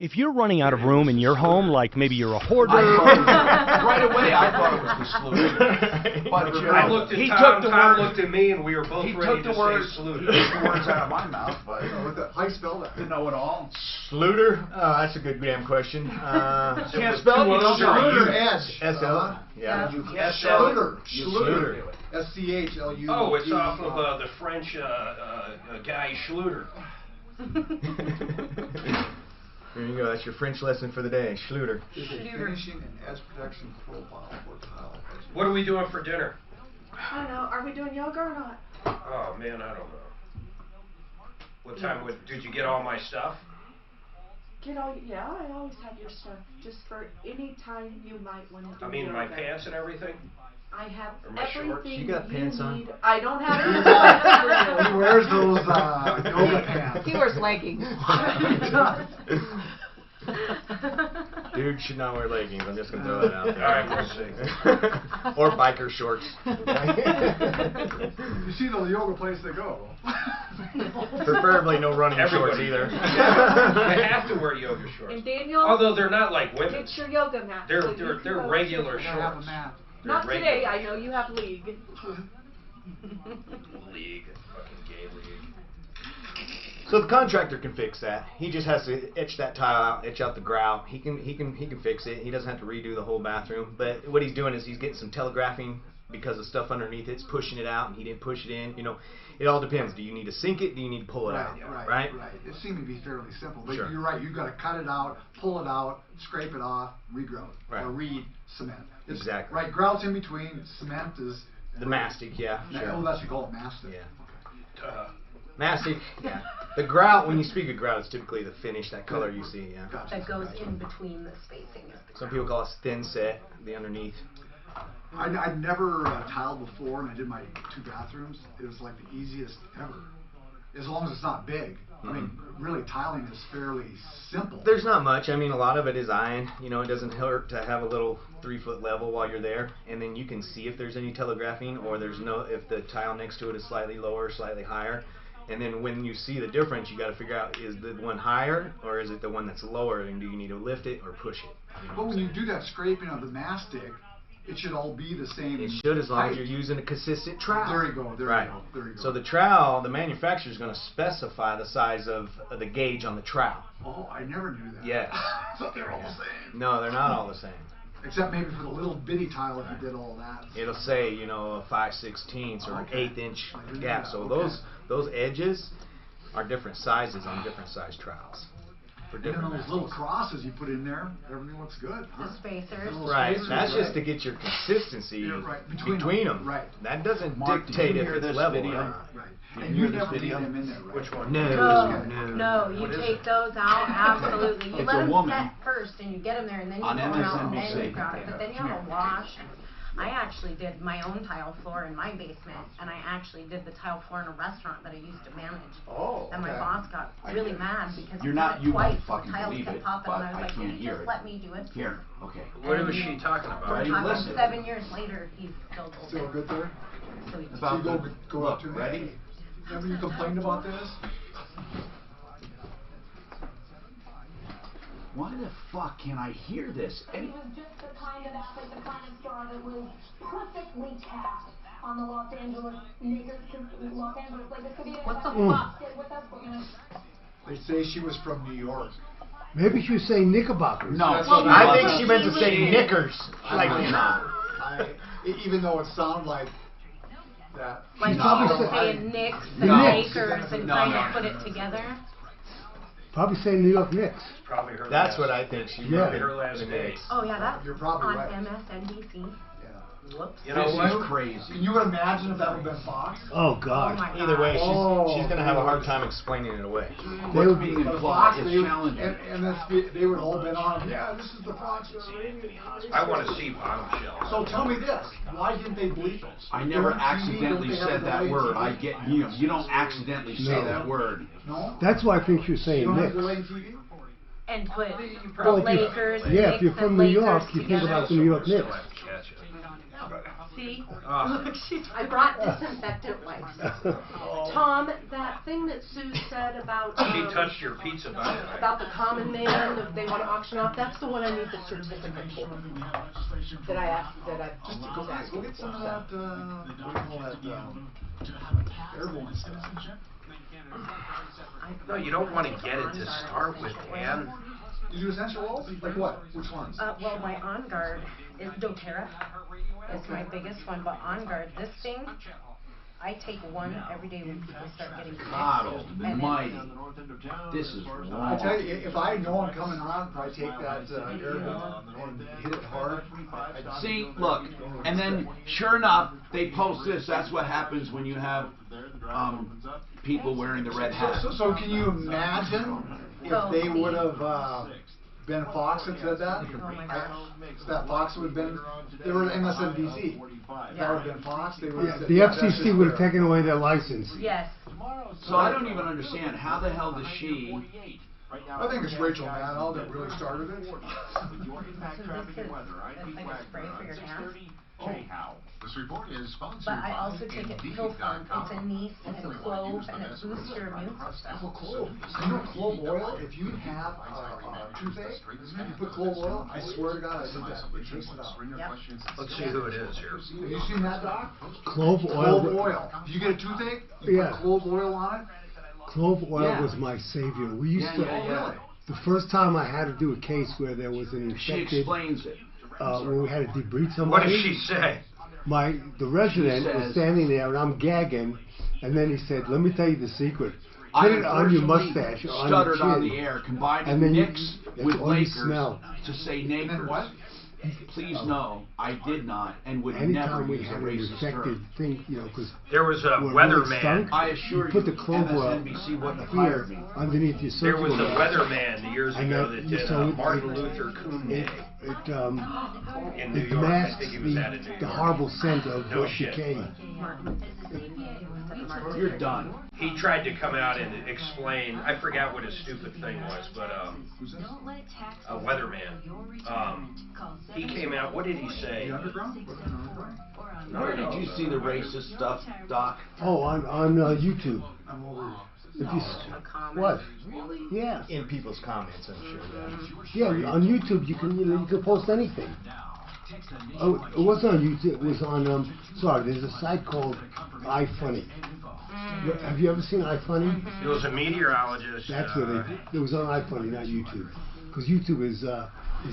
If you're running out of room in your home, like maybe you're a hoarder. Right away, I thought it was the sluter. But I looked at Tom looked at me, and we were both ready to say sluter. He took the words out of my mouth, but how you spell that? Didn't know it all. Sluter? That's a good damn question. Can't spell it. Sluter, S. S-L. Yeah. Sluter. Sluter. S-C-H-L-U. Oh, it's off of the French guy Schluter. There you go. That's your French lesson for the day. Schluter. Finishing and edge protection profile for tile. What are we doing for dinner? I don't know. Are we doing yoga or not? Oh man, I don't know. What time did you get all my stuff? Yeah, I always have your stuff. Just for any time you might want to do I mean, yoga. my pants and everything? I have Or my shorts? everything You got pants on? need. I don't have any pants for you. He wears those yoga pants. He wears leggings. Dude should not wear leggings. I'm just going to throw that out there. All right, we'll see. Or biker shorts. You see the yoga place they go. Preferably no running shorts either. They have to wear yoga shorts. And Daniel, although they're not like women. get your yoga mat. They're regular shorts. Not They're today. regular. I know you have league. League. Fucking gay league. So the contractor can fix that. He just has to etch that tile out, etch out the grout. He can fix it. He doesn't have to redo the whole bathroom. But what he's doing is he's getting some telegraphing because the stuff underneath it's pushing it out, and he didn't push it in. You know, it all depends. Do you need to sink it? Do you need to pull it out? Right. It seemed to be fairly simple, but Sure. you're right. You've got to cut it out, pull it out, scrape it off, regrout or re-cement. Exactly. Right. Grout's in between. Cement is the mastic. Yeah. Sure. Oh, that's what you call it, mastic. Yeah. Mastic. Yeah. The grout. When you speak of grout, it's typically the finish, that color you see. Yeah. That goes in between the spacing. Some people call it thin set, the underneath. I'd never tiled before, and I did my 2 bathrooms. It was like the easiest ever, as long as it's not big. I mean, really, tiling is fairly simple. There's not much. I mean, a lot of it is iron. You know, it doesn't hurt to have a little 3-foot level while you're there, and then you can see if there's any telegraphing or if the tile next to it is slightly lower, slightly higher. And then when you see the difference, you got to figure out, is the one higher or is it the one that's lower, and do you need to lift it or push it? You know but when you do that scraping of the mastic, it should all be the same. It should, as long as you're using a consistent trowel. There you go. There you go. So the trowel, the manufacturer is going to specify the size of the gauge on the trowel. Oh, I never knew that. Yes. So they're all the same. No, they're not all the same. Except maybe for the little bitty tile if you did all that. It'll say, you know, a 5/16 or an 1/8 inch gap. So those edges are different sizes on different size trowels. And then those little crosses you put in there, everything looks good. The spacers. Right. That's just to get your consistency between them. Right. That doesn't Mark, dictate did you if hear it's this level. video? Right. And you never leave them in there, right? Which one? No, you take those out, absolutely. You It's let a them woman. set first, and you get them there, and then you On pull them out, and MSNBC. then you grout it. But then you have a wash. I actually did my own tile floor in my basement, and I actually did the tile floor in a restaurant that I used to manage. Oh, And my okay. boss got really mad because You're he not- did you it twice, won't so fucking tiles believe kept it, popping, and but I was I like, can't can you hear just it. let me do it? Here, okay. What was she talking about? Ready? Listen. 7 years later, he's still goes Still good there? So he's So you go up to me. Ready? Remember you complained about this? Why the fuck can't I hear this? It was just the kind of athlete, the kind of star that was perfectly cast on the Los Angeles Lakers Lakers. What the fuck? Stay with us. We're gonna. They say she was from New York. Maybe she was saying Knickerbockers. No, I think she meant to say knickers. Like, even though it sounded like that. Like saying Knicks and Lakers and trying to put it together. Probably saying New York Knicks. Probably her. That's last, what I think she probably her last name. Oh yeah, that's You're probably on right. MSNBC. Whoops. You know This what? is crazy. Can you imagine if that would have been Fox? Oh God. Either way, she's going to have a hard time explaining it away. What's being But implied Fox, is they would, challenging. and they would all been on. Yeah, this is the Fox. I want to see Bombshell. So tell me this: why didn't they bleep it? I never They're on TV, accidentally don't they have said the that right word. TV? I get you. You don't accidentally say No. that word. No. That's why I think she was You saying don't have Knicks. the right TV. And put Well, the Lakers. yeah, if you're Knicks from and New York, Lakers you think together. about the New York Knicks. See? Ah. Look, I brought disinfectant wipes. Tom, that thing that Sue said about She touched your pizza by the way. about the common man, if they want to auction off, that's the one I need the certificate for. That I asked, that I Just was go asking get some of for. that. What do you call that? Airborne stuff. No, you don't want to get it to start with, man. You do essential oils? Like what? Which ones? Well, my On Guard is doTERRA. It's my biggest one, but On Guard, this thing, I take one every day when people start getting sick. God almighty. This is I wrong. tell you, if I know I'm coming on, if I take that airborne and hit it hard. See, look, and then sure enough, they post this. That's what happens when you have people wearing the red hat. So can you imagine if they would have been Fox that said that? Oh my gosh. That Fox would have been, they were MSNBC. That would have been Fox. They would have said, The yeah, that's FCC just would have fair. taken away their license. Yes. So I don't even understand. How the hell does she... I think it's Rachel Maddow that really started it. So this is, it's like a spray for your hands. This report is sponsored But I also by take it pill form. It's anise and clove and it boosts your immune system. Well, clove. You know clove oil, if you have a toothache, and you put clove oil, I swear to God, I did that. It takes it out. Yep. Let's see who it is here. Have you seen that, Doc? Clove oil. Clove oil. If you get a toothache, you put clove oil on it. Clove oil Yeah. was my savior. We used to. Really? The first time I had to do a case where there was an She infected. explains it. When we had to debrief somebody. What did she say? The resident She was says- standing there and I'm gagging, and then he said, "Let me tell you the secret. I Put it on your unfortunately mustache or on stuttered your on chin." the air, combining And then you- Knicks that's with all you Lakers smell. to say Nakers. what? Please know, I did not and would never Anytime we use a had an racist infected term. thing, because There was a when it weatherman. stunk, I assure you put you, the clove oil MSNBC wouldn't have here hired me. underneath your There surgical was a mask. weatherman years And ago that- that did so Martin Luther King Day It in New it York. I masks think he was out of New York. the horrible scent of No what shit. decay. You're done. He tried to come out and explain. I forgot what his stupid thing was, but a weatherman. He came out. What did he say? Where did you see the racist stuff, Doc? Oh, on YouTube. If you what? Yeah. In people's comments, I'm sure. Yeah, on YouTube you can post anything. Oh, it wasn't on YouTube. It was on there's a site called iFunny. Have you ever seen iFunny? He was a meteorologist. That's where it was on iFunny, not YouTube. Because YouTube is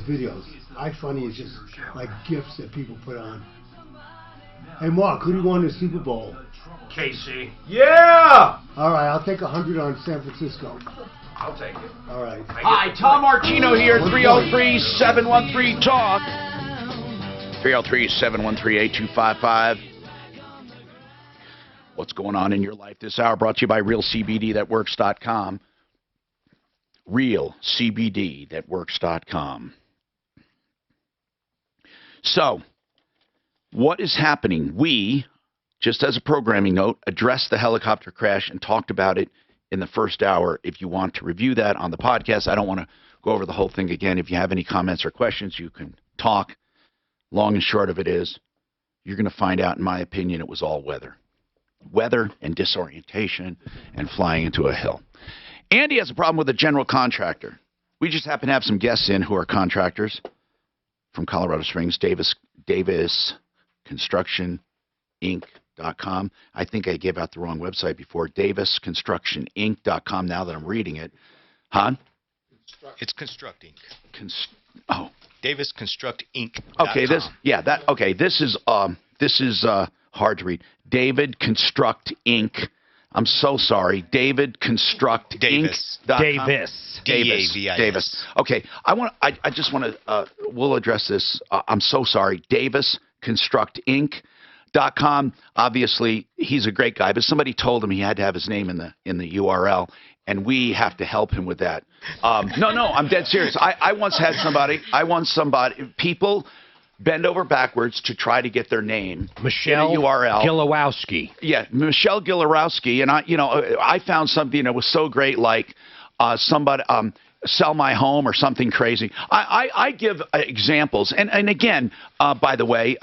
videos. iFunny is just like GIFs that people put on. Hey Mark, who do you want in the Super Bowl? KC. Yeah! All right, I'll take 100 on San Francisco. I'll take it. All right. Hi, Tom Martino here, 303-713-TALK. 303-713-8255. What's going on in your life this hour? Brought to you by RealCBDThatWorks.com. RealCBDThatWorks.com. So, what is happening? We, just as a programming note, addressed the helicopter crash and talked about it in the first hour. If you want to review that on the podcast, I don't want to go over the whole thing again. If you have any comments or questions, you can talk. Long and short of it is, you're going to find out, in my opinion, it was all weather. Weather and disorientation and flying into a hill. Andy has a problem with a general contractor. We just happen to have some guests in who are contractors from Colorado Springs, Davis Construction Inc.com. I think I gave out the wrong website before. DavisConstructionInc.com. Now that I'm reading it, huh? It's Construct Inc. Oh, Davis Construct Inc. Okay, this is hard to read. David Construct Inc. I'm so sorry. David Construct Davis. Inc. Davis. D-A-V-I-S. Davis. Okay, I just want to. We'll address this. I'm so sorry. Davis Construct Inc.com. Obviously, he's a great guy, but somebody told him he had to have his name in the URL, and we have to help him with that. No, I'm dead serious. I once had somebody. People bend over backwards to try to get their name Michelle in a URL. Gilowowski. Yeah, Michelle Gilowowski, and I found something that was so great, like somebody sell my home or something crazy. I give examples, and again, by the way,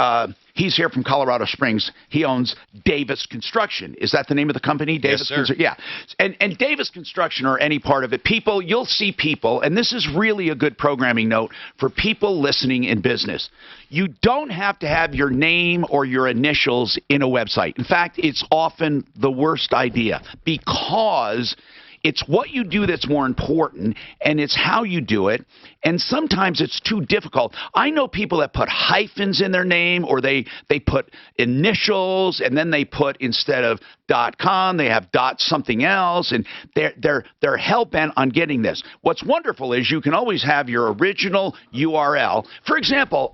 he's here from Colorado Springs. He owns Davis Construction. Is that the name of the company? Davis Yes, sir. Yeah, and Davis Construction or any part of it. You'll see people, and this is really a good programming note for people listening in business. You don't have to have your name or your initials in a website. In fact, it's often the worst idea because it's what you do that's more important, and it's how you do it. And sometimes it's too difficult. I know people that put hyphens in their name, or they put initials, and then they put, instead of .com, they have something else, and they're hell-bent on getting this. What's wonderful is you can always have your original URL. For example,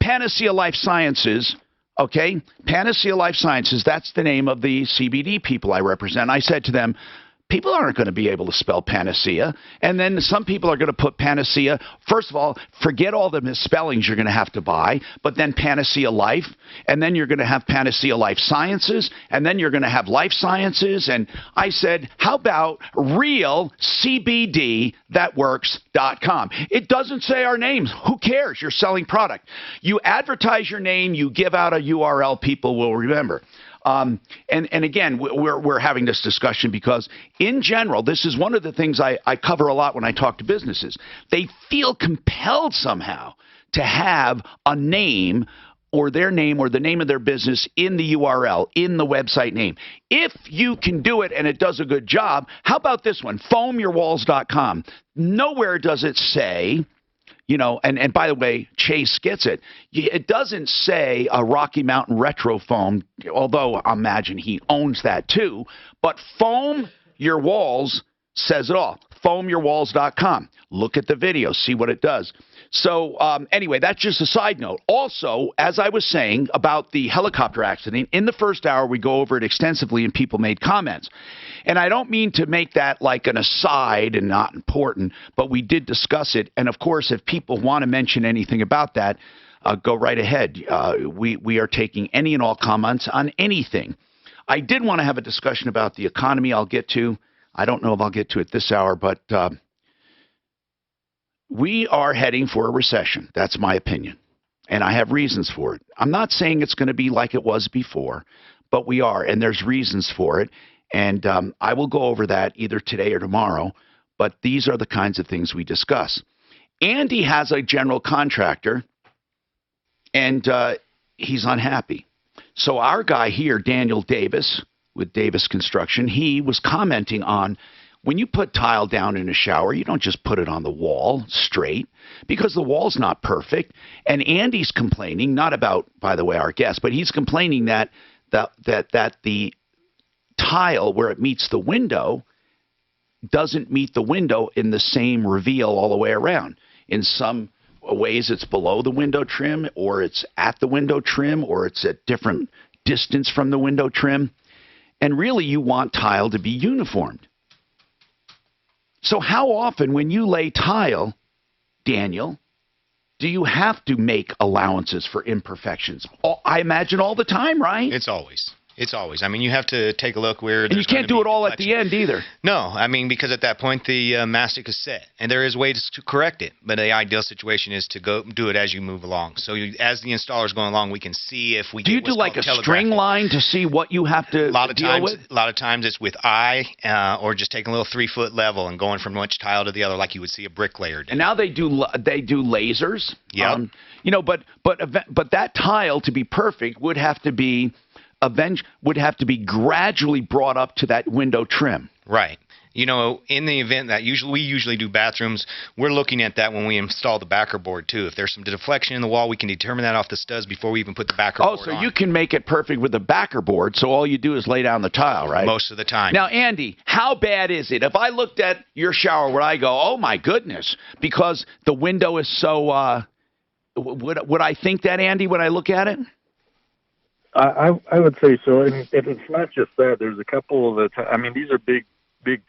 Panacea Life Sciences. Okay, Panacea Life Sciences, that's the name of the CBD people I represent. I said to them, people aren't going to be able to spell panacea. And then some people are going to put panacea. First of all, forget all the misspellings you're going to have to buy, but then Panacea Life, and then you're going to have Panacea Life Sciences, and then you're going to have Life Sciences. And I said, how about realcbdthatworks.com? It doesn't say our names. Who cares? You're selling product. You advertise your name, you give out a URL people will remember. And again, we're having this discussion because, in general, this is one of the things I cover a lot when I talk to businesses. They feel compelled somehow to have a name or their name or the name of their business in the URL, in the website name. If you can do it and it does a good job, how about this one, foamyourwalls.com? Nowhere does it say, and by the way, Chase gets it. It doesn't say a Rocky Mountain Retro Foam, although I imagine he owns that too. But Foam Your Walls says it all. Foamyourwalls.com. Look at the video, see what it does. So anyway, that's just a side note. Also, as I was saying about the helicopter accident, in the first hour, we go over it extensively and people made comments. And I don't mean to make that like an aside and not important, but we did discuss it. And of course, if people want to mention anything about that, go right ahead. We are taking any and all comments on anything. I did want to have a discussion about the economy I'll get to. I don't know if I'll get to it this hour, but we are heading for a recession. That's my opinion. And I have reasons for it. I'm not saying it's going to be like it was before, but we are, and there's reasons for it. And I will go over that either today or tomorrow, but these are the kinds of things we discuss. Andy has a general contractor, and he's unhappy. So our guy here, Daniel Davis, with Davis Construction, he was commenting on, when you put tile down in a shower, you don't just put it on the wall straight, because the wall's not perfect. And Andy's complaining, not about, by the way, our guest, but he's complaining that the tile where it meets the window doesn't meet the window in the same reveal all the way around. In some ways, it's below the window trim, or it's at the window trim, or it's at different distance from the window trim. And really, you want tile to be uniformed. So how often when you lay tile, Daniel, do you have to make allowances for imperfections? I imagine all the time, right? It's always. It's always. I mean, you have to take a look where. And you can't do it all at the end either. No, I mean, because at that point the mastic is set, and there is ways to correct it. But the ideal situation is to go do it as you move along. So as the installer is going along, we can see if we. Do you do like a string line to see what you have to deal with? A lot of times it's with eye, or just taking a little 3-foot level and going from one tile to the other, like you would see a bricklayer do. And now they do lasers. Yeah. You know, but that tile to be perfect would have to be gradually brought up to that window trim. Right. You know, in the event that we usually do bathrooms, we're looking at that when we install the backer board too. If there's some deflection in the wall, we can determine that off the studs before we even put the backer board on. Oh, so you can make it perfect with the backer board, so all you do is lay down the tile, right? Most of the time. Now, Andy, how bad is it? If I looked at your shower, would I go, oh my goodness, because the window is so, would I think that, Andy, when I look at it? I would say so, and it's not just that. There's a couple of I mean, these are big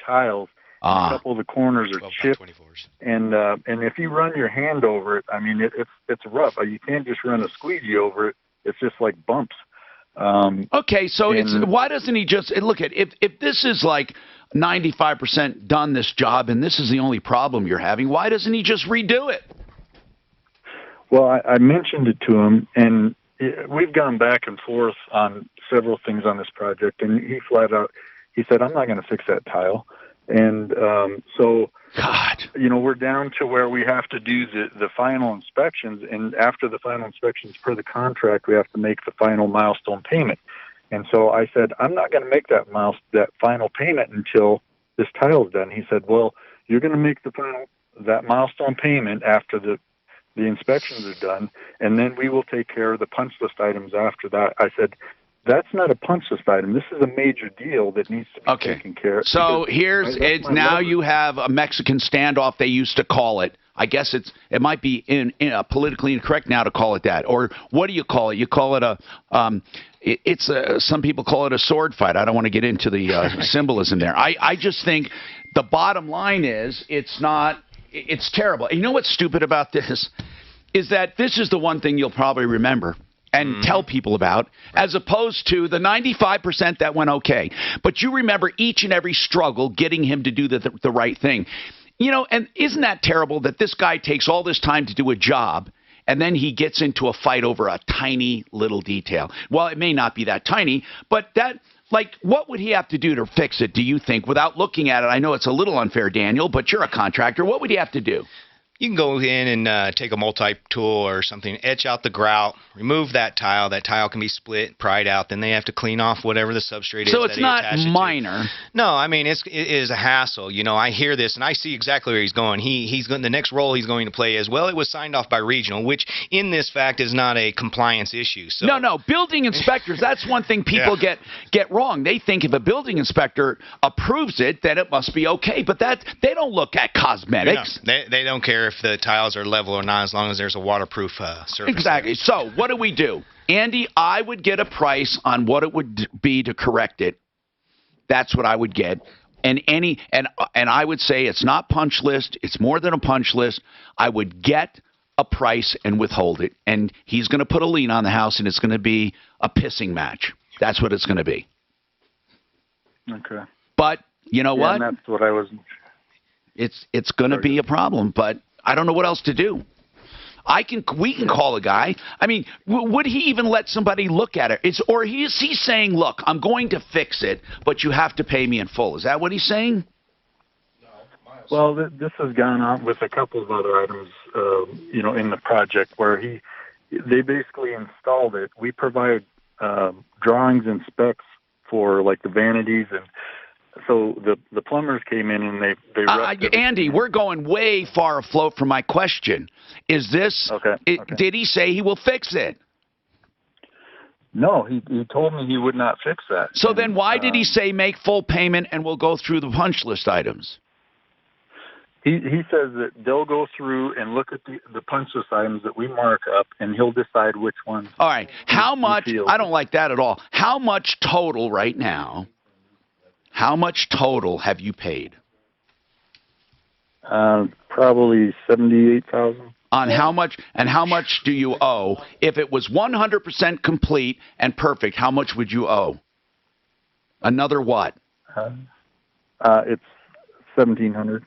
tiles. A couple of the corners are chipped, and if you run your hand over it, I mean, it's rough. You can't just run a squeegee over it. It's just like bumps. Okay, so why doesn't he just look at if this is like 95% done this job, and this is the only problem you're having? Why doesn't he just redo it? Well, I mentioned it to him, and we've gone back and forth on several things on this project, and he flat out, he said, I'm not going to fix that tile. And so, you know, we're down to where we have to do the final inspections, and after the final inspections per the contract, we have to make the final milestone payment. And so I said, I'm not going to make that final payment until this tile is done. He said, well, you're going to make that milestone payment after the inspections are done, and then we will take care of the punch list items after that. I said, that's not a punch list item. This is a major deal that needs to be taken care of. So now you have a Mexican standoff, they used to call it. I guess it might be politically incorrect now to call it that. Or what do you call it? You call it some people call it a sword fight. I don't want to get into the symbolism there. I just think the bottom line is it's terrible. And you know what's stupid about this is that this is the one thing you'll probably remember and tell people about, as opposed to the 95% that went okay. But you remember each and every struggle getting him to do the right thing. You know, and isn't that terrible that this guy takes all this time to do a job, and then he gets into a fight over a tiny little detail? Well, it may not be that tiny, but what would he have to do to fix it, do you think, without looking at it? I know it's a little unfair, Daniel, but you're a contractor. What would he have to do? You can go in and take a multi-tool or something, etch out the grout, remove that tile. That tile can be split, pried out. Then they have to clean off whatever the substrate is. So it's not minor. No, I mean, it is a hassle. You know, I hear this, and I see exactly where he's going. He's going. The next role he's going to play is, well, it was signed off by regional, which in this fact is not a compliance issue. So No, building inspectors, that's one thing people get wrong. They think if a building inspector approves it, then it must be okay. But they don't look at cosmetics. No, they don't care if the tiles are level or not, as long as there's a waterproof surface. Exactly. So what do? Andy, I would get a price on what it would be to correct it. That's what I would get. And I would say it's not punch list. It's more than a punch list. I would get a price and withhold it. And he's going to put a lien on the house, and it's going to be a pissing match. That's what it's going to be. Okay. But you know what? And that's what I was. It's going to be a problem, but I don't know what else to do. We can call a guy. I mean, would he even let somebody look at it? Is he saying, look, I'm going to fix it, but you have to pay me in full? Is that what he's saying? Well, this has gone on with a couple of other items, you know, in the project where they basically installed it. We provide drawings and specs for like the vanities, and so the plumbers came in and they Andy, we're going way far afloat from my question. Is this okay? Did he say he will fix it? No, he told me he would not fix that. So then why did he say make full payment and we'll go through the punch list items? He says that they'll go through and look at the punch list items that we mark up, and he'll decide which ones. All right. How much? I don't like that at all. How much total right now? How much total have you paid? Probably $78,000. On how much? And how much do you owe? If it was 100% complete and perfect, how much would you owe? Another what? It's $1,700.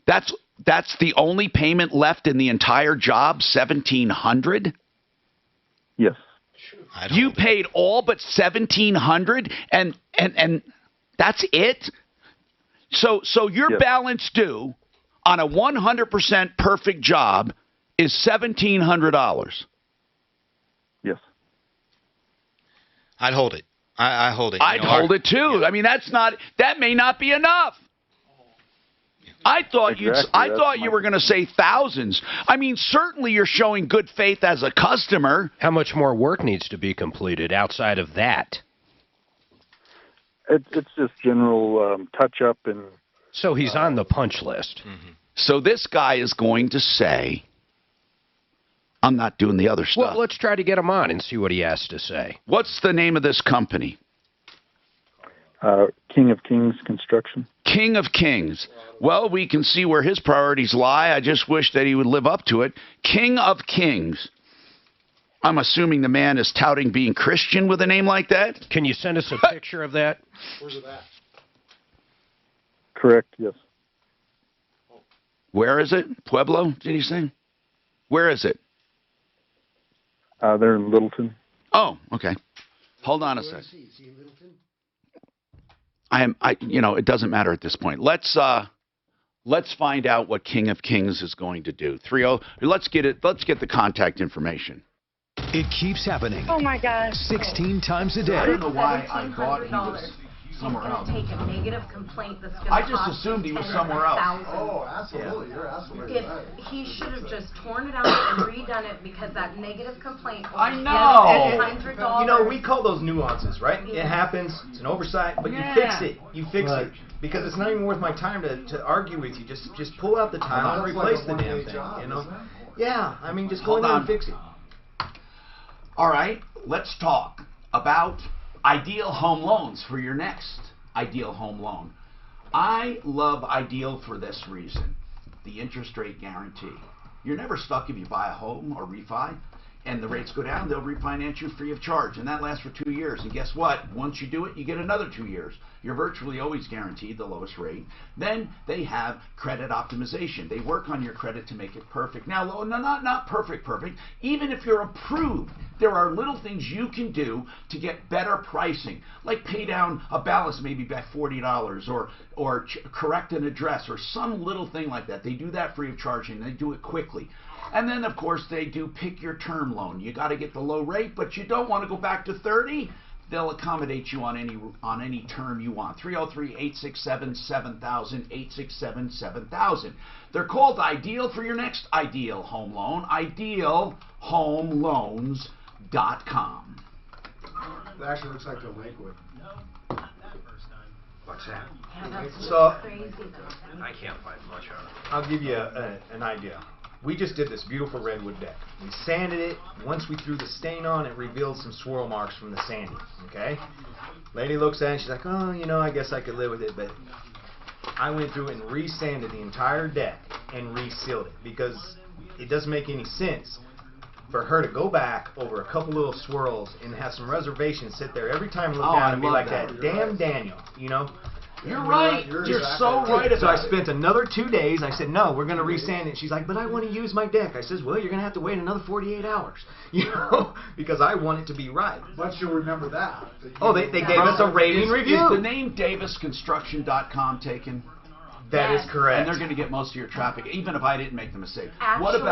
That's the only payment left in the entire job, $1,700? Yes. You paid all but $1,700 and that's it? So your balance due on a 100% perfect job is $1,700. Yes. I'd hold it. I hold it. I'd hold it too. I mean, that may not be enough. I thought you were going to say thousands. I mean, certainly you're showing good faith as a customer. How much more work needs to be completed outside of that? It's just general touch-up and... So he's on the punch list. Mm-hmm. So this guy is going to say, I'm not doing the other stuff. Well, let's try to get him on and see what he has to say. What's the name of this company? King of Kings Construction. King of Kings. Well, we can see where his priorities lie. I just wish that he would live up to it. King of Kings. I'm assuming the man is touting being Christian with a name like that? Can you send us a picture of that? Where's it at? Correct, yes. Where is it? Pueblo, did he say? Where is it? They're in Littleton. Oh, okay. Hold on a sec. It doesn't matter at this point. Let's find out what King of Kings is going to do. Let's get the contact information. It keeps happening. Oh my gosh. 16 times a day. I don't know why I thought he was somewhere else. Take a negative complaint that's going to I just assumed he was somewhere else. Oh, absolutely. You're absolutely right. He should have just torn it out and redone it because that negative complaint was I know. $100. You know, we call those nuances, right? It happens. It's an oversight, but you fix it. You fix it. Because it's not even worth my time to argue with you. Just pull out the tile and replace the damn thing, you know? Yeah, I mean, just go in there and fix it. All right, let's talk about Ideal Home Loans for your next Ideal Home Loan. I love Ideal for this reason, the interest rate guarantee. You're never stuck if you buy a home or refi, and the rates go down, they'll refinance you free of charge, and that lasts for 2 years. And guess what? Once you do it, you get another 2 years. You're virtually always guaranteed the lowest rate. Then they have credit optimization. They work on your credit to make it perfect. Now, not perfect. Even if you're approved, there are little things you can do to get better pricing, like pay down a balance maybe by $40 or correct an address or some little thing like that. They do that free of charge, and they do it quickly. And then, of course, they do pick your term loan. You got to get the low rate, but you don't want to go back to 30. They'll accommodate you on any term you want. 303-867-7000, 867-7000. They're called Ideal for your next Ideal Home Loan. IdealHomeLoans.com. It actually looks like the Lakewood. What's that? Yeah, that's So, crazy. I can't find much of it. I'll give you an idea. We just did this beautiful redwood deck. We sanded it. Once we threw the stain on, it revealed some swirl marks from the sanding. Okay? Lady looks at it and she's like, oh, I guess I could live with it. But I went through and re-sanded the entire deck and re-sealed it because it doesn't make any sense for her to go back over a couple little swirls and have some reservations sit there every time look down and be like that. Damn Daniel, You're right. You're so right about it. So I spent another 2 days. I said, no, we're going to resand it. She's like, but I want to use my deck. I says, well, you're going to have to wait another 48 hours, because I want it to be right. But you'll remember that. Oh, they gave us a rating review. Is the name DavisConstruction.com taken? That is correct. And they're going to get most of your traffic, even if I didn't make the mistake. Actually,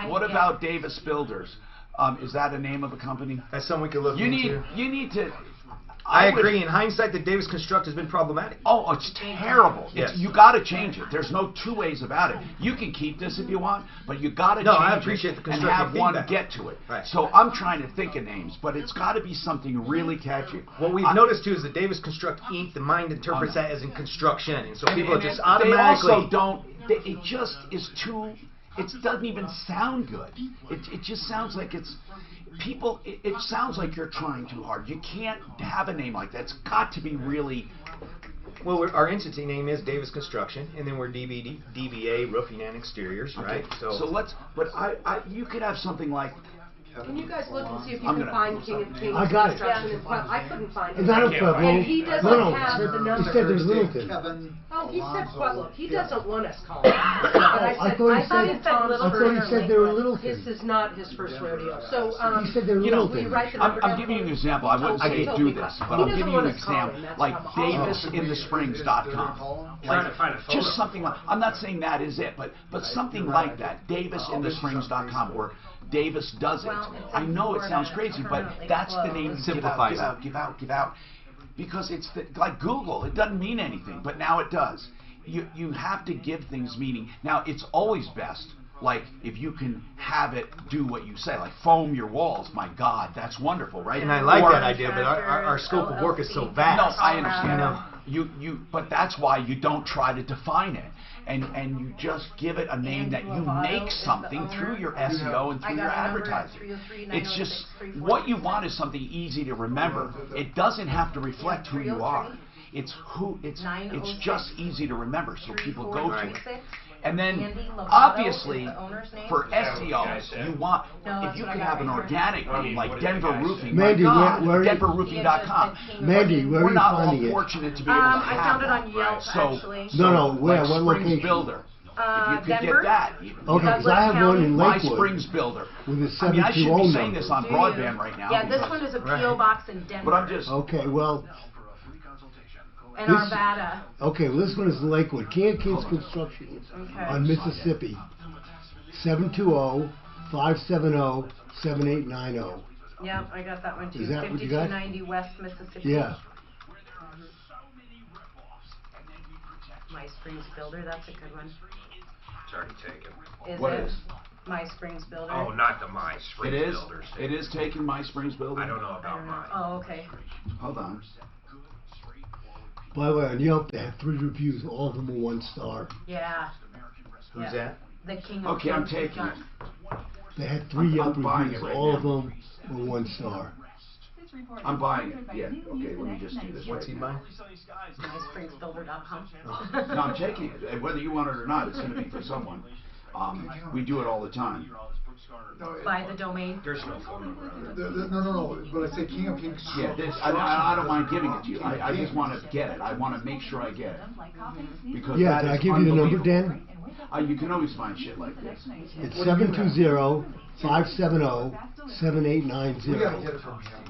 what about Davis Builders? Is that a name of a company? That's something we could look into. You need to. I agree. In hindsight, the Davis Construct has been problematic. Oh, it's terrible. Yes. You got to change it. There's no two ways about it. You can keep this if you want, but you got to change I appreciate it the and constructive have one feedback. get to it. Right. So I'm trying to think of names, but it's got to be something really catchy. What we've noticed too is the Davis Construct Inc. The mind interprets that as in construction, and so people just They automatically. also don't. It just is too. It doesn't even sound good. It just sounds like it's. People, it sounds like you're trying too hard. You can't have a name like that. It's got to be really. Well, our entity name is Davis Construction, and then we're DBA Roofing and Exteriors, right? So let's. But you could have something like Can you guys look and see if you I'm can gonna- find King of Kings I got it. construction in Pueblo? I couldn't find it. It's not in Pueblo. And he doesn't No, have the he number. said there's Littleton. Oh, he said Pueblo. He doesn't want us calling. But I thought he thought said- he said Little I thought he said they were Littleton. This is not his first rodeo. So, He said they were You know, Littleton. will you write the I'm, number I'm down? giving you an example. I wouldn't Oh, say he do told me this, that. but He I'm doesn't giving you want an us calling, example. that's Like the problem. DavisInTheSprings.com. Trying to find a photo. Just something like, I'm not saying that is it, but something like that. DavisInTheSprings.com or Davis Does It. I know it sounds crazy, but that's the name. Simplifies Give out. Because it's like Google. It doesn't mean anything, but now it does. You have to give things meaning. Now, it's always best, like, if you can have it do what you say, like foam your walls. My God, that's wonderful, right? And I like that idea, but our scope of work is so vast. No, I understand. You know? But that's why you don't try to define it. And you just give it a name that you make something through your SEO and through your advertising. It's just, what you want is something easy to remember. It doesn't have to reflect who you are. It's just easy to remember, so people go to it. And then, obviously, for SEO, you want, if you can have an organic name like Denver Roofing, Mandy, my God, where DenverRoofing.com. Mandy, where are We're you not all finding it? fortunate to be able to I have found it that. on Yelp, So, actually. No, where? like What Springs location? Builder. If you could Denver? get that. Okay, because I have one in My Lakewood. Springs Builder. With a I mean, I should 720 be saying number. this on Do you? broadband right now. Yeah, this because- one is a P.O. box in Denver. But I'm just... Okay, well... And this- Arvada. Okay, well, this one is Lakewood. King of Kings Construction Okay. on Mississippi. 720-570-7890. Yep, I got that one too. Is that what you got? 5290 West Mississippi. Yeah. My Springs Builder, that's a good one. It's already taken. Is What it? is? My Springs Builder. Oh, not the My It Springs is? Builders. It is taking My Springs Builder? I don't know about mine. Oh, okay. Hold on. By the way, on Yelp, they have 3 reviews. All of them are 1 star. Yeah. Who's Yeah. that? The King of Okay, I'm Kings taking it. They had 3 Yelp I'm buying reviews. it right All now. of them were 1 star. I'm buying it. Yeah, okay, let me just do this What's he right buying? MySpringsBuilder.com. No, I'm taking it. And whether you want it or not, it's going to be for someone. We do it all the time. By the domain. There's no phone number on it. No. But I say King of Kings. Yeah, I don't mind giving it to you. I just want to get it. I want to make sure I get it. Because Yeah, that did I is give you the number, unbelievable. Dan? You can always find shit like this. It's 720-570-7890. We gotta get it from him.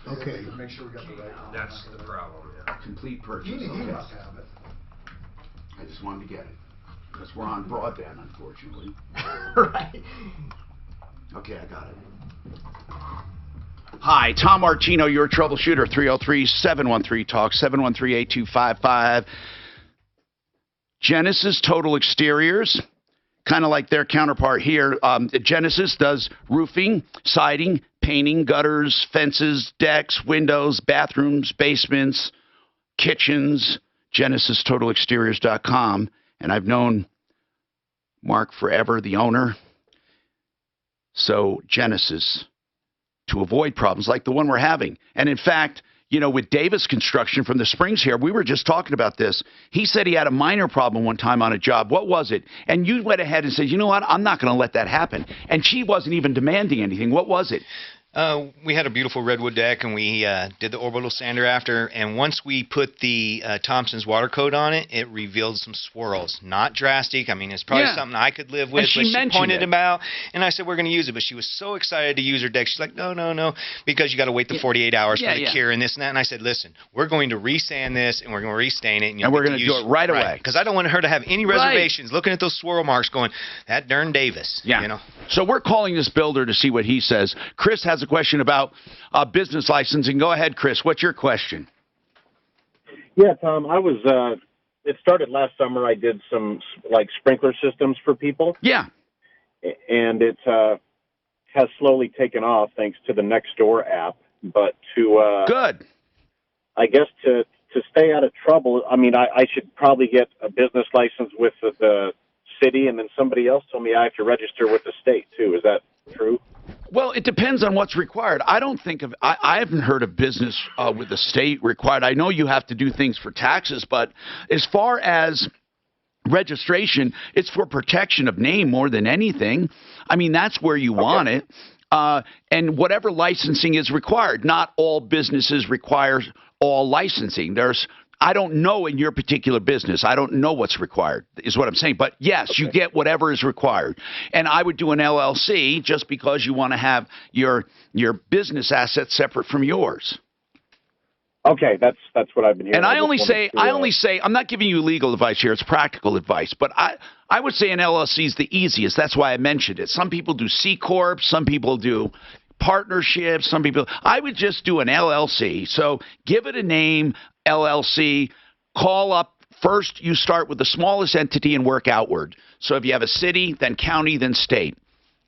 Okay. Make sure we got the right one. That's the problem. Complete purchase. He Okay. must have it. I just wanted to get it. Because we're on broadband, unfortunately. Right. Okay, I got it. Hi, Tom Martino, your troubleshooter, 303-713-TALK, 713-8255. Genesis Total Exteriors, kind of like their counterpart here. Genesis does roofing, siding, painting, gutters, fences, decks, windows, bathrooms, basements, kitchens, GenesisTotalExteriors.com. And I've known Mark forever, the owner. So Genesis, to avoid problems like the one we're having. And in fact, you know, with Davis Construction from the Springs here, we were just talking about this. He said he had a minor problem one time on a job. What was it? And you went ahead and said, you know what? I'm not going to let that happen. And she wasn't even demanding anything. What was it? We had a beautiful redwood deck, and we did the orbital sander after. And once we put the Thompson's water coat on it, it revealed some swirls. Not drastic. I mean, it's probably something I could live with. And she but she mentioned pointed it. them out, and I said we're going to use it. But she was so excited to use her deck. She's like, no, because you got to wait the 48 hours for the cure and this and that. And I said, listen, we're going to resand this, and we're going to restain it, And we're going to do it right away. Because I don't want her to have any reservations. Looking at those swirl marks, going, that darn Davis. Yeah. You know. So we're calling this builder to see what he says. Chris has a question about business licensing. Go ahead, Chris. What's your question? Yeah, Tom, I was, it started last summer. I did some, like, sprinkler systems for people. Yeah. And it has slowly taken off thanks to the Nextdoor app. But to... Good. I guess to stay out of trouble, I mean, I should probably get a business license with the city, and then somebody else told me I have to register with the state, too. Is that true? Well, it depends on what's required. I don't think of, I haven't heard of business with the state required. I know you have to do things for taxes, but as far as registration, it's for protection of name more than anything. I mean, that's where you want it. and whatever licensing is required. Not all businesses require all licensing. I don't know in your particular business. I don't know what's required, is what I'm saying. But yes, you get whatever is required. And I would do an LLC just because you want to have your business assets separate from yours. Okay, that's what I've been hearing. And I only say, I'm not giving you legal advice here. It's practical advice. But I would say an LLC is the easiest. That's why I mentioned it. Some people do C Corp. Some people do partnerships. Some people. I would just do an LLC. So give it a name, LLC. Call up. First, you start with the smallest entity and work outward. So if you have a city, then county, then state.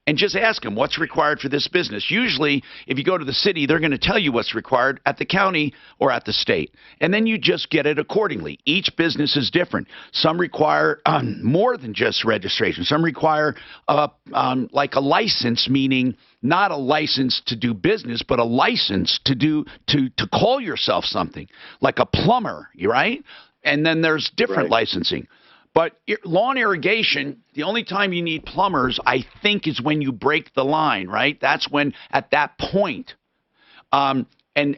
And just ask them what's required for this business. Usually, if you go to the city, they're going to tell you what's required at the county or at the state. And then you just get it accordingly. Each business is different. Some require more than just registration. Some require like a license, meaning not a license to do business, but a license to call yourself something, like a plumber, right? And then there's different licensing. But lawn irrigation, the only time you need plumbers, I think, is when you break the line, right? That's when, at that point, and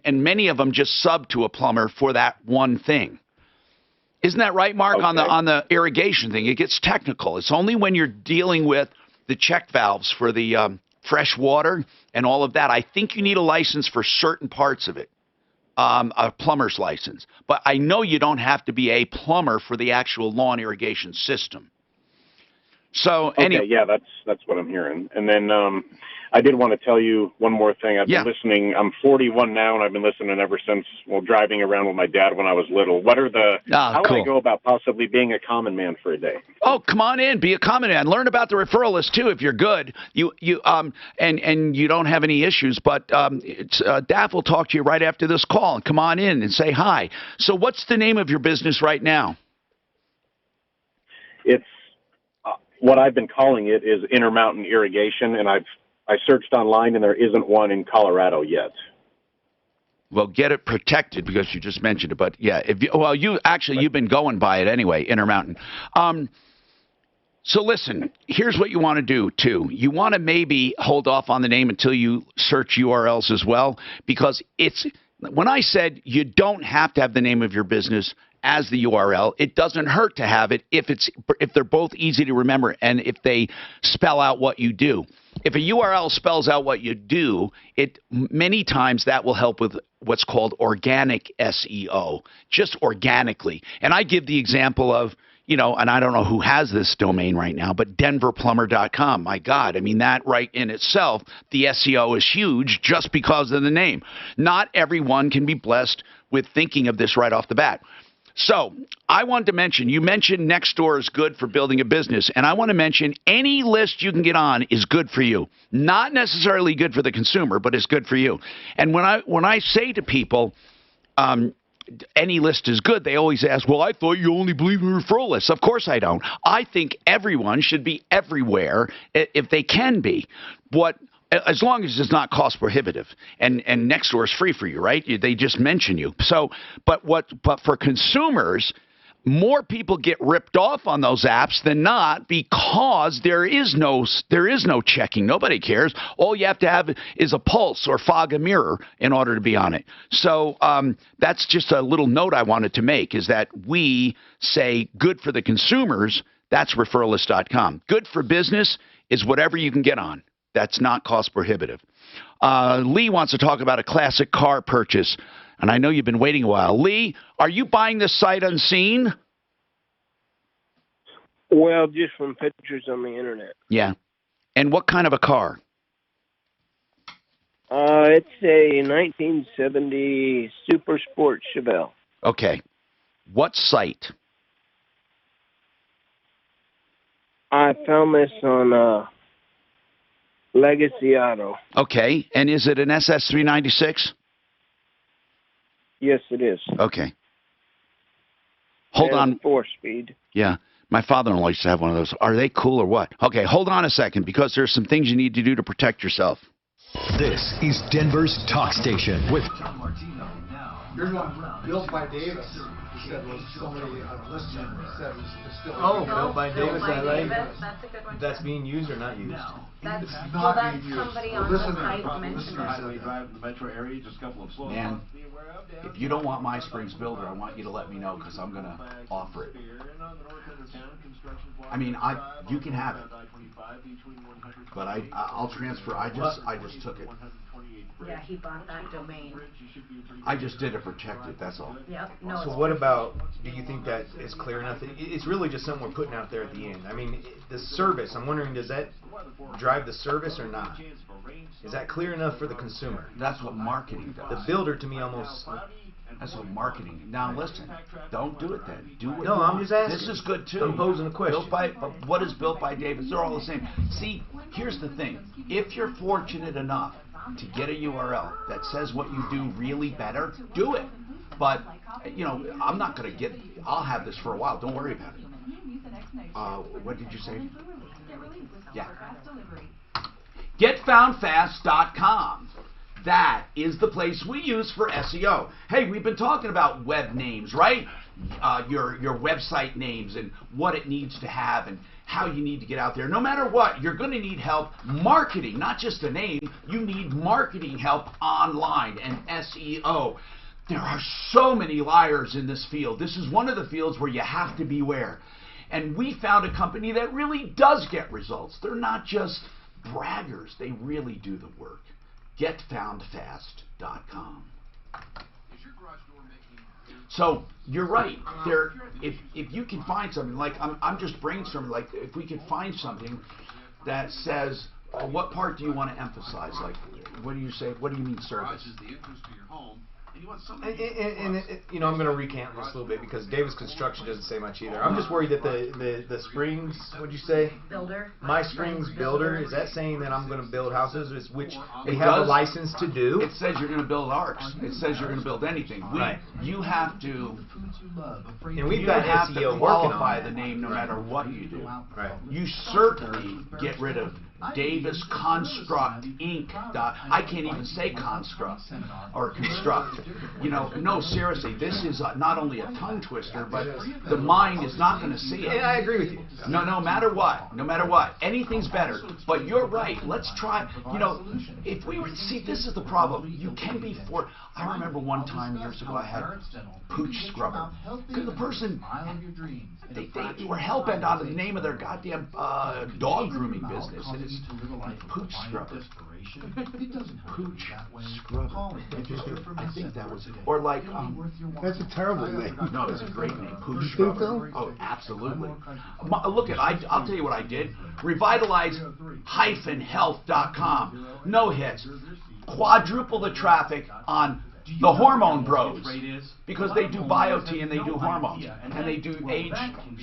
many of them just sub to a plumber for that one thing. Isn't that right, Mark? Okay. On the irrigation thing, it gets technical. It's only when you're dealing with the check valves for the fresh water and all of that. I think you need a license for certain parts of it. A plumber's license. But I know you don't have to be a plumber for the actual lawn irrigation system. So anyway, yeah, that's what I'm hearing. And then I did want to tell you one more thing. I've been listening. I'm 41 now, and I've been listening ever since, driving around with my dad when I was little. What are how would I go about possibly being a common man for a day? Oh, come on in, be a common man. Learn about the referral list too if you're good. And you don't have any issues. But Daff will talk to you right after this call. Come on in and say hi. So, what's the name of your business right now? It's what I've been calling it is Intermountain Irrigation, and I searched online, and there isn't one in Colorado yet. Well, get it protected because you just mentioned it. But yeah, you've been going by it anyway, Intermountain. So listen, here's what you want to do too. You want to maybe hold off on the name until you search URLs as well, because when I said you don't have to have the name of your business as the URL, it doesn't hurt to have it if they're both easy to remember and if they spell out what you do. If a URL spells out what you do, many times that will help with what's called organic SEO, just organically. And I give the example of, and I don't know who has this domain right now, but denverplumber.com. My God, I mean, that right in itself, the SEO is huge just because of the name. Not everyone can be blessed with thinking of this right off the bat. So I wanted to mention, you mentioned Nextdoor is good for building a business, and I want to mention any list you can get on is good for you. Not necessarily good for the consumer, but it's good for you. And when I say to people, any list is good, they always ask, well, I thought you only believe in referral lists. Of course I don't. I think everyone should be everywhere if they can be. As long as it's not cost prohibitive, and Nextdoor is free for you, right? They just mention you. So, but for consumers, more people get ripped off on those apps than not because there is no checking. Nobody cares. All you have to have is a pulse or fog a mirror in order to be on it. So that's just a little note I wanted to make, is that we say good for the consumers. That's referralist.com. Good for business is whatever you can get on. That's not cost prohibitive. Lee wants to talk about a classic car purchase, and I know you've been waiting a while. Lee, are you buying this sight unseen? Well, just from pictures on the internet. Yeah. And what kind of a car? It's a 1970 Super Sport Chevelle. Okay. What site? I found this on Legacy Auto. Okay. And is it an SS396? Yes, it is. Okay. Hold on. 4-speed. Yeah. My father-in-law used to have one of those. Are they cool or what? Okay, hold on a second, because there's some things you need to do to protect yourself. This is Denver's talk station with Here's one built by Davis. said was somebody listening said it was still. Oh, built by Davis. I like. That's a good one. That's being used or not used? That's, It's well, not that's being used. somebody on the site mentioned Listener it. said that. drive in the metro area, just a couple of slow Man, if you don't want My Springs Builder, I want you to let me know because I'm going to offer it. I mean, you can have it, but I'll transfer. I just took it. Yeah, he bought that domain. I just did it protected. That's all. Yep. No. So what about, do you think that is clear enough? It's really just something we're putting out there at the end. I mean, the service, I'm wondering, does that drive the service or not? Is that clear enough for the consumer? That's what marketing does. The builder to me almost... That's what marketing. Now listen, don't do it then. Do what No, you I'm want. just asking. This is good too. I'm posing a question. What is built by Davis? They're all the same. See, here's the thing. If you're fortunate enough to get a URL that says what you do really better, do it. But, you know, I'm not going to get, I'll have this for a while. Don't worry about it. What did you say? Yeah. GetFoundFast.com. That is the place we use for SEO. Hey, we've been talking about web names, right? Your website names and what it needs to have and how you need to get out there. No matter what, you're going to need help marketing, not just a name. You need marketing help online and SEO. There are so many liars in this field. This is one of the fields where you have to beware. And we found a company that really does get results. They're not just braggers. They really do the work. GetFoundFast.com. So you're right. If you can find something, like I'm just brainstorming, like if we could find something that says, what part do you want to emphasize? Like, what do you say? What do you mean service? And you know, I'm going to recant this a little bit because Davis Construction doesn't say much either. I'm just worried that the Springs, what'd you say? Builder. My Springs Builder, is that saying that I'm going to build houses, which we have a license to do? It says you're going to build arcs. It says you're going to build anything. Right. You have to. And we've got SEO qualify the name no matter what you do. Right. You certainly get rid of Davis Construct Inc. I can't even say construct or construct. You know, no, seriously, this is not only a tongue twister, but the mind is not going to see it. And I agree with you. No matter what, anything's better. But you're right. Let's try. You know, if we were see, this is the problem. You can be for. I remember one time years ago I had pooch scrubber because the person they were hell bent on the name of their goddamn dog grooming business, and it's pooch scrubber. Pooch scrubber. I think that was it. Or like that's a terrible name. No, it's a great name. Pooch You scrubber. think so? Oh, absolutely. Look at I'll tell you what I did. Revitalize-health.com. No hits. Quadruple the traffic on the Hormone Bros because they do BioT and they do hormones and they do age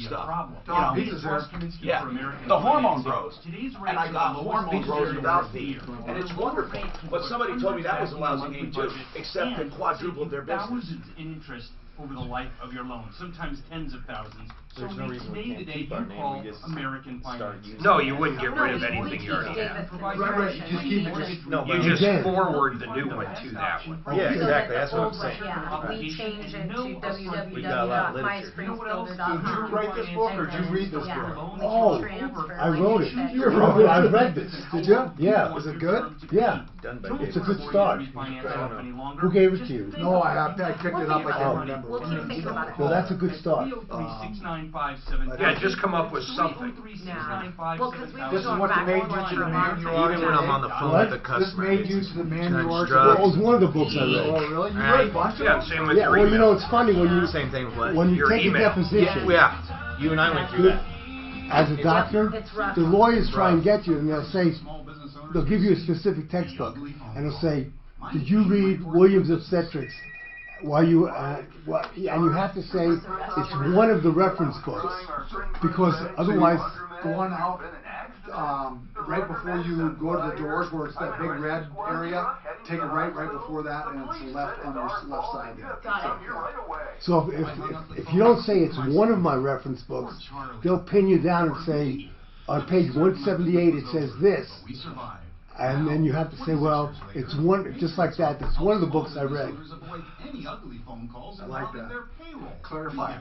stuff. You know, yeah, the Hormone Bros. And I got Hormone Bros without the, and it's wonderful. But somebody told me that was a lousy name too, except it quadrupled their business. Thousands in interest over the life of your loan, sometimes tens of thousands. There's no reason we can't keep our name. We just American start using. No, you wouldn't get rid of anything you already have. Right, you just keep it You just forward the new one to that one. Yeah, exactly. That's what I'm saying. Yeah, we change it to We got a lot of literature. www.myspringsbuilder.com. Did you write this book or did you read this book? Oh, I wrote it. I read this. Did you? Yeah. Was it good? Yeah. Done by It's a good start. Who gave it to you? No, I picked it up. I can't remember. We'll keep thinking about it. Well, that's a good start. Yeah, just come up with something. Yeah. Well, because we were This is going what back made and you forth to for the a man long you time. are. Even when I'm on the phone with the This customer. made you to the man you are. Well, it was one of the books I read. Oh, really? You read a bunch of Yeah, them? same with Yeah, your well, you know, email. it's funny when you Same thing with what? when you Your take email. a deposition. Yeah, you and I went through that. As a doctor, It's rough. the lawyers try and get you, and they'll say, they'll give you a specific textbook, and they'll say, did you read Williams Obstetrics? While you, and you have to say it's one of the reference books, because otherwise, The one out right before you go to the doors where it's that big red area, take a right before that, and it's left on your left side there. Got it. so if you don't say it's one of my reference books, they'll pin you down and say, on page 178 it says this, And then you have to say, well, it's one, just like that. That's one of the books I read. I like that. Clarify.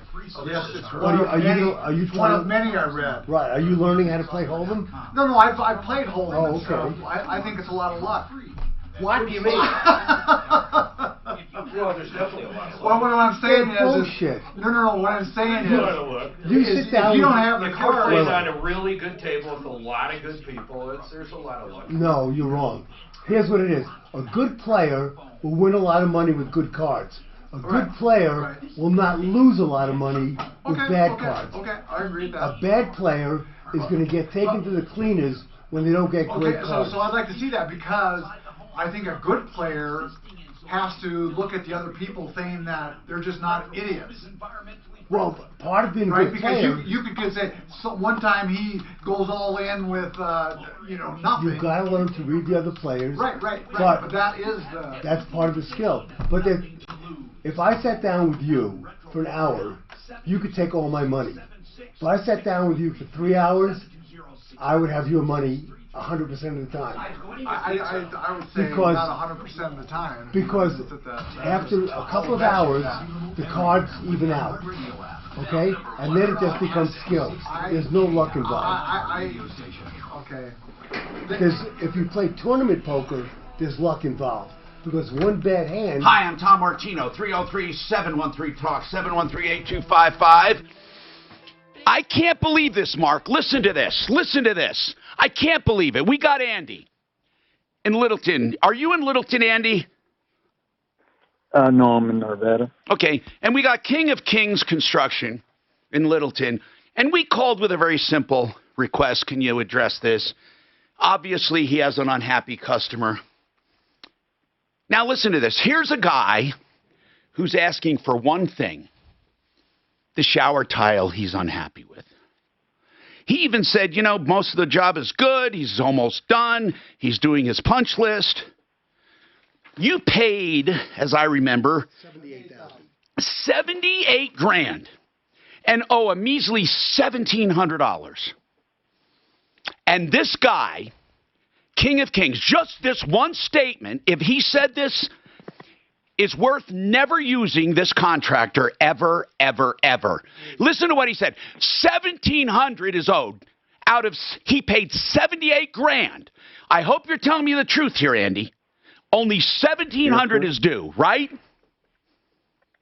Yes, it's Are you one of many I read. Right. Are you learning how to play Hold'em? No, I've played Hold'em. Oh, okay. So I think it's a lot of luck. What do you mean? Well, there's definitely a lot of luck. Well, what I'm saying is bullshit. No. What I'm saying is, you sit down. If you don't have the If you're cards. playing on a really good table with a lot of good people, there's a lot of luck. No, you're wrong. Here's what it is. A good player will win a lot of money with good cards. A good player will not lose a lot of money with bad cards. Okay, I agree with that. A bad player is going to get taken to the cleaners when they don't get great cards. So I'd like to see that because I think a good player has to look at the other people saying that they're just not idiots. Well, part of being a good because player, you could say one time he goes all in with nothing. you've got to learn to read the other players. Right. But that is that's part of the skill. But if I sat down with you for an hour, you could take all my money. If I sat down with you for 3 hours, I would have your money 100% of the time. I would say because, not 100% of the time. Because after a couple of hours, the cards even out. Okay? And then it just becomes skill. There's no luck involved. Okay. If you play tournament poker, there's luck involved. Because one bad hand... Hi, I'm Tom Martino, 303-713-TALK, 713-8255. I can't believe this, Mark. Listen to this. Listen to this. I can't believe it. We got Andy in Littleton. Are you in Littleton, Andy? No, I'm in Nevada. Okay. And we got King of Kings Construction in Littleton. And we called with a very simple request. Can you address this? Obviously, he has an unhappy customer. Now, listen to this. Here's a guy who's asking for one thing. The shower tile he's unhappy with. He even said, you know, most of the job is good. He's almost done. He's doing his punch list. You paid, as I remember, $78,000 and owe a measly $1,700. And this guy, King of Kings, just this one statement, if he said this, is worth never using this contractor ever, ever, ever. Listen to what he said. $1,700 is owed. He paid $78,000. I hope you're telling me the truth here, Andy. Only $1,700 is due, right?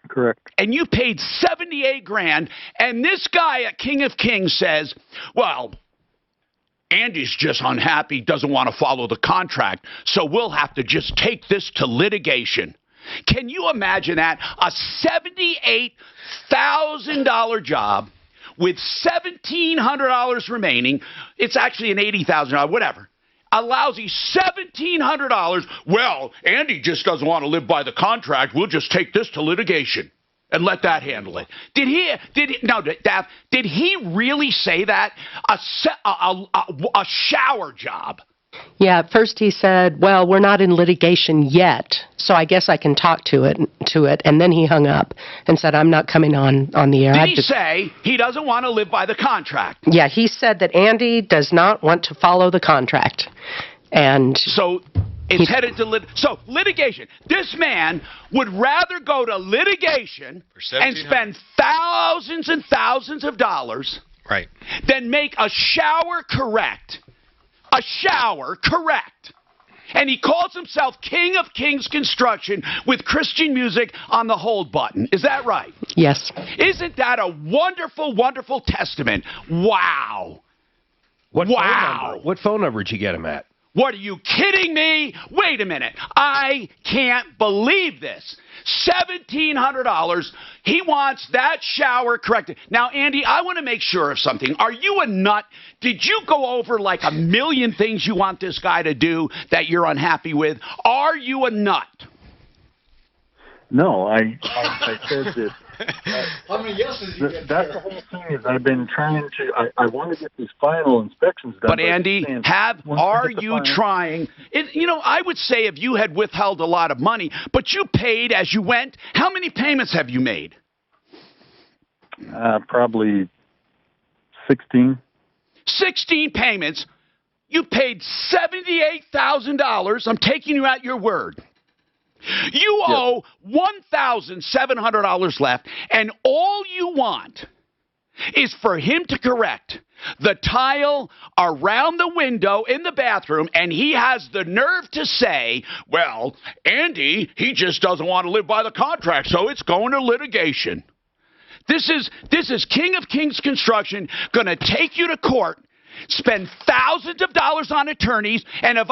Correct. And you paid $78,000, and this guy at King of Kings says, well, Andy's just unhappy, doesn't want to follow the contract, so we'll have to just take this to litigation. Can you imagine that? A $78,000 job with $1,700 remaining. It's actually an $80,000, whatever. A lousy $1,700. Well, Andy just doesn't want to live by the contract. We'll just take this to litigation and let that handle it. Did he really say that? A shower job. Yeah, at first he said, well, we're not in litigation yet, so I guess I can talk to it, and then he hung up and said, I'm not coming on the air. Did he say he doesn't want to live by the contract? Yeah, he said that Andy does not want to follow the contract. And so it's headed to litigation. This man would rather go to litigation and spend thousands and thousands of dollars than make a shower correct. A shower correct. And he calls himself King of Kings Construction with Christian music on the hold button. Is that right? Yes. Isn't that a wonderful, wonderful testament? Wow. What phone number did you get him at? What, are you kidding me? Wait a minute. I can't believe this. $1,700. He wants that shower corrected. Now, Andy, I want to make sure of something. Are you a nut? Did you go over like a million things you want this guy to do that you're unhappy with? Are you a nut? No, I said this. How many yeses you get That's the whole thing. Is I've been trying to. I want to get these final inspections done. But Andy, are you trying? I would say if you had withheld a lot of money, but you paid as you went. How many payments have you made? Probably 16. 16 payments. You paid $78,000. I'm taking you at your word. You owe $1,700 left, and all you want is for him to correct the tile around the window in the bathroom, and he has the nerve to say, well, Andy, he just doesn't want to live by the contract, so it's going to litigation. This is King of Kings Construction going to take you to court, spend thousands of dollars on attorneys, and if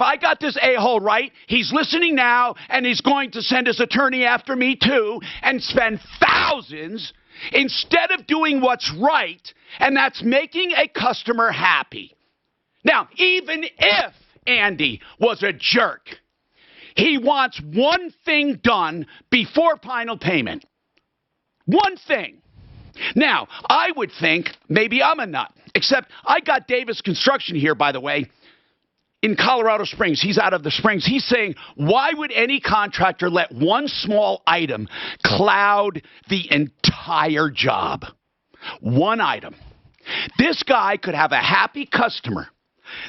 I got this a-hole right, he's listening now, and he's going to send his attorney after me too, and spend thousands instead of doing what's right, and that's making a customer happy. Now, even if Andy was a jerk, he wants one thing done before final payment. One thing. Now, I would think maybe I'm a nut, except I got Davis Construction here, by the way, in Colorado Springs. He's out of the Springs. He's saying, why would any contractor let one small item cloud the entire job? One item. This guy could have a happy customer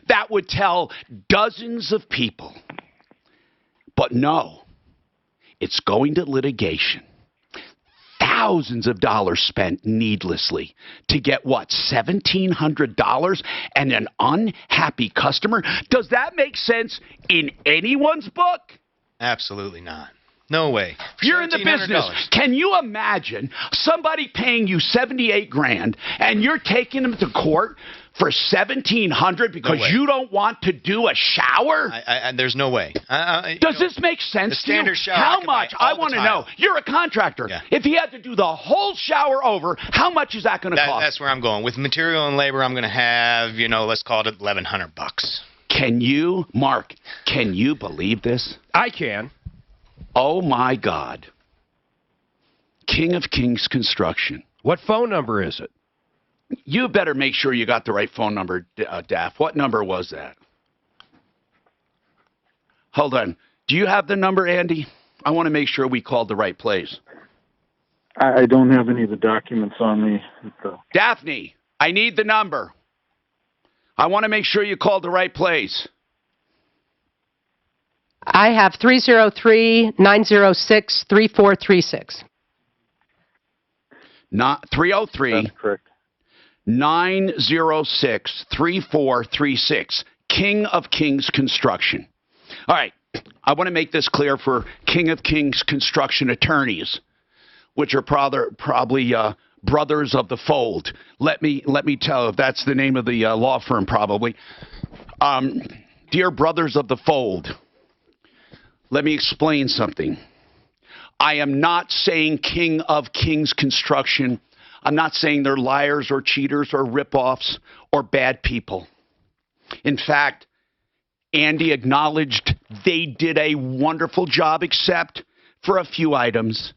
that would tell dozens of people. But no, it's going to litigation. Thousands of dollars spent needlessly to get what, $1,700 and an unhappy customer? Does that make sense in anyone's book? Absolutely not. No way. You're in the business. Can you imagine somebody paying you $78,000 and you're taking them to court for $1,700 because you don't want to do a shower? There's no way. Does this make sense to you? How much? I want to know. You're a contractor. Yeah. If he had to do the whole shower over, how much is that going to cost? That's where I'm going. With material and labor, I'm going to have, let's call it $1,100. Can you, Mark, can you believe this? I can. Oh, my God. King of Kings Construction. What phone number is it? You better make sure you got the right phone number, Daff. What number was that? Hold on. Do you have the number, Andy? I want to make sure we called the right place. I don't have any of the documents on me. Daphne, I need the number. I want to make sure you called the right place. I have 303-906-3436. Not 303. That's correct. 906-3436. King of Kings Construction. All right. I want to make this clear for King of Kings Construction attorneys, which are probably brothers of the fold. Let me tell if that's the name of the law firm, probably. Dear brothers of the fold, let me explain something. I am not saying King of Kings Construction. I'm not saying they're liars or cheaters or ripoffs or bad people. In fact, Andy acknowledged they did a wonderful job, except for a few items.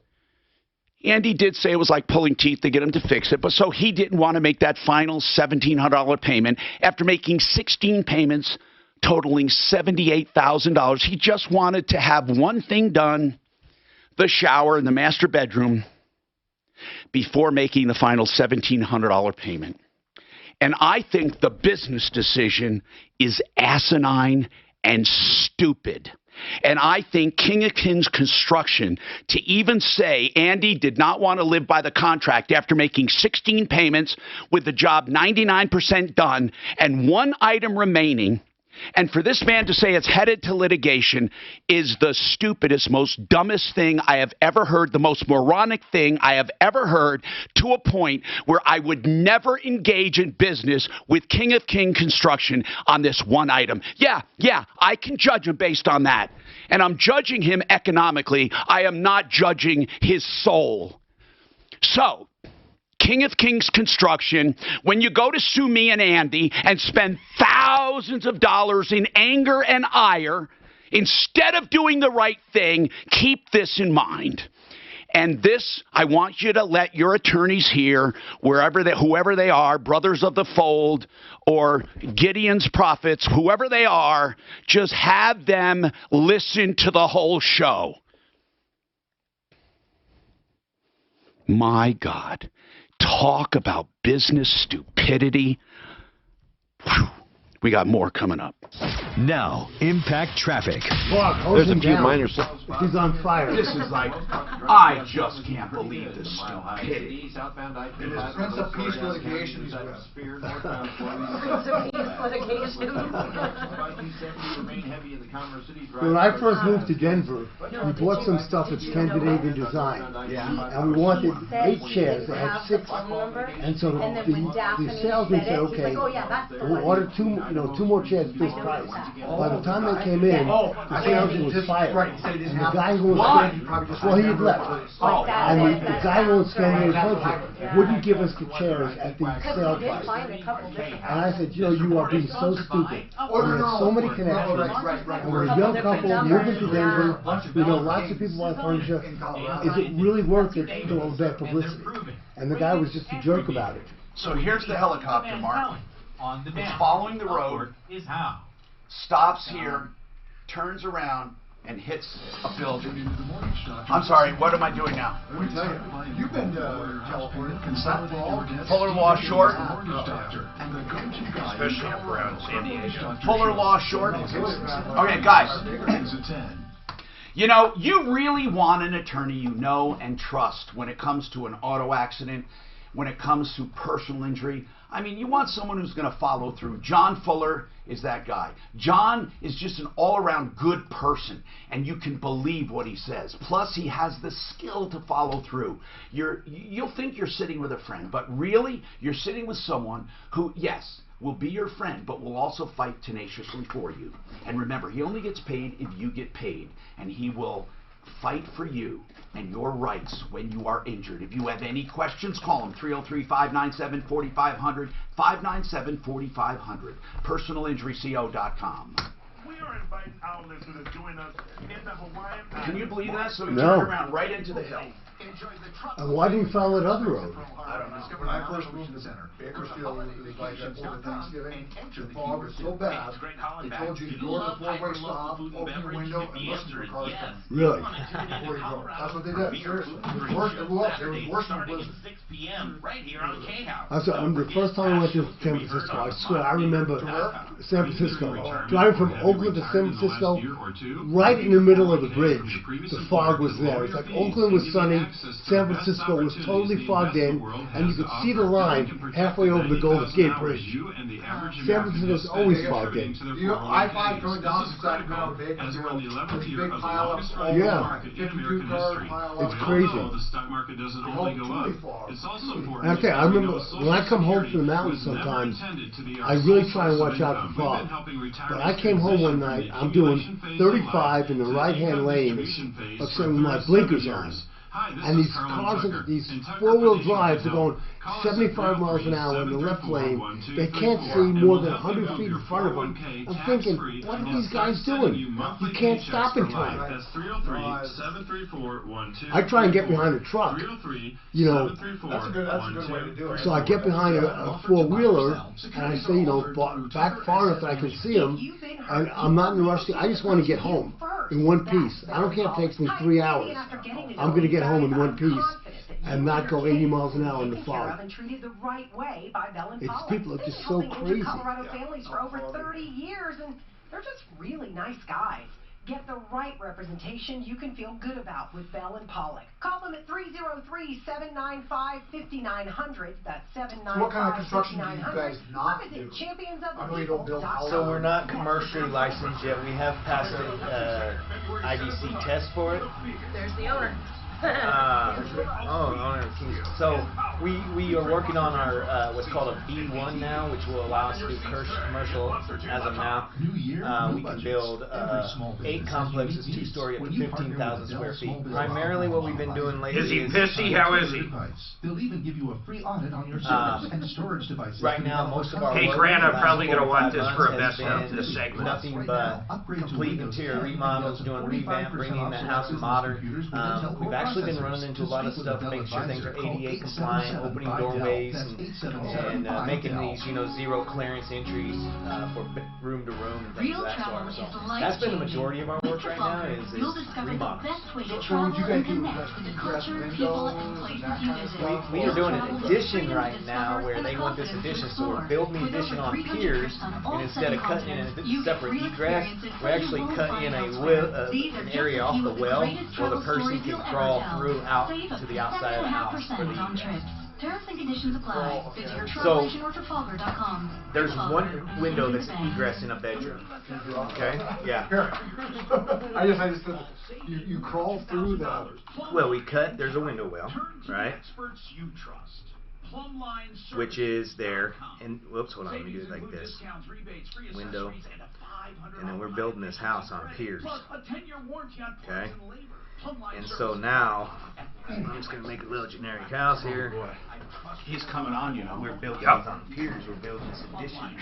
Andy did say it was like pulling teeth to get him to fix it, but so he didn't want to make that final $1,700 payment after making 16 payments totaling $78,000. He just wanted to have one thing done, the shower in the master bedroom, before making the final $1,700 payment. And I think the business decision is asinine and stupid. And I think King of Kings Construction, to even say Andy did not want to live by the contract after making 16 payments with the job 99% done and one item remaining, and for this man to say it's headed to litigation, is the stupidest, most dumbest thing I have ever heard, the most moronic thing I have ever heard, to a point where I would never engage in business with King of King Construction on this one item. Yeah, I can judge him based on that. And I'm judging him economically. I am not judging his soul. So, King of Kings Construction, when you go to sue me and Andy and spend thousands of dollars in anger and ire, instead of doing the right thing, keep this in mind. And this, I want you to let your attorneys hear, whoever they are, brothers of the fold or Gideon's prophets, whoever they are, just have them listen to the whole show. My God. Talk about business stupidity. Whew. We got more coming up. Now, impact traffic. Mark, hold him down. He's on fire. This is like, I just can't believe this stupidity. It is Prince of Peace litigation. He's with. When I first moved to Denver, we bought some stuff at Scandinavian Design. Yeah. And we wanted 8 chairs. They had 6. And so the salesman said, okay, we'll order 2 more chairs at this price. By the time they came in, the salesman was fired. And the guy who was well, he had left. And the guy who was Scandinavian Furniture wouldn't give us the chairs at the sale price. And I said, you are being so stupid. We have so many connections. And we're a young couple moving to Denver. We know lots of people buy furniture. Is it really worth it for all the bad publicity? And the guy was just a jerk about it. So here's the helicopter, Mark. It's following the road, stops here, turns around, and hits a building. I'm sorry, what am I doing now? Let me tell you, you've been teleported. Fuller Law Short. Especially up around San Diego. Fuller Law Short. Okay, guys. You know, you really want an attorney you know and trust when it comes to an auto accident, when it comes to personal injury. I mean, you want someone who's going to follow through. John Fuller is that guy. John is just an all-around good person, and you can believe what he says. Plus, he has the skill to follow through. You'll think you're sitting with a friend, but really, you're sitting with someone who, yes, will be your friend, but will also fight tenaciously for you. And remember, he only gets paid if you get paid, and he will fight for you and your rights when you are injured. If you have any questions, call him 303-597-4500, 597-4500, personalinjuryco.com. We are inviting our listeners to join us in the Hawaiian. Can you believe that? So he No. turned around right into the hill. And why didn't you follow that other road? I don't know. When I first moved to the center, Bakersfield was like over Thanksgiving. The fog was so bad, they told you to go to the four-way stop, open your window, and listen for cars coming. Really? Before you go. That's what they did. Seriously. It was worse. It was worse than Blizzard. The first time I went to San Francisco, I swear, I remember San Francisco. Driving from Oakland to San Francisco, right in the middle of the bridge, the fog was there. It's like Oakland was sunny, San Francisco was totally fogged in, and you could see the line halfway over the Golden Gate Bridge. San Francisco's always fogged in. You know, I-5 going down to Sacramento, Bakersfield, this big pile of all 52 cars pile up. It's crazy. The stock market doesn't only go up. It's also important. And I remember when I come home from the mountains sometimes, I really try and watch out for fog. But I came home one night, I'm doing 35 in the right-hand lane, except with my blinkers on. And these cars, these four-wheel drives are going 75 miles an hour in the left lane. They can't see more than 100 feet in front of them. I'm thinking, what are these guys doing? You can't stop in time. I try and get behind a truck, you know. That's a good way to do it. So I get behind a four-wheeler, and I say, you know, back far enough that I can see them, and I'm not in a rush. I just want to get home in one piece. I don't care if it takes me 3 hours. I'm going to get home in one piece and not go 80 miles an hour in the fog. People are just so crazy. Colorado families for over 30 years, and they're just really nice guys. Get the right representation you can feel good about with Bell and Pollock. Call them at 303-795-5900. That's 795-5900. What kind of construction do you guys not do? Champions of I know you don't build houses. So we're not commercially licensed yet. We have passed an IDC test for it. There's the owner. So we are working on our what's called a B1 now, which will allow us to do commercial as of now. We can build 8 complexes, 2-story, up to 15,000 square feet. Primarily, what we've been doing lately is he pissy? How is he? They'll even give you a free audit on your servers and storage devices. Right now, most of our hey, Grant, I'm probably going to want this for a best of this segment. Nothing but complete interior remodels, doing revamp, bringing the house modern. We've actually actually been running into a lot of stuff, making sure things are ADA compliant, opening doorways, and making these, zero clearance entries for room to room and things of that sort. So that's been the majority of our work right now is remodels. So would you guys do egress windows and that kind of stuff? We are doing an addition right now where they want this addition, so we're building the addition on piers, and instead of cutting in a separate egress, we actually cut in an area off the well where the person can crawl through out to the outside of the house for the egress. Terms and conditions apply. Visit your So, Trafalgar.com. there's one window that's egress in a bedroom. Okay? Yeah. I just said, you crawl through the... Well, there's a window well, right? Which is there, and whoops, hold on, let me do it like this. Window, and then we're building this house on piers. Okay? And so now, I'm just going to make a little generic house here. He's coming on, we're building on piers, we're building this addition on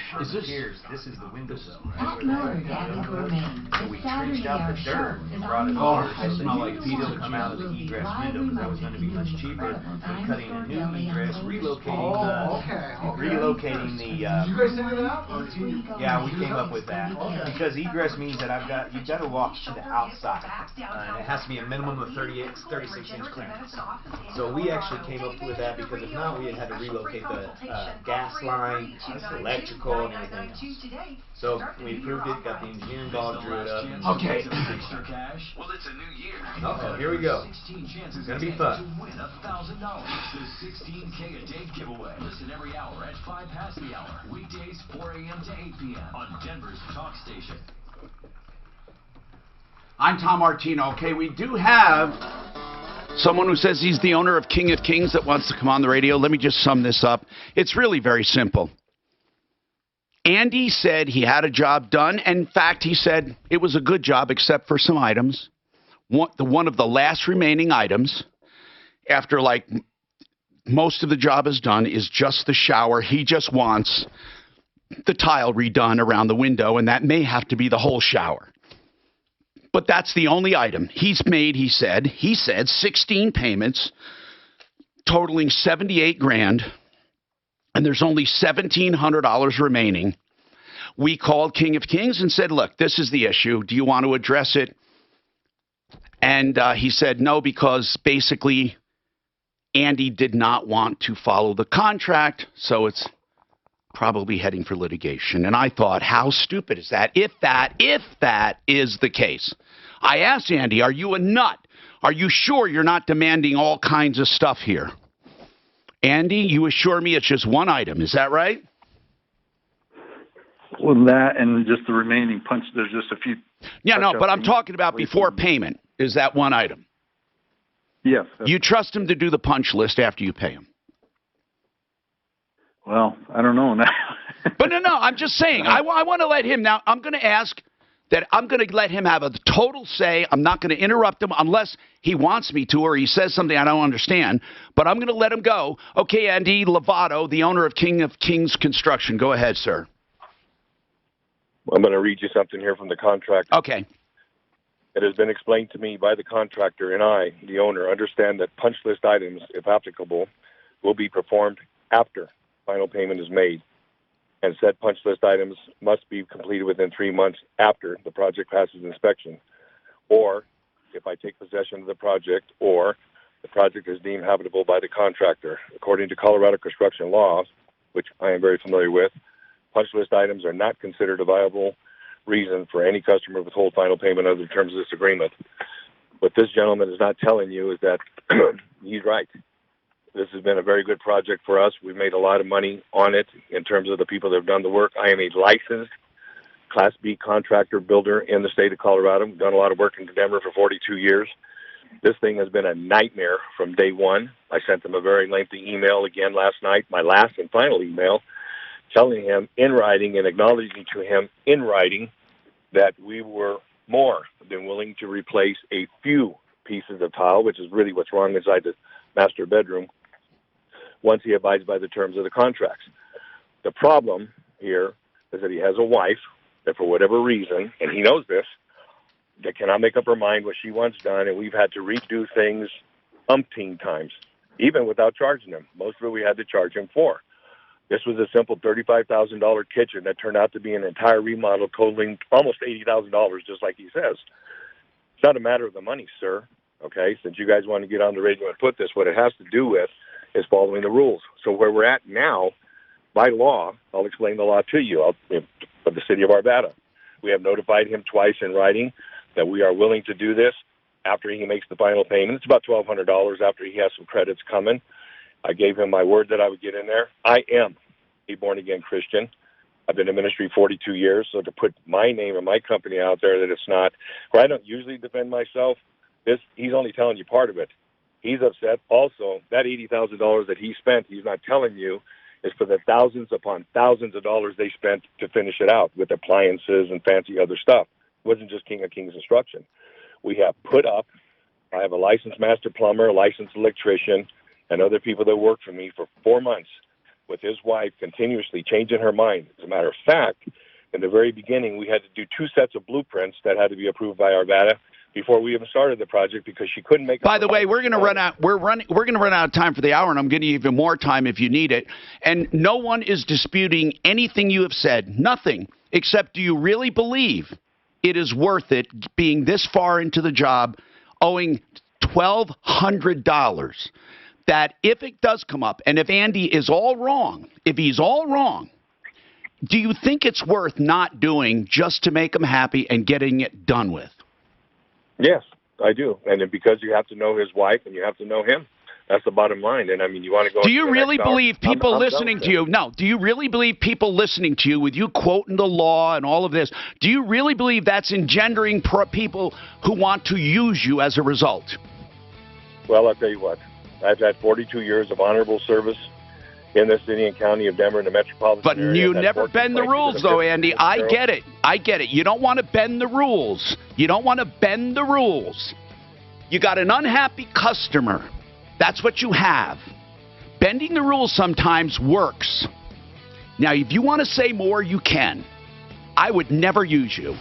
piers. This is the window sill. Up north at Gourmet, So we trenched out the dirt and brought it over so that it could still come out of the egress window because that was going to be much cheaper than cutting a new egress, relocating the Did you guys think of that? yeah, we came up with that. Because egress means that you've got to walk to the outside. And it has to be a minimum of 36-inch clearance. So we actually came up with that because if not, we had to relocate the gas line, electrical, and everything else. So we approved it, got the engineer involved, drew it up. Okay. Well, it's a new year. Uh-oh, here we go. It's going to be fun. To win $1,000. The 16K a day giveaway. Listen every hour at 5 past the hour. Weekdays 4 a.m. to 8 p.m. on Denver's Talk Station. I'm Tom Martino. Okay, we do have someone who says he's the owner of King of Kings that wants to come on the radio. Let me just sum this up. It's really very simple. Andy said he had a job done. In fact, he said it was a good job except for some items. One of the last remaining items, after like most of the job is done, is just the shower. He just wants the tile redone around the window, and that may have to be the whole shower. But that's the only item. He's made, he said 16 payments totaling $78,000, and there's only $1,700 remaining. We called King of Kings and said, look, this is the issue. Do you want to address it? And he said no, because basically Andy did not want to follow the contract, so it's probably heading for litigation. And I thought, how stupid is that? If that is the case. I asked Andy, are you a nut? Are you sure you're not demanding all kinds of stuff here? Andy, you assure me it's just one item. Is that right? Well, that and just the remaining punch, there's just a few. Yeah, no, but I'm talking about before payment. Is that one item? Yes. You trust him to do the punch list after you pay him? Well, I don't know now. But no, I'm just saying. I want to let him now. I'm going to ask that I'm going to let him have a total say. I'm not going to interrupt him unless he wants me to or he says something I don't understand. But I'm going to let him go. Okay, Andy Lovato, the owner of King of Kings Construction. Go ahead, sir. I'm going to read you something here from the contract. Okay. It has been explained to me by the contractor and I, the owner, understand that punch list items, if applicable, will be performed after final payment is made, and said punch list items must be completed within 3 months after the project passes inspection, or if I take possession of the project, or the project is deemed habitable by the contractor. According to Colorado construction laws, which I am very familiar with, punch list items are not considered a viable reason for any customer to withhold final payment under the terms of this agreement. What this gentleman is not telling you is that he's right. This has been a very good project for us. We've made a lot of money on it in terms of the people that have done the work. I am a licensed Class B contractor builder in the state of Colorado. I've done a lot of work in Denver for 42 years. This thing has been a nightmare from day one. I sent him a very lengthy email again last night, my last and final email, telling him in writing and acknowledging to him in writing that we were more than willing to replace a few pieces of tile, which is really what's wrong inside the master bedroom, once he abides by the terms of the contracts. The problem here is that he has a wife that for whatever reason, and he knows this, that cannot make up her mind what she wants done, and we've had to redo things umpteen times, even without charging him. Most of it we had to charge him for. This was a simple $35,000 kitchen that turned out to be an entire remodel totaling almost $80,000, just like he says. It's not a matter of the money, sir, okay? Since you guys want to get on the radio and put this, what it has to do with is following the rules. So where we're at now, by law, I'll explain the law to you, of the city of Arvada. We have notified him twice in writing that we are willing to do this after he makes the final payment. It's about $1,200 after he has some credits coming. I gave him my word that I would get in there. I am a born-again Christian. I've been in ministry 42 years, so to put my name and my company out there that it's not, where I don't usually defend myself, he's only telling you part of it. He's upset. Also, that $80,000 that he spent, he's not telling you, is for the thousands upon thousands of dollars they spent to finish it out with appliances and fancy other stuff. It wasn't just King of Kings Instruction. We have put up, I have a licensed master plumber, a licensed electrician, and other people that work for me for 4 months with his wife continuously changing her mind. As a matter of fact, in the very beginning, we had to do 2 sets of blueprints that had to be approved by Arvada before we even started the project because she couldn't make. By the way, we're going to run out. We're going to run out of time for the hour, and I'm giving you even more time if you need it. And no one is disputing anything you have said. Nothing, except do you really believe it is worth it being this far into the job, owing $1,200? That if it does come up, and if Andy is all wrong, if he's all wrong, do you think it's worth not doing just to make him happy and getting it done with? Yes, I do. And because you have to know his wife and you have to know him. That's the bottom line. And I mean, you want to go. Do you really believe people listening to you? No. Do you really believe people listening to you with you quoting the law and all of this? Do you really believe that's engendering people who want to use you as a result? Well, I'll tell you what. I've had 42 years of honorable service in the city and county of Denver and the metropolitan area. But you never bend the rules, though, Andy. I get it. I get it. You don't want to bend the rules. You don't want to bend the rules. You got an unhappy customer. That's what you have. Bending the rules sometimes works. Now, if you want to say more, you can. I would never use you.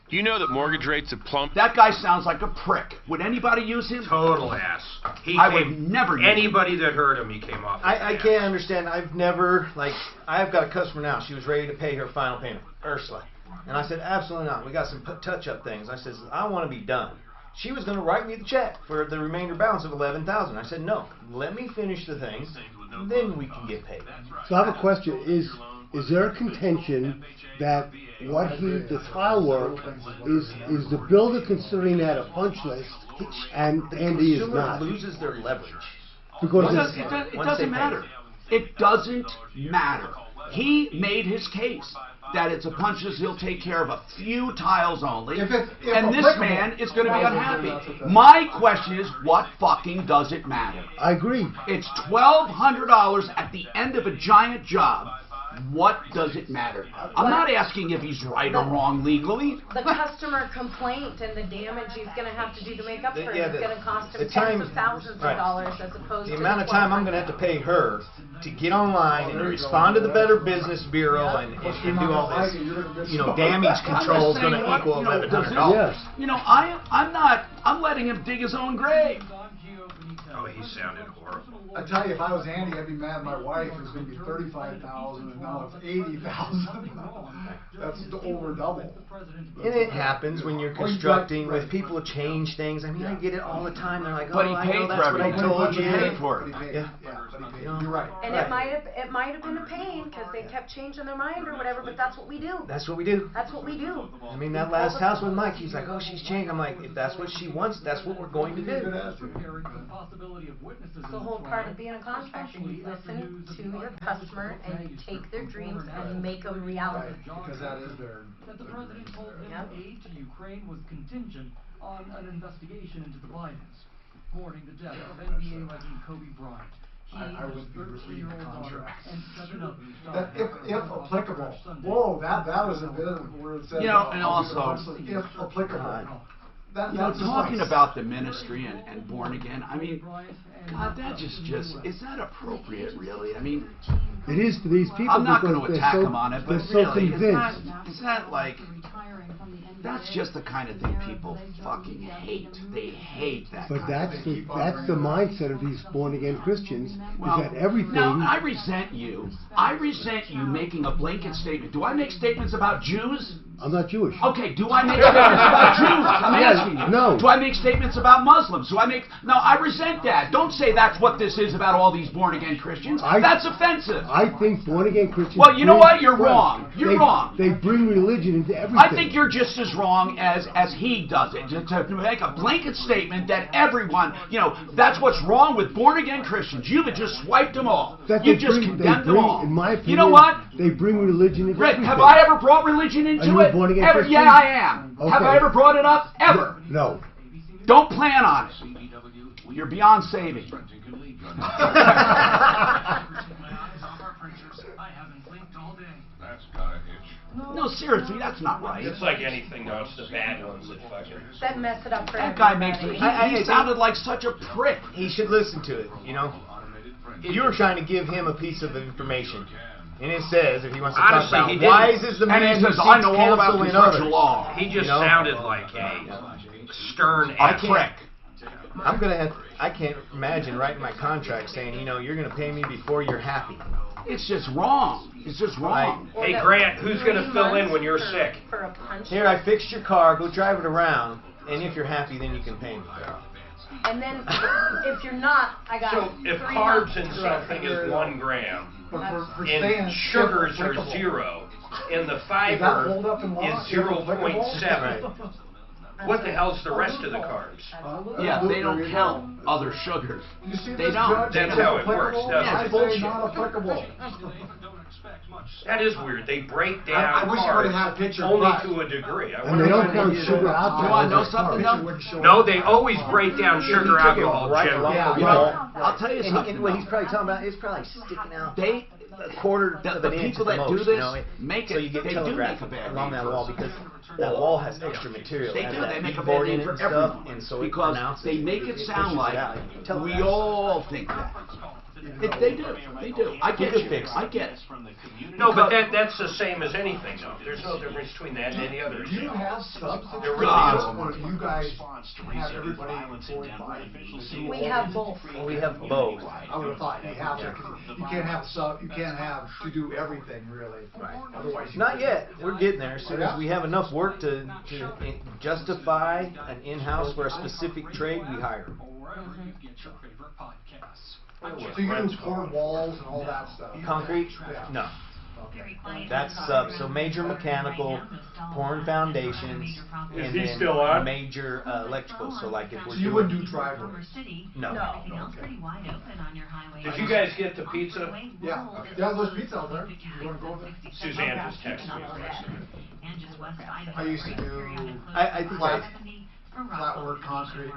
Do you know that mortgage rates have plummeted? That guy sounds like a prick. Would anybody use him? Total ass. I would never use him. Anybody that heard him, he came off. I can't understand. I've never, I've got a customer now. She was ready to pay her final payment, Ursula. And I said, absolutely not. We got some touch-up things. I said, I want to be done. She was going to write me the check for the remainder balance of $11,000. I said, no, let me finish the things, then we can get paid. So I have a question. Is there a contention that the tile work is the builder considering that a punch list and Andy is not? Loses their leverage. Because it doesn't matter. It doesn't matter. He made his case that it's a punch list. He'll take care of a few tiles only, and this man is going to be unhappy. My question is, what fucking does it matter? I agree. It's $1,200 at the end of a giant job. What does it matter? I'm not asking if he's right or wrong legally. The customer complaint and the damage he's going to have to do to make up for it is going to cost him tens of thousands of dollars as opposed to the amount of time I'm going to have to pay her to get online and respond to the Better Business Bureau and do all this. Damage control is going to equal $1,100. I'm letting him dig his own grave. Oh, he sounded horrible. I tell you, if I was Andy, I'd be mad at my wife. It was going to be $35,000, and now it's $80,000. That's over double. And it happens when you're constructing with people who change things. I mean, I get it all the time. They're like, but he paid for what I told you. He paid for it. You're right. And it might have been a pain because they kept changing their mind or whatever. But that's what we do. That's what we do. That's what we do. I mean, that last house with Mike, he's like, oh, she's changed. I'm like, if that's what she wants, that's what we're going to do. It's the whole part of being a contractor. You listen to your customer and you take their dreams and make them reality. Because that is their. That the president told them aid to Ukraine was contingent on an investigation into the Bidens, mourning the death of NBA legend Kobe Bryant. I would be reading the contract. That if applicable. Whoa, that was a bit where it said. And also, if applicable. Talking about the ministry and born again, I mean, God, that just is that appropriate, really? I mean, It is for these people. I'm not going to because attack they're so, them on it, but they're so really, convinced. it's not like, that's just the kind of thing people fucking hate. They hate that But kind that's of thing. that's the mindset of these born again Christians. Well, is that everything? No, I resent you. I resent you making a blanket statement. Do I make statements about Jews? I'm not Jewish. Okay, do I make statements about Jews? I'm asking you. No. Do I make statements about Muslims? No, I resent that. Don't say that's what this is about all these born-again Christians. That's offensive. I think born-again Christians... Well, you know what? You're wrong. You're wrong. They bring religion into everything. I think you're just as wrong as he does it. To make a blanket statement that everyone, that's what's wrong with born-again Christians. You've just swiped them all. You've just condemned them all. In my opinion, you know what? They bring religion into everything. Have I ever brought religion into it? Born-again Ever? Christian? Yeah, I am. Okay. Have I ever brought it up? Ever? No. Don't plan on it. You're beyond saving. No, seriously, that's not right. It's like anything, though. It's the bad ones that fucking... That mess it up for That guy everybody. makes it. He sounded like such a prick. He should listen to it, You were trying to give him a piece of information. And it says, if he wants to Honestly, talk he about why didn't. is the And man he who says, seeks I know all about counsel in construction others? law. He just sounded like a stern prick. I can't imagine writing my contract saying, you're going to pay me before you're happy. It's just wrong. It's just wrong. Hey, Grant, who's going to fill in when you're sick? For a punch. Here, I fixed your car. Go drive it around. And if you're happy, then you can pay me. And then, if you're not, I got So, if 3 carbs months. in something is 1 gram, saying and sugars are applicable. 0, and the Does that fiber hold up in law? is Is that applicable? 0.7, what the hell's the rest of the carbs? Yeah, they don't count other sugars. You see They this don't. judge? That's It's how it works, applicable? doesn't I it? say Bullshit. not applicable. That is weird. They break down I wish I would've had a carbs picture only of that. to a degree. I And wonder they don't why count do sugar that. alcohol. Do you want to know something, though? No, they always break down sugar He took it alcohol right generally. along the Well, wall. I'll tell you something. And what he's probably talking about is probably sticking out They, a quarter the of an inch people at the that do most, this make make so it. you get They do telegraph make a bad along name that for wall us. because that wall has extra material. They It has do. that They make a bad keyboard name in for it and stuff, everyone. and so it Because pronounces they make it sound pushes like out. we all think that. They do. They do. I get Good you. fix. I get it. No, but that's the same as anything, though. There's no difference between that and any other. Do you have subs? There really Or isn't. do you guys have everybody employed by? We have both. Well, we have both. I would have thought you have to, 'cause you can't have sub, you can't have to do everything really. Right. Otherwise, you Not yet. We're getting there. As soon as we have enough work to justify an in-house for a specific trade, we hire them. So you do poured walls and all that stuff. Concrete? Yeah. No. That's sub. So major mechanical, pouring foundations, and he then still on? major electrical. So like if we're So you doing wouldn't do driveway? no. Did you guys get the pizza? Yeah. Yeah, there's pizza out there. You wanna go there? Suzanne just texted me. I used to do I think flat work concrete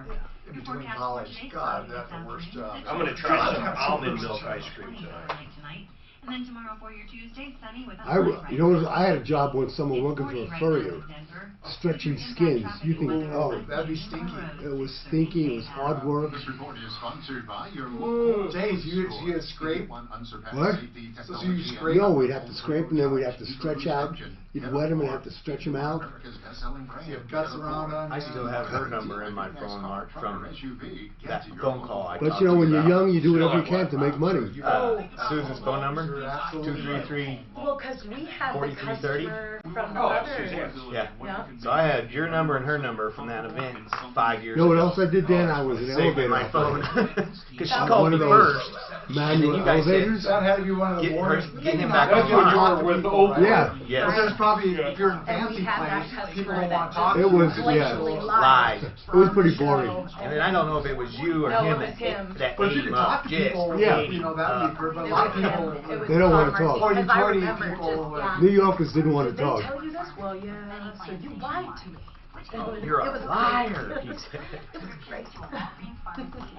in between college. God, that's the worst job. I'm going to try some almond milk ice cream tonight. And then tomorrow for your Tuesday, sunny with I had a job when someone working for a furrier, stretching skins. You think, oh, That'd be stinky. it was stinky, it was hard work. James, you had scrape? What? So you scrape? No, we'd have to scrape them, then we'd have to stretch out. You'd wet them and have to stretch them out. You have guts around them. I still have her number in my phone, Mark, from that phone call I But talked you know, to when you you're about. young, you do whatever you can to make money. Susan's phone number? 233. Well, because we have the 4330? customer from the Oh, other. Suzanne. Yeah. Yeah. So I had your number and her number from that event 5 years You know what ago. else I did then? I was an Saved in elevator. my phone. Because she One called me of those first. manual you guys said, elevators. That had to be one of the boards. Get him back That's when you online. were with Oprah. Yeah. Yes. But there's probably, if you're in And fancy we had that place, people customer don't want that to talk to It you. was, blatantly yeah. lied. It was pretty boring. And then I don't know if it was you or No, him it was him. that But if you ate can him up. talk to people, Yeah. you know, that would be good, but a lot of people, They don't want to talk. Because I 40 remember people, just, yeah. New Yorkers didn't want to Did they talk. tell you this? Well, yeah, so you lied to me. You're It a was liar, great. he said. It was great.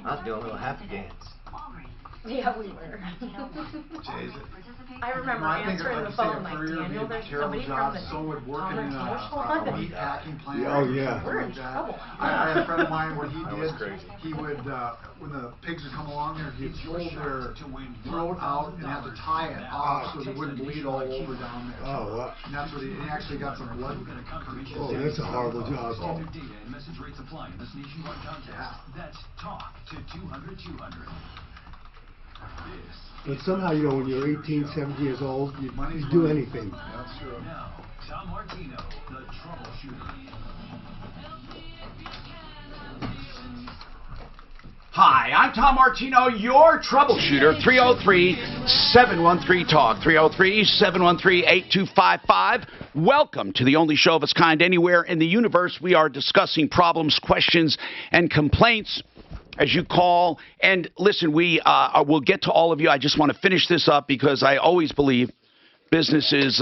I was doing a little happy dance. Yeah, we were. I remember answering the phone like, Daniel, there's somebody from the someone would work in a Commercial meat packing plant. Oh, yeah. We're in trouble. I had a friend of mine, what he did, he would, when the pigs would come along there, he'd pull their throat out and have to tie it off so they wouldn't bleed all over down there. Oh, wow. And that's what he actually got some blood. Oh, that's a horrible job. Standard data and message rates apply in this nationwide contest. That's talk to 200-200. But somehow, you know, when you're 18, 17 years old, you do anything. That's true. Now, Tom Martino, the Troubleshooter. Hi, I'm Tom Martino, your troubleshooter. 303-713-TALK. 303-713-8255. Welcome to the only show of its kind anywhere in the universe. We are discussing problems, questions, and complaints as you call. And listen, we will get to all of you. I just want to finish this up because I always believe businesses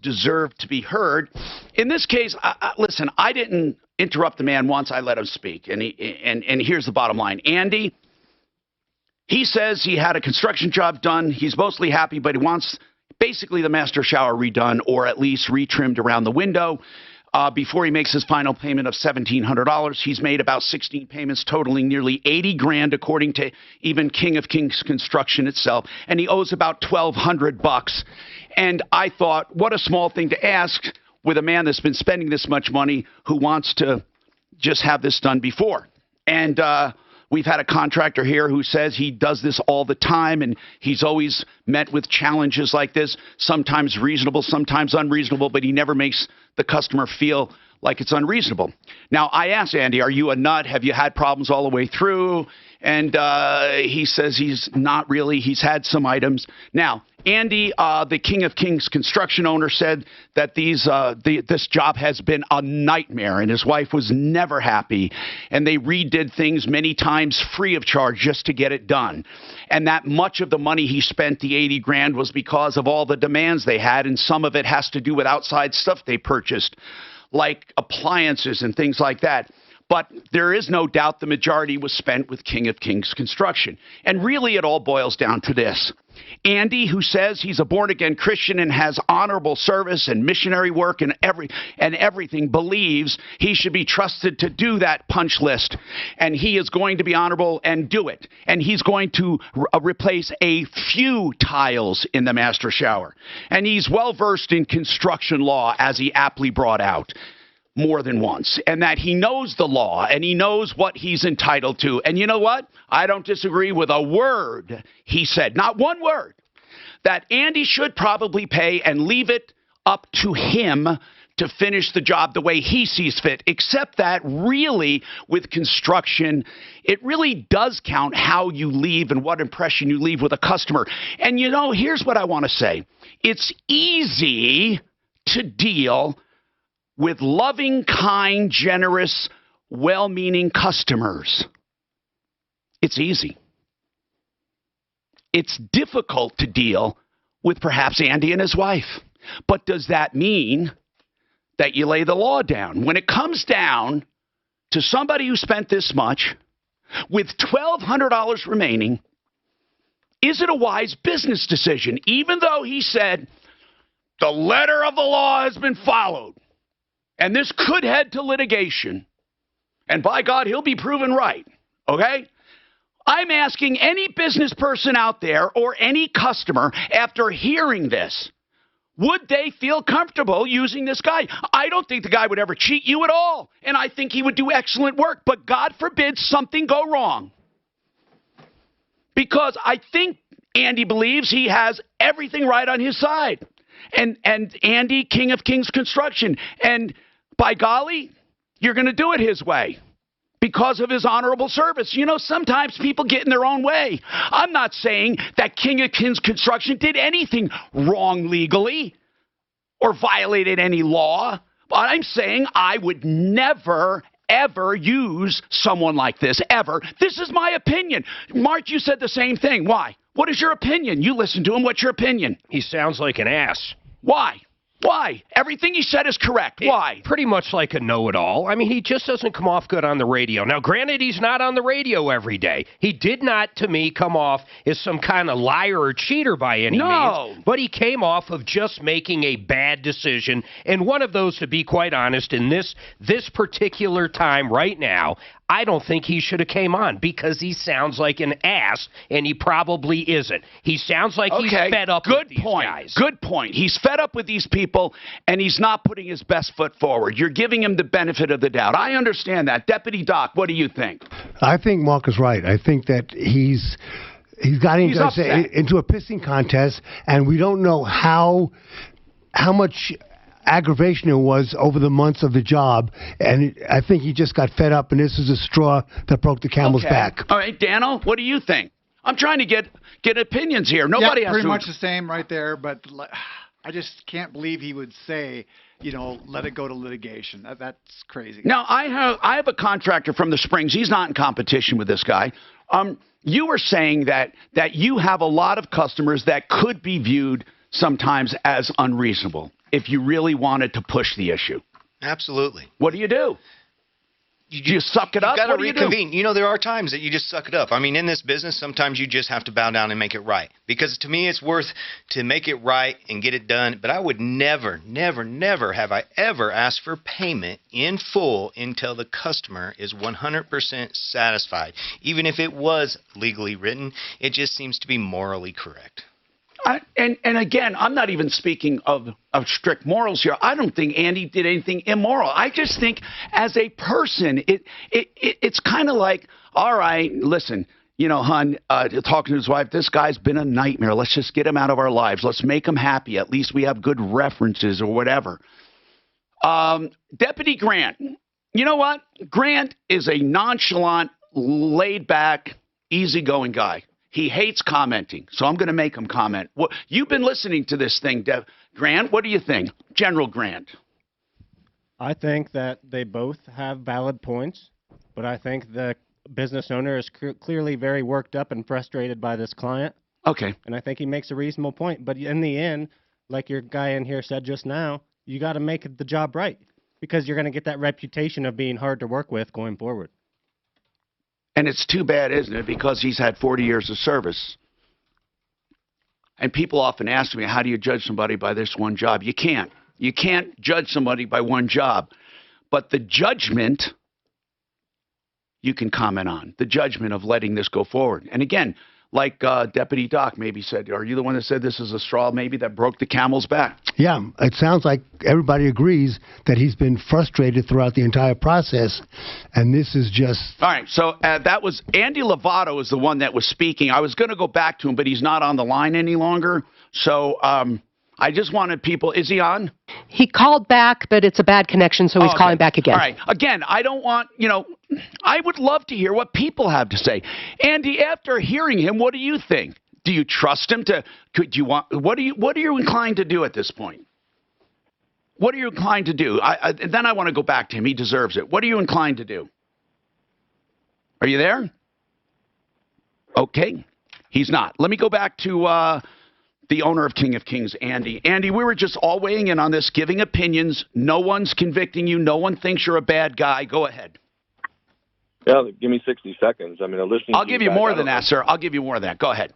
deserve to be heard. In this case, listen, I didn't interrupt the man once. I let him speak. And here's the bottom line. Andy, he says he had a construction job done. He's mostly happy, but he wants basically the master shower redone or at least retrimmed around the window. Before he makes his final payment of $1,700, he's made about 16 payments totaling nearly $80,000, according to even King of Kings Construction itself, and he owes about $1,200. And I thought, what a small thing to ask with a man that's been spending this much money who wants to just have this done before. And we've had a contractor here who says he does this all the time, and he's always met with challenges like this, sometimes reasonable, sometimes unreasonable, but he never makes the customer feel like it's unreasonable. Now, I asked Andy, are you a nut? Have you had problems all the way through? And he says he's not really. He's had some items. Now, Andy, the King of Kings construction owner, said that this job has been a nightmare, and his wife was never happy. And they redid things many times free of charge just to get it done. And that much of the money he spent, the $80,000, was because of all the demands they had, and some of it has to do with outside stuff they purchased, like appliances and things like that. But there is no doubt the majority was spent with King of Kings Construction. And really it all boils down to this. Andy, who says he's a born-again Christian and has honorable service and missionary work and everything, believes he should be trusted to do that punch list. And he is going to be honorable and do it. And he's going to replace a few tiles in the master shower. And he's well-versed in construction law, as he aptly brought out more than once, and that he knows the law and he knows what he's entitled to. And you know what? I don't disagree with a word he said, not one word, that Andy should probably pay and leave it up to him to finish the job the way he sees fit, except that really with construction, it really does count how you leave and what impression you leave with a customer. And you know, here's what I want to say. It's easy to deal with loving, kind, generous, well-meaning customers. It's easy. It's difficult to deal with perhaps Andy and his wife. But does that mean that you lay the law down? When it comes down to somebody who spent this much with $1,200 remaining, is it a wise business decision? Even though he said the letter of the law has been followed, and this could head to litigation. And by God, he'll be proven right. Okay? I'm asking any business person out there or any customer after hearing this, would they feel comfortable using this guy? I don't think the guy would ever cheat you at all. And I think he would do excellent work. But God forbid something go wrong. Because I think Andy believes he has everything right on his side. And Andy, King of Kings Construction. And by golly, you're going to do it his way because of his honorable service. You know, sometimes people get in their own way. I'm not saying that King of Kings Construction did anything wrong legally or violated any law, but I'm saying I would never, ever use someone like this, ever. This is my opinion. Mark, you said the same thing. Why? What is your opinion? You listen to him. What's your opinion? He sounds like an ass. Why? Why? Everything he said is correct. Why? Pretty much like a know-it-all. I mean, he just doesn't come off good on the radio. Now, granted, he's not on the radio every day. He did not, to me, come off as some kind of liar or cheater by any means. But he came off of just making a bad decision. And one of those, to be quite honest, in this particular time right now, I don't think he should have came on because he sounds like an ass, and he probably isn't. He sounds like he's fed up with these guys. Good point. He's fed up with these people, and he's not putting his best foot forward. You're giving him the benefit of the doubt. I understand that. Deputy Doc, what do you think? I think Mark is right. I think that he's got into a pissing contest, and we don't know how much aggravation it was over the months of the job, and I think he just got fed up, and this is a straw that broke the camel's back. All right, Dano, what do you think? I'm trying to get opinions here. Nobody has pretty to. Much the same right there, but I just can't believe he would say, let it go to litigation. That's crazy. Now, I have a contractor from the Springs. He's not in competition with this guy. You were saying that you have a lot of customers that could be viewed sometimes as unreasonable if you really wanted to push the issue. Absolutely. What do? You suck it up? You've got to what do reconvene. You do? There are times that you just suck it up. I mean, in this business, sometimes you just have to bow down and make it right. Because to me, it's worth to make it right and get it done. But I would never, never, never have I ever asked for payment in full until the customer is 100% satisfied. Even if it was legally written, it just seems to be morally correct. And again, I'm not even speaking of strict morals here. I don't think Andy did anything immoral. I just think as a person, it's kind of like, all right, listen, hon, talking to his wife, this guy's been a nightmare. Let's just get him out of our lives. Let's make him happy. At least we have good references or whatever. Deputy Grant, you know what? Grant is a nonchalant, laid-back, easygoing guy. He hates commenting, so I'm going to make him comment. You've been listening to this thing, Grant. What do you think? General Grant. I think that they both have valid points, but I think the business owner is clearly very worked up and frustrated by this client. Okay. And I think he makes a reasonable point. But in the end, like your guy in here said just now, you got to make the job right because you're going to get that reputation of being hard to work with going forward. And it's too bad, isn't it? Because he's had 40 years of service. And people often ask me, how do you judge somebody by this one job? You can't. You can't judge somebody by one job. But the judgment, you can comment on. The judgment of letting this go forward. And again, like Deputy Doc maybe said, are you the one that said this is a straw maybe that broke the camel's back? Yeah, it sounds like everybody agrees that he's been frustrated throughout the entire process, and this is just... All right, so that was Andy Lovato is the one that was speaking. I was going to go back to him, but he's not on the line any longer. So I just wanted people... Is he on? He called back, but it's a bad connection, so he's calling back again. All right. Again, I don't want, I would love to hear what people have to say. Andy, after hearing him, what do you think? Do you trust him to, what are you inclined to do at this point? What are you inclined to do? Then I want to go back to him. He deserves it. What are you inclined to do? Are you there? Okay. He's not. Let me go back to the owner of King of Kings, Andy. Andy, we were just all weighing in on this, giving opinions. No one's convicting you. No one thinks you're a bad guy. Go ahead. Yeah, give me 60 seconds. I mean, I'll give you more than that, sir. I'll give you more than that. Go ahead.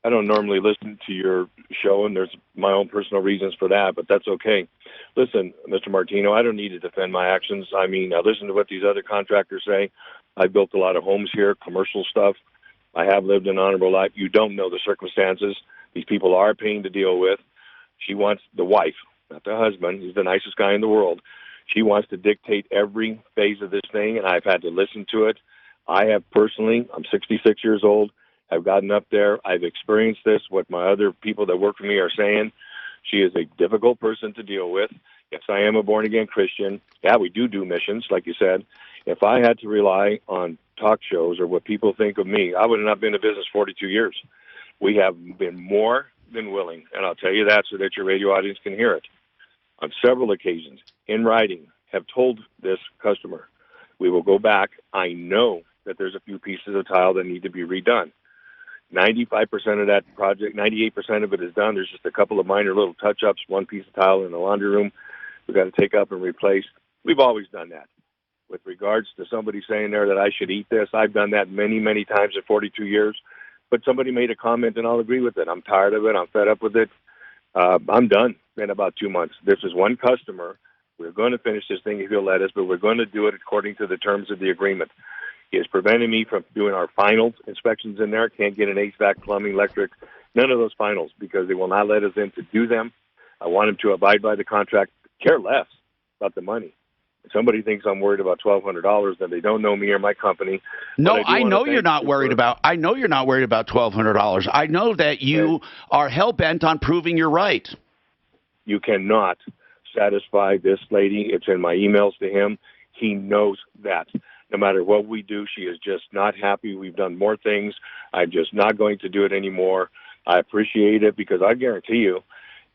I don't normally listen to your show, and there's my own personal reasons for that, but that's okay. Listen, Mr. Martino, I don't need to defend my actions. I mean, I listen to what these other contractors say. I've built a lot of homes here, commercial stuff. I have lived an honorable life. You don't know the circumstances. These people are a pain to deal with. She wants the wife, not the husband. He's the nicest guy in the world. She wants to dictate every phase of this thing, and I've had to listen to it. I have personally, I'm 66 years old. I've gotten up there. I've experienced this, what my other people that work for me are saying. She is a difficult person to deal with. Yes, I am a born-again Christian. Yeah, we do missions, like you said. If I had to rely on talk shows or what people think of me, I would have not been in business 42 years. We have been more than willing, and I'll tell you that so that your radio audience can hear it. On several occasions, in writing, have told this customer, we will go back. I know that there's a few pieces of tile that need to be redone. 95% of that project, 98% of it is done. There's just a couple of minor little touch-ups, one piece of tile in the laundry room we've got to take up and replace. We've always done that. With regards to somebody saying there that I should eat this, I've done that many, many times in 42 years. But somebody made a comment, and I'll agree with it. I'm tired of it. I'm fed up with it. I'm done in about 2 months. This is one customer. We're going to finish this thing if he'll let us, but we're going to do it according to the terms of the agreement. He is preventing me from doing our final inspections in there. Can't get an HVAC, plumbing, electric, none of those finals because they will not let us in to do them. I want him to abide by the contract, care less about the money. If somebody thinks I'm worried about $1,200, then they don't know me or my company. No, I know you're not worried about. I know you're not worried about $1,200. I know that you are hell bent on proving you're right. You cannot satisfy this lady. It's in my emails to him. He knows that. No matter what we do, she is just not happy. We've done more things. I'm just not going to do it anymore. I appreciate it because I guarantee you,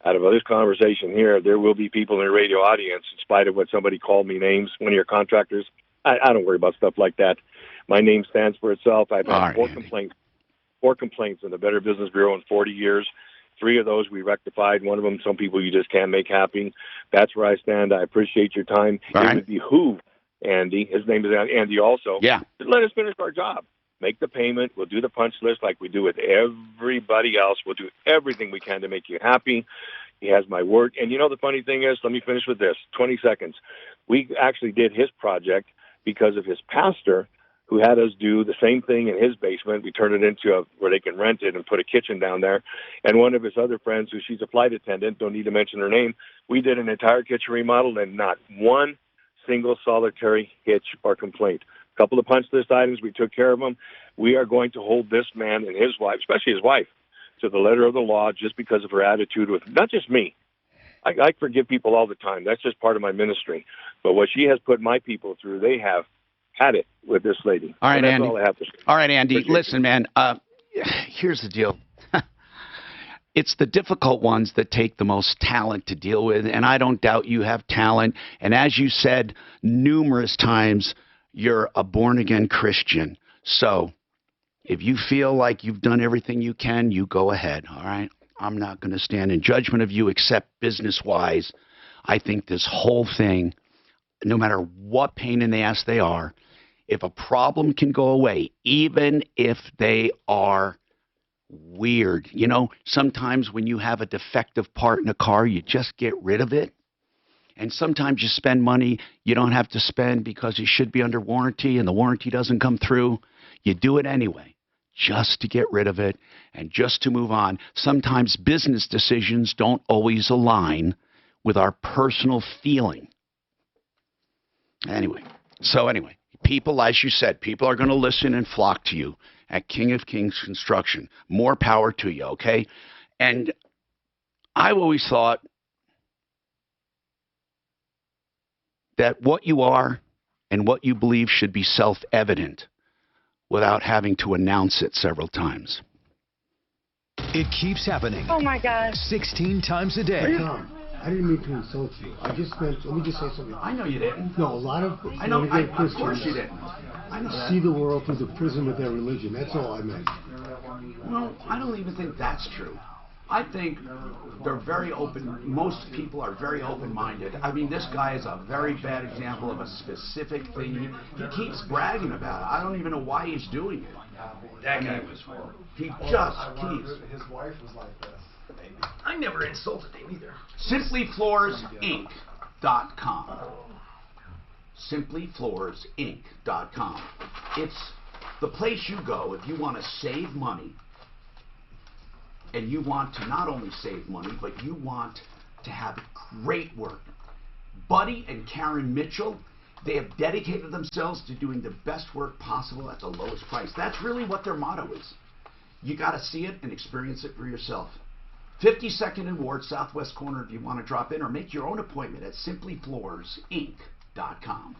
out of this conversation here, there will be people in the radio audience, in spite of what somebody called me names, one of your contractors. I don't worry about stuff like that. My name stands for itself. I've had four complaints in the Better Business Bureau in 40 years. 3 of those we rectified. One of them, some people you just can't make happy. That's where I stand. I appreciate your time. It would behoove Andy, his name is Andy also, to let us finish our job. Make the payment. We'll do the punch list like we do with everybody else. We'll do everything we can to make you happy. He has my word. And you know the funny thing is, let me finish with this, 20 seconds. We actually did his project because of his pastor who had us do the same thing in his basement. We turned it into where they can rent it and put a kitchen down there. And one of his other friends, who she's a flight attendant, don't need to mention her name, we did an entire kitchen remodel and not one single solitary hitch or complaint. A couple of punch list items, we took care of them. We are going to hold this man and his wife, especially his wife, to the letter of the law just because of her attitude with not just me. I forgive people all the time. That's just part of my ministry. But what she has put my people through, they have had it with this lady. All right, Andy. All I have to say. All right, Andy. Listen, man. Here's the deal. It's the difficult ones that take the most talent to deal with, and I don't doubt you have talent. And as you said numerous times, you're a born-again Christian. So if you feel like you've done everything you can, you go ahead, all right? I'm not going to stand in judgment of you except business-wise. I think this whole thing, no matter what pain in the ass they are, if a problem can go away, even if they are weird. You know, sometimes when you have a defective part in a car, you just get rid of it. And sometimes you spend money you don't have to spend because it should be under warranty and the warranty doesn't come through. You do it anyway, just to get rid of it and just to move on. Sometimes business decisions don't always align with our personal feeling. Anyway, people, as you said, people are going to listen and flock to you at King of Kings Construction. More power to you, okay? And I've always thought that what you are and what you believe should be self-evident without having to announce it several times. It keeps happening. Oh my God. 16 times a day. Hey, Tom, I didn't mean to insult you. I just meant, let me just say something. I know you didn't. No, a lot of I know. Of course Christians you didn't. I know that. see the world through the prism of their religion. That's all I meant. Well, I don't even think that's true. I think they're very open. Most people are very open-minded. I mean, this guy is a very bad example of a specific thing. He keeps bragging about it. I don't even know why he's doing it. That guy was horrible. He just keeps. His wife was like this. I never insulted him either. SimplyFloorsInc.com. SimplyFloorsInc.com. It's the place you go if you want to save money. And you want to not only save money, but you want to have great work. Buddy and Karen Mitchell, they have dedicated themselves to doing the best work possible at the lowest price. That's really what their motto is. You got to see it and experience it for yourself. 52nd and Ward, southwest corner if you want to drop in or make your own appointment at SimplyFloorsInc.com.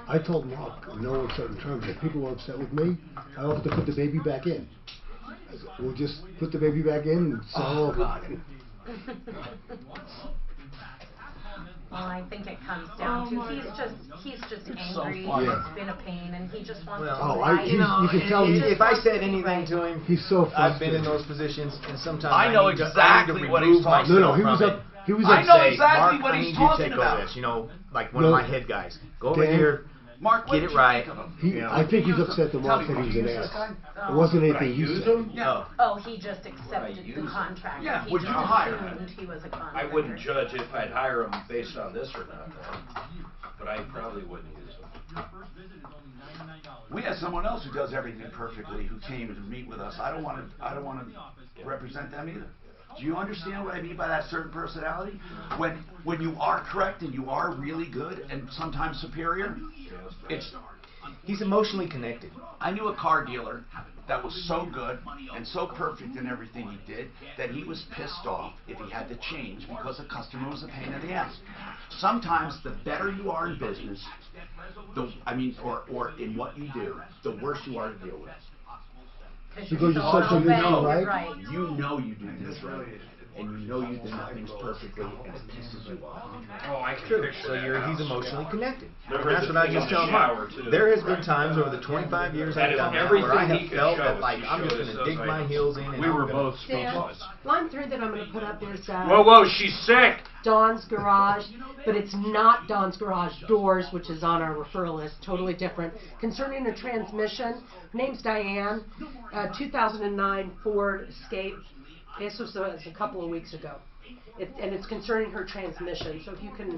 I told Mark in no uncertain terms that people were upset with me. I offered to put the baby back in. I said, we'll just put the baby back in and it's all over. Well, I think it comes down to he's just angry. funny. It's been a pain, and he just wants Well, to right. you can tell if I said anything right. to him, He's so frustrated. I've been in those positions, and sometimes I know need to exactly what he's remove talking myself about. from it. He was I upset. know Say, exactly Mark, what I he's need you to talking take about. over this. You know, like one of my head guys. Go over Dan, here, Mark, get it right. I think he's upset that Mark said he was an ass. It wasn't anything you said. Yeah. Oh, he just accepted the contract. Yeah, he would just you hire assumed he was a contractor. I wouldn't judge if I'd hire him based on this or not, though. But I probably wouldn't use him. We had someone else who does everything perfectly who came to meet with us. I don't want to represent them either. Do you understand what I mean by that certain personality? When you are correct and you are really good and sometimes superior, he's emotionally connected. I knew a car dealer that was so good and so perfect in everything he did that he was pissed off if he had to change because a customer was a pain in the ass. Sometimes the better you are in business, or in what you do, the worse you are to deal with. Because you're such a neutral, right? You know you do things right, and you know you do things perfectly, and it pisses you off. Oh, I can True. picture So that. he's emotionally connected. There And was that's a what I thing just in the tell Mark. shower, too. There has been times over the 25 years That I've is done that everything where I he have could felt show that us. like He I'm just showed going us to dig those my items. heels in. And We I'm were gonna- both speechless. Line 3 that I'm going to put up is Whoa, she's sick! Dawn's Garage, but it's not Dawn's Garage Doors, which is on our referral list, totally different. Concerning a transmission, name's Diane, 2009 Ford Escape. This was a couple of weeks ago. And it's concerning her transmission, so if you can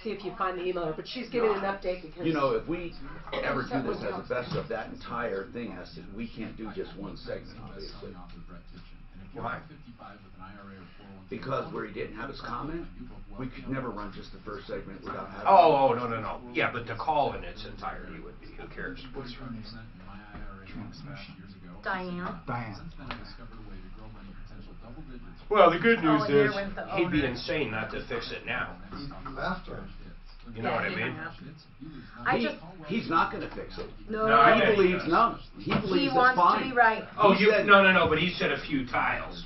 see if you find the email, but she's giving an update because... You know, if we ever do this as a best of, that entire thing has to, we can't do just one segment, obviously. Why? Because where he didn't have his comment, we could never run just the first segment without having... Oh, no. Yeah, but the call in its entirety would be, who cares? Diane. Well, the good news and there is, went the he'd be owner. insane not to fix it now. He left her. You know what I mean? He's not going to fix it. No, He believes he it's wants fine. to be right. Oh, no, but he said a few tiles.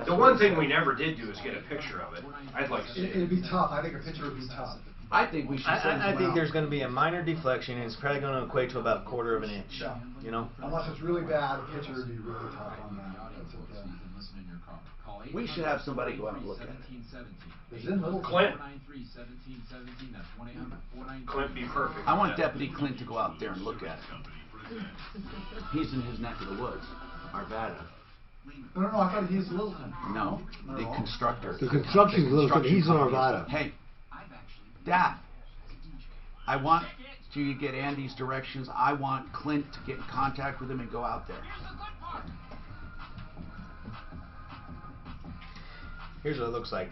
The one thing we never did do is get a picture of it. I'd like to see it. It'd be tough. I think a picture would be tough. I think we should send I him think out. there's going to be a minor deflection, and it's probably going to equate to about a quarter of an inch. Yeah. You know? Unless it's really bad, a picture would be really tough on that. We should have somebody go out and look at it. Is it little Clint. Clint be perfect. I want Deputy Clint to go out there and look at it. He's in his neck of the woods, Arvada. No, I thought he was Littleton. No, the constructor. The construction's Littleton. He's in company. Arvada. Hey, Dad, I want you to get Andy's directions. I want Clint to get in contact with him and go out there. Here's what it looks like.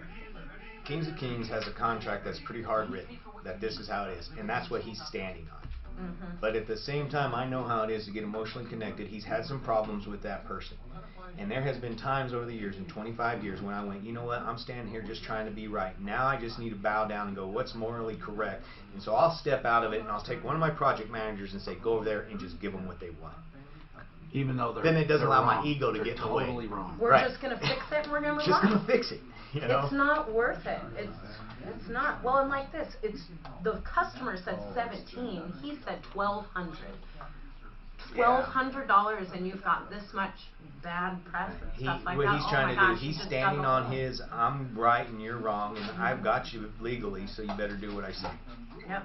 Kings of Kings has a contract that's pretty hard written, that this is how it is, and that's what he's standing on. But at the same time, I know how it is to get emotionally connected. He's had some problems with that person. And there has been times over the years, in 25 years, when I went, you know what, I'm standing here just trying to be right. Now I just need to bow down and go, what's morally correct? And so I'll step out of it, and I'll take one of my project managers and say, go over there and just give them what they want. Even though then it doesn't allow wrong. my ego to They're get in the way. totally wrong. We're Right. just going to fix it and we're going to Just going to fix it. You know? It's not worth it. It's not. Well, and like this, it's the customer said 17. He said $1,200. $1,200, and you've got this much bad press and stuff like what that. he's Oh trying my to gosh, do is he's just standing doubled on it. his, I'm right and you're wrong, and I've got you legally, so you better do what I say. Yep.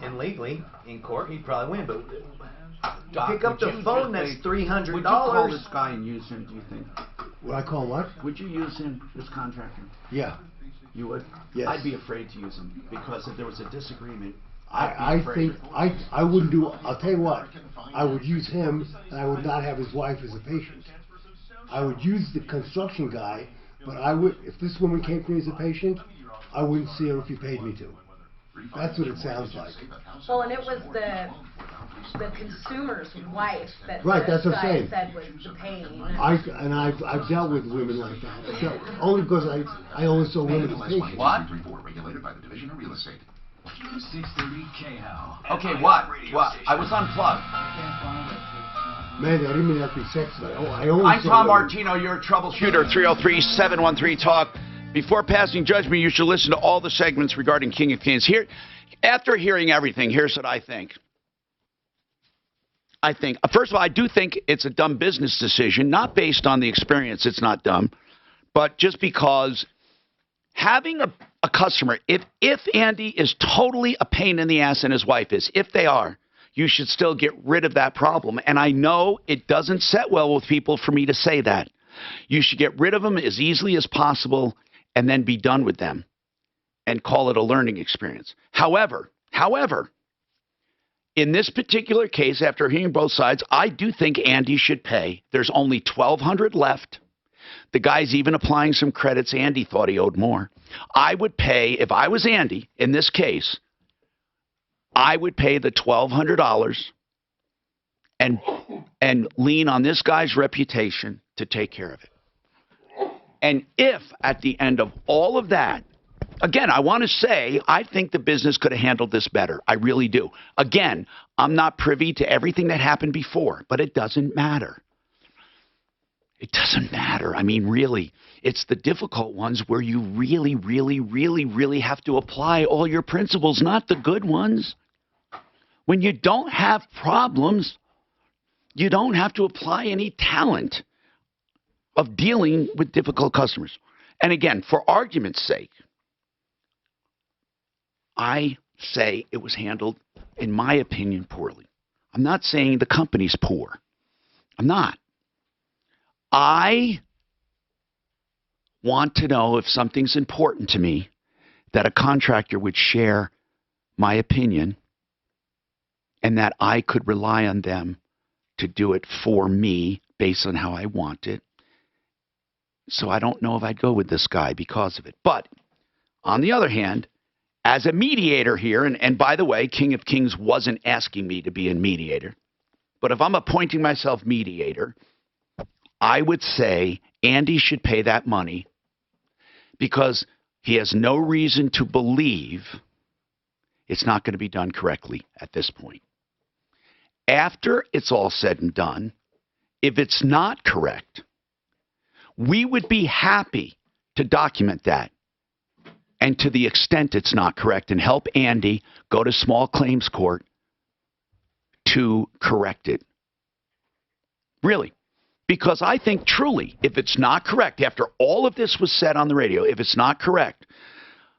And legally, in court, he'd probably win, but Doc, pick up would the you phone, just that's say- $300. Would you call this guy and use him, do you think? Would I call him what? Would you use him, this contractor? Yeah. You would? Yes. I'd be afraid to use him, because if there was a disagreement, I think I wouldn't do. I'll tell you what. I would use him, and I would not have his wife as a patient. I would use the construction guy, but I would. If this woman came to me as a patient, I wouldn't see her if he paid me to. That's what it sounds like. Well, and it was the consumer's wife that Right, the that's what I'm guy saying. said was the pain. I've dealt with women like that. Only because I only saw women as patients. What? Regulated by the Division of Real Estate. 630 KHAL. Okay, what? I was unplugged. Man, I didn't mean that to be sexist. I only I'm saw Tom women. Martino, your troubleshooter, 303-713-TALK. Before passing judgment, you should listen to all the segments regarding King of Kings. Here, after hearing everything, here's what I think. First of all, I do think it's a dumb business decision, not based on the experience. It's not dumb, but just because having a customer, if Andy is totally a pain in the ass and his wife is, if they are, you should still get rid of that problem. And I know it doesn't set well with people for me to say that. You should get rid of them as easily as possible and then be done with them and call it a learning experience. However, in this particular case, after hearing both sides, I do think Andy should pay. There's only $1,200 left. The guy's even applying some credits. Andy thought he owed more. I would pay, if I was Andy in this case, I would pay the $1,200 and lean on this guy's reputation to take care of it. And if at the end of all of that, again, I want to say I think the business could have handled this better. I really do. Again, I'm not privy to everything that happened before, but it doesn't matter. It doesn't matter. I mean, really, it's the difficult ones where you really, really, really, really have to apply all your principles, not the good ones. When you don't have problems, you don't have to apply any talent of dealing with difficult customers. And again, for argument's sake, I say it was handled, in my opinion, poorly. I'm not saying the company's poor. I'm not. I want to know if something's important to me that a contractor would share my opinion and that I could rely on them to do it for me based on how I want it. So I don't know if I'd go with this guy because of it. But on the other hand, as a mediator here, and by the way, King of Kings wasn't asking me to be a mediator, but if I'm appointing myself mediator, I would say Andy should pay that money because he has no reason to believe it's not going to be done correctly at this point. After it's all said and done, if it's not correct, we would be happy to document that. And to the extent it's not correct, and help Andy go to small claims court to correct it. Really. Because I think truly, if it's not correct, after all of this was said on the radio, if it's not correct,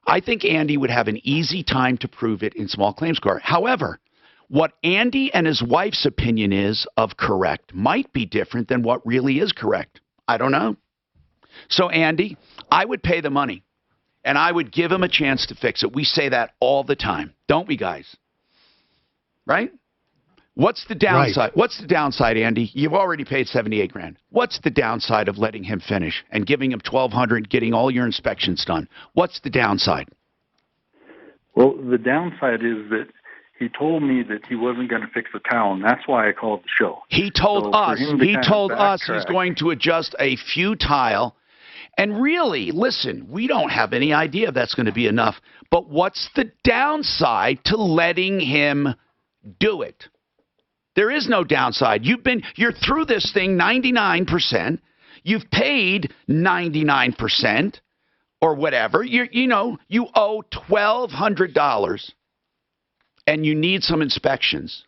I think Andy would have an easy time to prove it in small claims court. However, what Andy and his wife's opinion is of correct might be different than what really is correct. I don't know. So, Andy, I would pay the money, and I would give him a chance to fix it. We say that all the time, don't we, guys? Right? What's the downside? Right. What's the downside, Andy? You've already paid $78,000. What's the downside of letting him finish and giving him $1,200, getting all your inspections done? What's the downside? Well, the downside is that he told me that he wasn't going to fix the tile, and that's why I called the show. He told us he's going to adjust a few tile. And really, listen, we don't have any idea if that's going to be enough. But what's the downside to letting him do it? There is no downside. You're through this thing 99%. You've paid 99% or whatever. You owe $1,200 and you need some inspections.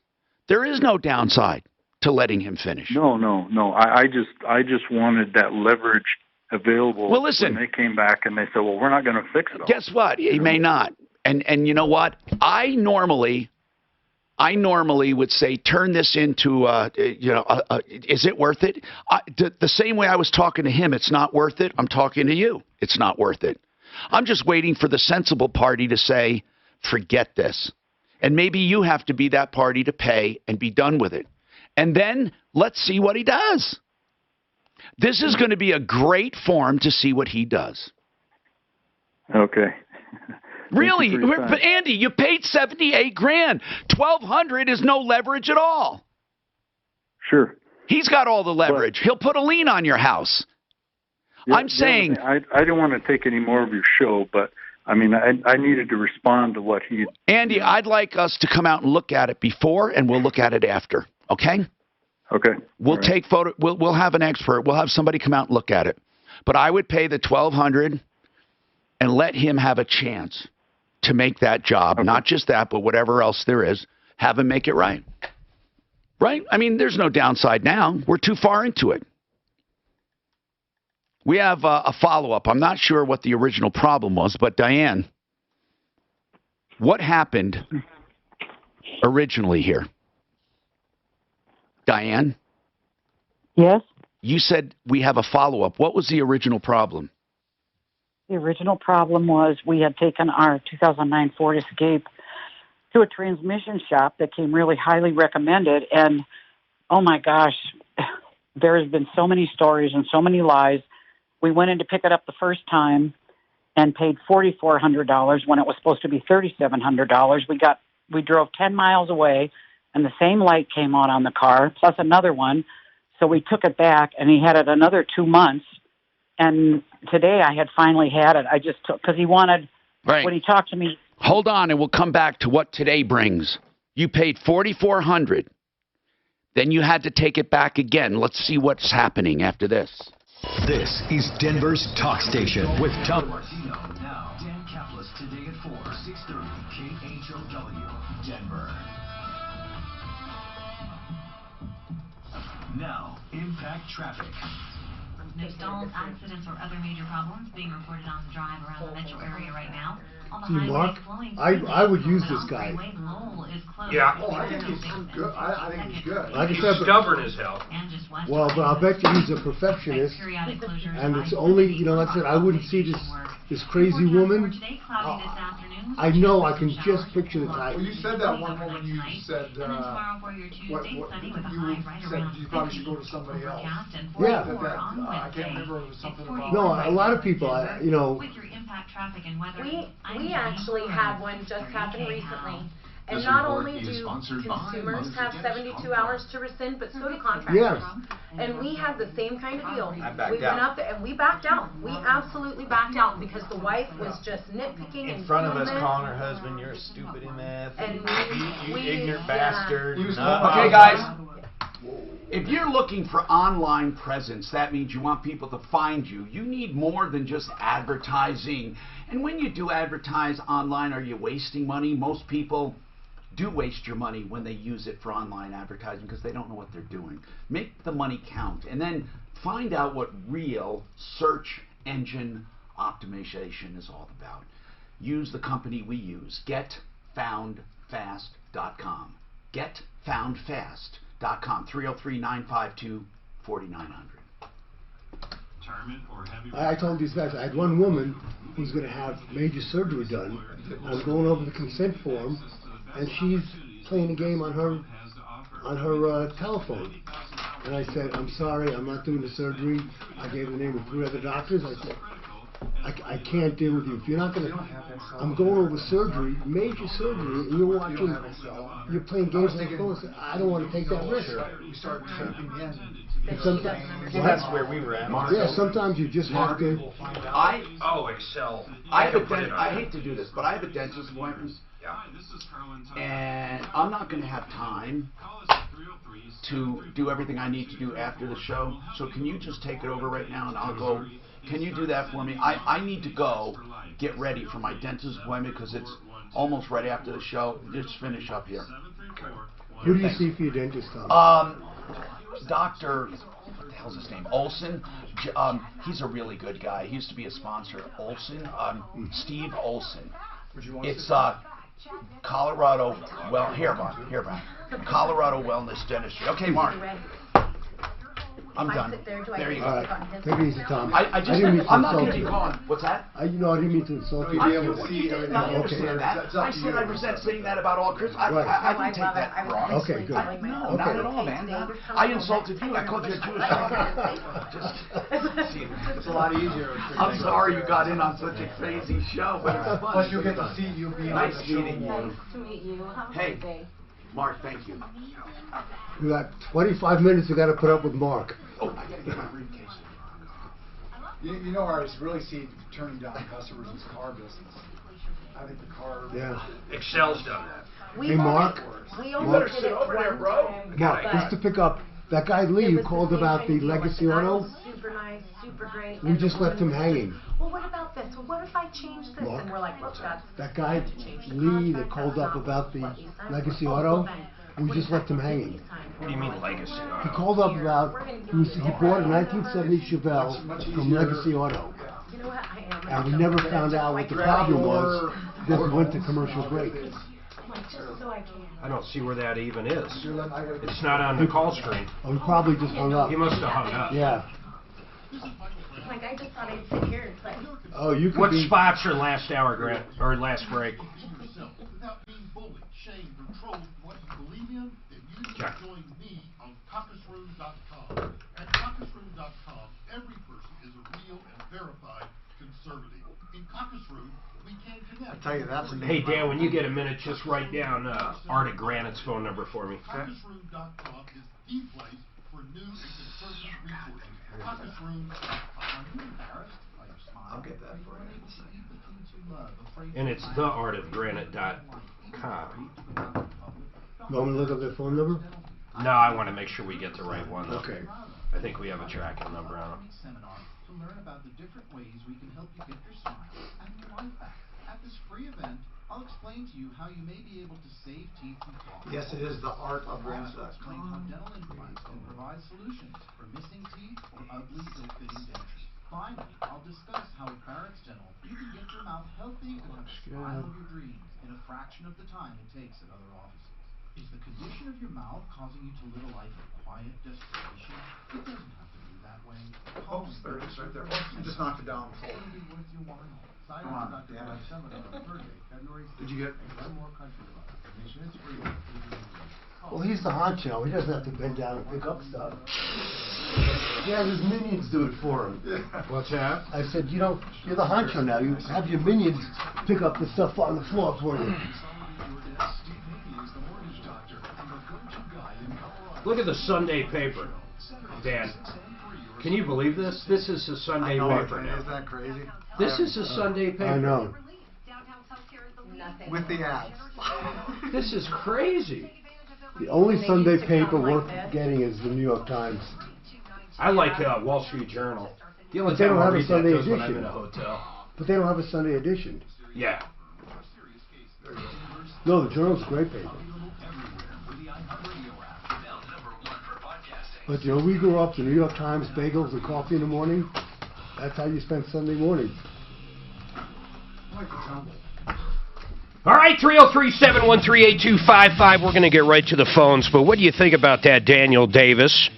There is no downside to letting him finish. No. I just wanted that leverage available. Well, listen. When they came back and they said, "Well, we're not going to fix it all." Guess what? He may not. And you know what? I normally would say, turn this into, is it worth it? The same way I was talking to him, it's not worth it. I'm talking to you. It's not worth it. I'm just waiting for the sensible party to say, forget this. And maybe you have to be that party to pay and be done with it. And then let's see what he does. This is going to be a great forum to see what he does. Okay. Really? But Andy, you paid $78,000. $1,200 is no leverage at all. Sure. He's got all the leverage. He'll put a lien on your house. Yeah, I'm saying... I didn't want to take any more of your show, but I mean, I needed to respond to what he... Andy, I'd like us to come out and look at it before, and we'll look at it after. Okay? Okay. We'll take photo. We'll have an expert. We'll have somebody come out and look at it. But I would pay the $1,200 and let him have a chance to make that job, not just that, but whatever else there is, have him make it right. Right? I mean, there's no downside now. We're too far into it. We have a follow-up. I'm not sure what the original problem was, but Diane, what happened originally here? Diane? Yes? You said we have a follow-up. What was the original problem? The original problem was we had taken our 2009 Ford Escape to a transmission shop that came really highly recommended, and oh my gosh, there has been so many stories and so many lies. We went in to pick it up the first time and paid $4,400 when it was supposed to be $3,700. We drove 10 miles away, and the same light came on the car, plus another one. So we took it back, and he had it another 2 months. And today I had finally had it. I just took, because he wanted, when he talked to me. Hold on, and we'll come back to what today brings. You paid $4,400. Then you had to take it back again. Let's see what's happening after this. This is Denver's Talk Station with Tom Martino. Now, Dan Kaplis today at 4, 630 KHOW, Denver. Now, impact traffic. No stalls, accidents, or other major problems being reported on the drive around the metro area right now. On the See, Mark, I would use this guy. Yeah. Oh, I think he's good. I think he's good. Like I He's said, stubborn as hell. Well, but I'll bet you he's a perfectionist, and it's only, like I said, I wouldn't see this crazy woman. I know, I can just picture the type. Well, you said that one moment you said, you said you probably should go to somebody else. Yeah. I can't remember, it was something about. No, a lot of people, We actually had one just happen recently. And not only do consumers have 72 hours to rescind, but so do contractors. Yes. And we had the same kind of deal. I backed We went out. up there and we backed out. We absolutely backed out because the wife was just nitpicking In and front of us doing calling her husband, you're a stupid MF. And you we ignorant bastard. Okay, guys. If you're looking for online presence, that means you want people to find you. You need more than just advertising. And when you do advertise online, are you wasting money? Most people do waste your money when they use it for online advertising because they don't know what they're doing. Make the money count, and then find out what real search engine optimization is all about. Use the company we use, getfoundfast.com. Getfoundfast.com, 303-952-4900. I told these guys, I had one woman who's going to have major surgery done. I was going over the consent form, and she's playing a game on her telephone. And I said, I'm sorry, I'm not doing the surgery. I gave the name of 3 other doctors. I said, I can't deal with you. If you're not going to, I'm going over surgery, major surgery, and you're watching, you're playing games on the phone. I said, I don't want to take that risk. We start typing in. And sometimes, That's where we were at. yeah, sometimes you just have to. Excel. I hate to do this, but I have a dentist appointment. And I'm not going to have time to do everything I need to do after the show. So can you just take it over right now, and I'll go. Can you do that for me? I need to go get ready for my dentist appointment because it's almost right after the show. Just finish up here. Who do you see for your dentist, Tom? Dr. What the hell's his name? Olson. He's a really good guy. He used to be a sponsor. Olson. Steve Olson. It's Colorado. Well, here, Brian. Colorado Wellness Dentistry. Okay, Mark. I'm done. There you go. Take it easy, Tom. I'm not going to be gone. What's that? I didn't mean to insult you. I understand that. I said I resent saying that about all Christians. I didn't take that wrong. Okay, good. No, not at all, man. I insulted you. I called you a Jewish It's a lot easier. I'm sorry you got in on such a crazy show, but it's fun. Plus, you'll get to see you being on nice the show. meeting you. Nice to meet you. Have a Hey. good day. Mark, thank you. You got 25 minutes you got to put up with Mark. Oh, I got to get my briefcase. You know where I really see turning down customers is car business. I think the car. Yeah. Excel's done that. Hey, Mark. We Mark. almost did it over there, one bro. time, Mark, but just to pick up That guy Lee who called about the Legacy Auto, Super nice, super great. we just left him hanging. Well, what about this? Well, what if I change this? Mark, And we're like, look, that's that guy Lee that called up about the Legacy Auto, we just left him hanging. What do you mean legacy? He called up about, he bought a 1970 Chevelle from Legacy Auto. You know what? I am. And we never found out what the problem was because we went to commercial break. I don't see where that even is. It's not on the call screen. Oh, he probably just hung up. He must have hung up. Yeah. Like, I just thought I'd sit here and play. Oh, you could What be... spots are last hour, Grant, or last break? Without being bullied, shamed, or trolled for what you believe in, then you need to join me on caucusroom.com. At caucusroom.com, every person is a real and verified conservative. In Caucus Room, we can connect. I tell you, that's a Hey, Dan, when you get a minute, just write down Art of Granite's phone number for me. Caucusroom.com is the place for new and conservative resources. Caucusroom.com. Are you embarrassed by your smile? I'll get that for you. And it's theartofgranite.com. You want me to look up their phone number? No, I want to make sure we get the right one. Though. Okay. I think we have a tracking number on them. To learn about the different ways we can help you get your smile and your life back. At this free event, I'll explain to you how you may be able to save teeth and floss. Yes, it is the art of Explain how dental implants can provide solutions for missing teeth or ugly, ill-fitting dentures. Finally, I'll discuss how at Barrett's Dental you can get your mouth healthy and have a smile of your dreams in a fraction of the time it takes at other offices. Is the condition of your mouth causing you to live a life of quiet desperation? It doesn't have to be that way. Oops, there it is right there. Oops, you just knocked it down. It'll be worth your while. Sign Come up on, for Dr. damn it. Seminar on Thursday, February 6th. Did you get... One more country club. Admission is free. Well, he's the honcho. He doesn't have to bend down and pick up stuff. He has his minions do it for him. What's that? I said, you know, you're the honcho now. You have your minions pick up the stuff on the floor for you. Look at the Sunday paper, Dan. Can you believe this? This is a Sunday paper now. Isn't that crazy? This is a Sunday paper. I know. With the ads. This is crazy. The only Sunday paper worth getting is the New York Times. I like Wall Street Journal. The only But they time don't I have a read Sunday that is when I'm edition. in a hotel. But they don't have a Sunday edition. Yeah. No, the Journal's a great paper. But you know, we grew up, the New York Times, bagels and coffee in the morning. That's how you spent Sunday morning. All right, 303-713-8255. We're going to get right to the phones, but what do you think about that, Daniel Davis?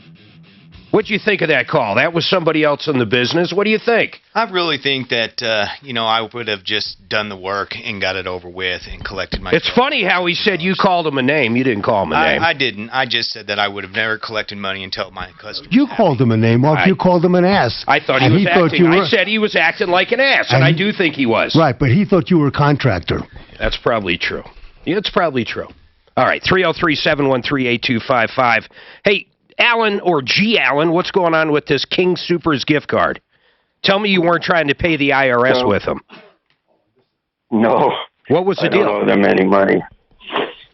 What do you think of that call? That was somebody else in the business. What do you think? I really think that, I would have just done the work and got it over with and collected my... It's funny how he said you called him a name. You didn't call him a name. I didn't. I just said that I would have never collected money until my customer... You called him a name, Mark. You called him an ass. I thought he was acting. I said he was acting like an ass, and I do think he was. Right, but he thought you were a contractor. That's probably true. Yeah, it's probably true. All right, 303-713-8255. Hey, Allen or G. Allen, what's going on with this King Soopers gift card? Tell me you weren't trying to pay the IRS with them. No. What was the deal? I don't owe them any money.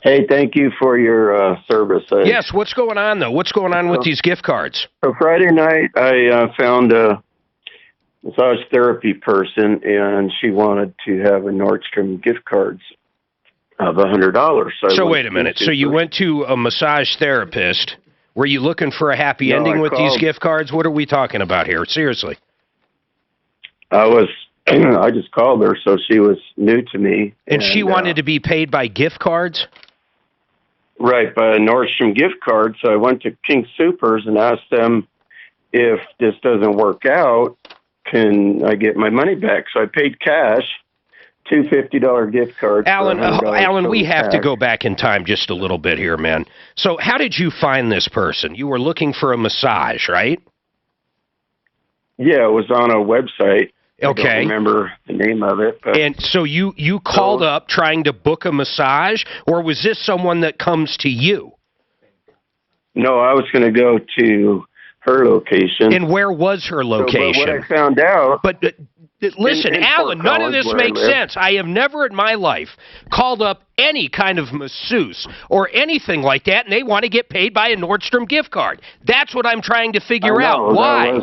Hey, thank you for your service. Yes, what's going on, though? What's going on with these gift cards? So Friday night, I found a massage therapy person, and she wanted to have a Nordstrom gift cards of $100. So wait a minute. So you went to a massage therapist. Were you looking for a happy ending with these gift cards? What are we talking about here? Seriously. I just called her, so she was new to me. And she wanted to be paid by gift cards? Right, by a Nordstrom gift card. So I went to King Soopers and asked them, if this doesn't work out, can I get my money back? So I paid cash, $250 gift cards. Alan, we have to go back in time just a little bit here, man. So how did you find this person? You were looking for a massage, right? Yeah, it was on a website. Okay. I don't remember the name of it. But and so you called up trying to book a massage, or was this someone that comes to you? No, I was going to go to her location. And where was her location? So, but what I found out... But Listen, in Alan, Fort none of Collins, this where I makes live. sense. I have never in my life called up any kind of masseuse or anything like that, and they want to get paid by a Nordstrom gift card. That's what I'm trying to figure I know, out. Why?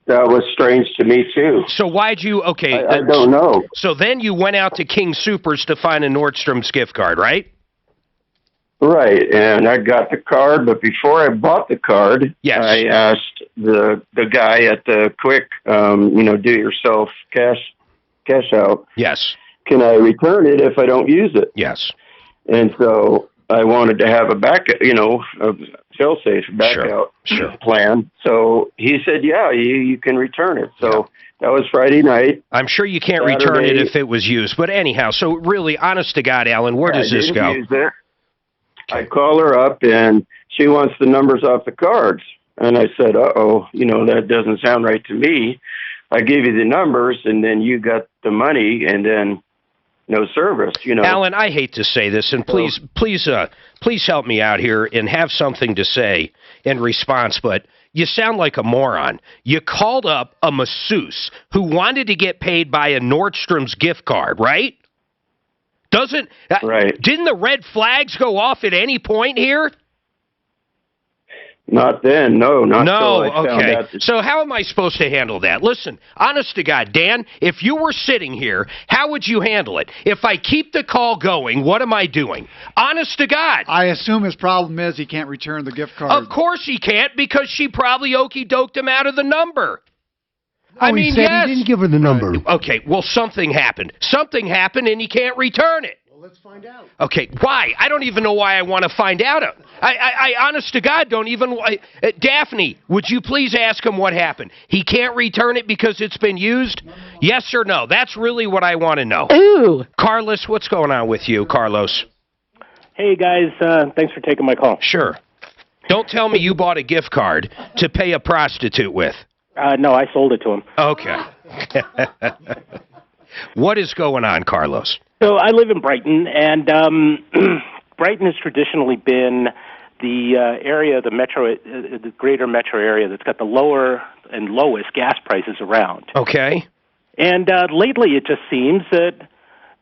That was strange to me, too. So why'd you, okay. I don't know. So then you went out to King Soopers to find a Nordstrom's gift card, right? Right, and I got the card, but before I bought the card, I asked the guy at the quick, do-it-yourself cash out. Yes. Can I return it if I don't use it? Yes. And so I wanted to have a a fail-safe back-out plan. So he said, yeah, you can return it. So that was Friday night. I'm sure you can't return it if it was used. But anyhow, so really, honest to God, Alan, where does this go? Use it. I call her up, and she wants the numbers off the cards. And I said, that doesn't sound right to me. I gave you the numbers, and then you got the money, and then no service, Alan, I hate to say this, and please help me out here and have something to say in response, but you sound like a moron. You called up a masseuse who wanted to get paid by a Nordstrom's gift card, right? Didn't the red flags go off at any point here? Not then, no. Okay. So how am I supposed to handle that? Listen, honest to God, Dan, if you were sitting here, how would you handle it? If I keep the call going, what am I doing? Honest to God. I assume his problem is he can't return the gift card. Of course he can't, because she probably okey-doked him out of the number. He said he didn't give her the number. Okay, well, something happened. Something happened, and he can't return it. Well, let's find out. Okay, why? I don't even know why I want to find out. I honest to God, don't even... Daphne, would you please ask him what happened? He can't return it because it's been used? Yes or no? That's really what I want to know. Ooh. Carlos, what's going on with you, Carlos? Hey, guys. Thanks for taking my call. Sure. Don't tell me you bought a gift card to pay a prostitute with. No, I sold it to him. Okay. What is going on, Carlos? So I live in Brighton, and Brighton has traditionally been the area, the greater metro area that's got the lower and lowest gas prices around. Okay. And lately it just seems that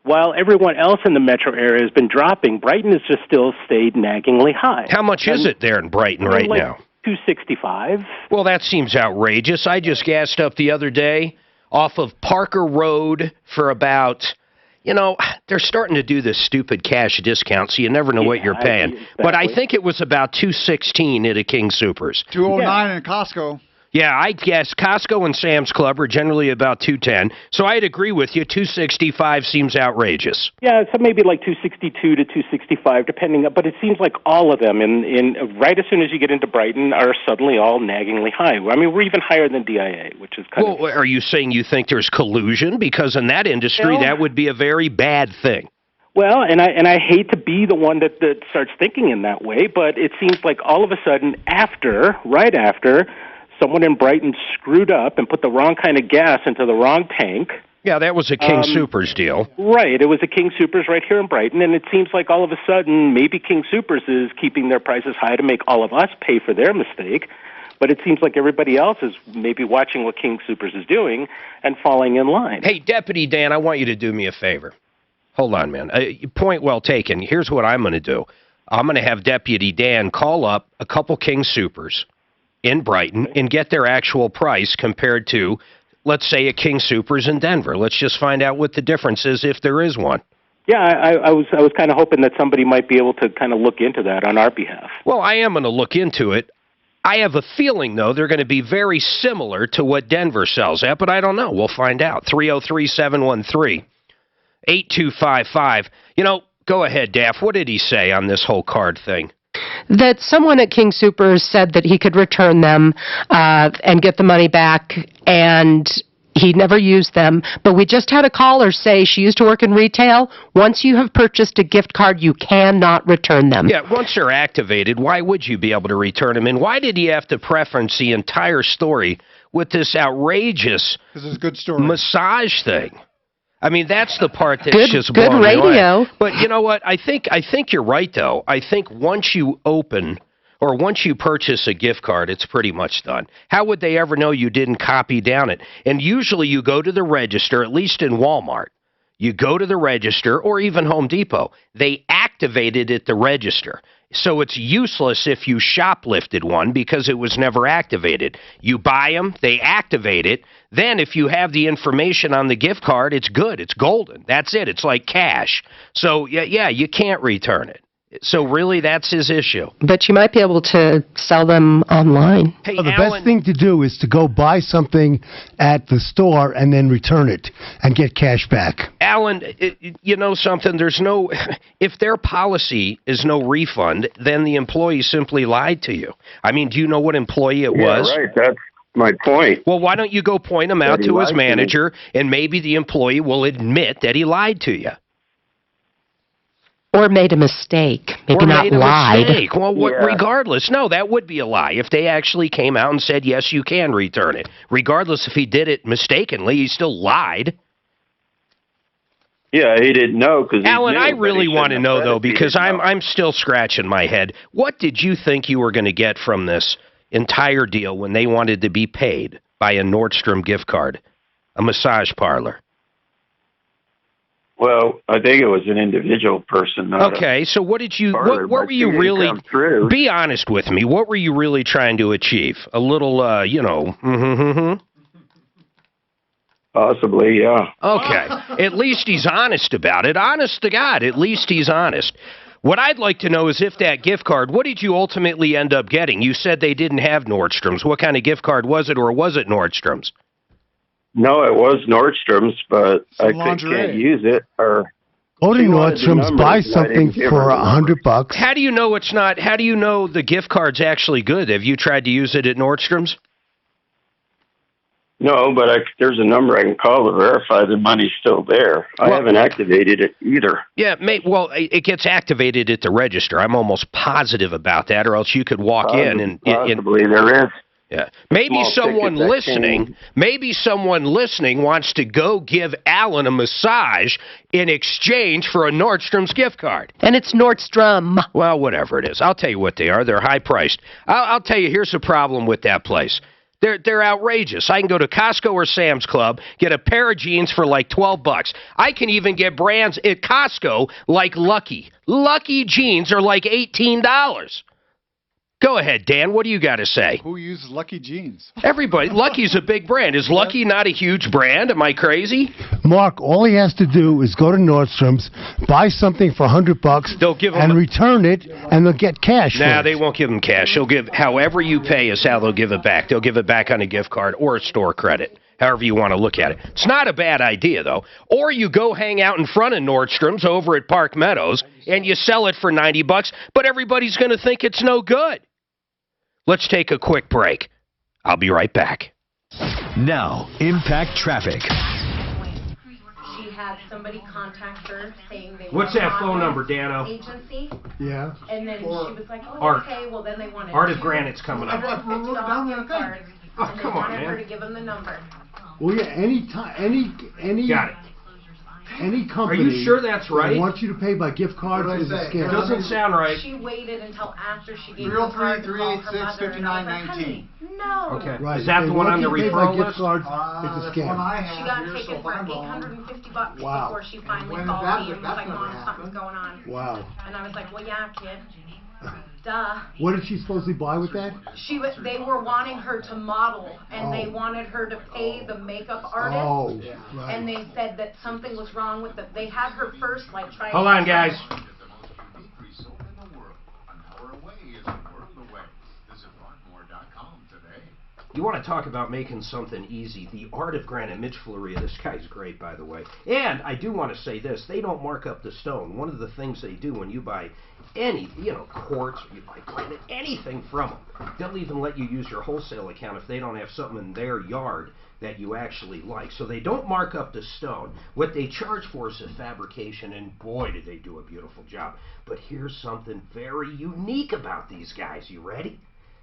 while everyone else in the metro area has been dropping, Brighton has just still stayed naggingly high. How much is it there in Brighton right now? $2.65. Well, that seems outrageous. I just gassed up the other day off of Parker Road for about, they're starting to do this stupid cash discount, so you never know what you're paying. Exactly. But I think it was about $2.16 at a King Soopers. $2.09 in Costco. Yeah, I guess Costco and Sam's Club are generally about $2.10. So I'd agree with you. $2.65 seems outrageous. Yeah, so maybe like $2.62 to $2.65, depending. But it seems like all of them, in right as soon as you get into Brighton, are suddenly all naggingly high. I mean, we're even higher than DIA, which is kind of. Well, are you saying you think there's collusion? Because in that industry, that would be a very bad thing. Well, and I hate to be the one that starts thinking in that way, but it seems like all of a sudden, right after. Someone in Brighton screwed up and put the wrong kind of gas into the wrong tank. Yeah, that was a King Soopers deal. Right. It was a King Soopers right here in Brighton, and it seems like all of a sudden maybe King Soopers is keeping their prices high to make all of us pay for their mistake, but it seems like everybody else is maybe watching what King Soopers is doing and falling in line. Hey, Deputy Dan, I want you to do me a favor. Hold on, man. Point well taken. Here's what I'm going to do. I'm going to have Deputy Dan call up a couple King Soopers in Brighton and get their actual price compared to, let's say, a King Soopers in Denver. Let's just find out what the difference is, if there is one. Yeah, I was kind of hoping that somebody might be able to kind of look into that on our behalf. Well, I am going to look into it. I have a feeling, though, they're going to be very similar to what Denver sells at, but I don't know. We'll find out. 303-713-8255. Go ahead, Daff. What did he say on this whole card thing? That someone at King Soopers said that he could return them and get the money back, and he never used them. But we just had a caller say she used to work in retail. Once you have purchased a gift card, you cannot return them. Yeah, once they're activated, why would you be able to return them? And why did he have to preference the entire story with this outrageous massage thing? I mean, that's the part that's just blowing me away. Radio. But you know what? I think you're right, though. I think once you open or once you purchase a gift card, it's pretty much done. How would they ever know you didn't copy down it? And usually you go to the register, at least in Walmart. You go to the register or even Home Depot. They activate it at the register. So it's useless if you shoplifted one because it was never activated. You buy them, they activate it. Then if you have the information on the gift card, it's good. It's golden. That's it. It's like cash. So, yeah, you can't return it. So really, that's his issue. But you might be able to sell them online. Hey, Well, the Alan, best thing to do is to go buy something at the store and then return it and get cash back. Alan, you know something? There's no, if their policy is no refund, then the employee simply lied to you. I mean, do you know what employee it was? Yeah, right. That's my point. Well, why don't you go point him out to his manager, and maybe the employee will admit that he lied to you. Or made a mistake. Maybe or not made a lied. Mistake. Well, regardless, no, that would be a lie. If they actually came out and said, yes, you can return it. Regardless if he did it mistakenly, he still lied. Yeah, he didn't know because Alan, I really want to know though, because I'm still scratching my head. What did you think you were going to get from this entire deal when they wanted to be paid by a Nordstrom gift card, a massage parlor? Well, I think it was an individual person. Okay, so what did you? What were you really? Be honest with me. What were you really trying to achieve? A little, Possibly, yeah. Okay. At least he's honest about it. Honest to God, at least he's honest. What I'd like to know is if that gift card, what did you ultimately end up getting? You said they didn't have Nordstrom's. What kind of gift card was it, or was it Nordstrom's? No, it was Nordstrom's, but I can't use it. Or go to Nordstrom's, buy something for $100. How do you know it's not? How do you know the gift card's actually good? Have you tried to use it at Nordstrom's? No, but there's a number I can call to verify the money's still there. I haven't activated it either. Yeah, well, it gets activated at the register. I'm almost positive about that, or else you could walk in and possibly there is. Yeah, maybe someone listening wants to go give Alan a massage in exchange for a Nordstrom's gift card. And it's Nordstrom. Well, whatever it is. I'll tell you what they are. They're high priced. I'll tell you, here's the problem with that place. They're outrageous. I can go to Costco or Sam's Club, get a pair of jeans for like $12. I can even get brands at Costco like Lucky. Lucky jeans are like $18. Go ahead, Dan. What do you got to say? Who uses Lucky jeans? Everybody. Lucky's a big brand. Is Lucky not a huge brand? Am I crazy? Mark, all he has to do is go to Nordstrom's, buy something for $100, they'll give him and return it, and they'll get cash. Nah, they won't give him cash. They'll give however you pay is how they'll give it back. They'll give it back on a gift card or a store credit. However you want to look at it. It's not a bad idea, though. Or you go hang out in front of Nordstrom's over at Park Meadows, and you sell it for $90, but everybody's going to think it's no good. Let's take a quick break. I'll be right back. Now, Impact Traffic. She had somebody contact her saying they What's were that on phone this number, Dano? Agency. Yeah. And then she was like, oh, Art. okay, well, then they wanted Art of Granite's coming up. $50 cards. Oh, and they come on, wanted her man. to give them the number. Well, yeah, any Got it. Any company. Are you sure that's right? That wants you to pay by gift card is a scam. It doesn't sound right. She waited until after she gave the card to call her mother. And I was like, honey, no. Okay. Right. Is that the one on the referral list? Gift cards, it's a scam. She got taken for $850 Wow. before she finally called me and was like, Mom, something's going on. Wow. And I was like, well, yeah, kid. Duh. What did she supposedly buy with that? They were wanting her to model, and they wanted her to pay the makeup artist. Oh, right. And they said that something was wrong with it. They had her first, like, try. Hold on, guys. You want to talk about making something easy. The Art of Granite, Mitch Floria. This guy's great, by the way. And I do want to say this. They don't mark up the stone. One of the things they do when you buy any, quartz, you buy granite, anything from them, they'll even let you use your wholesale account if they don't have something in their yard that you actually like. So they don't mark up the stone. What they charge for is a fabrication, and boy, did they do a beautiful job. But here's something very unique about these guys. You ready?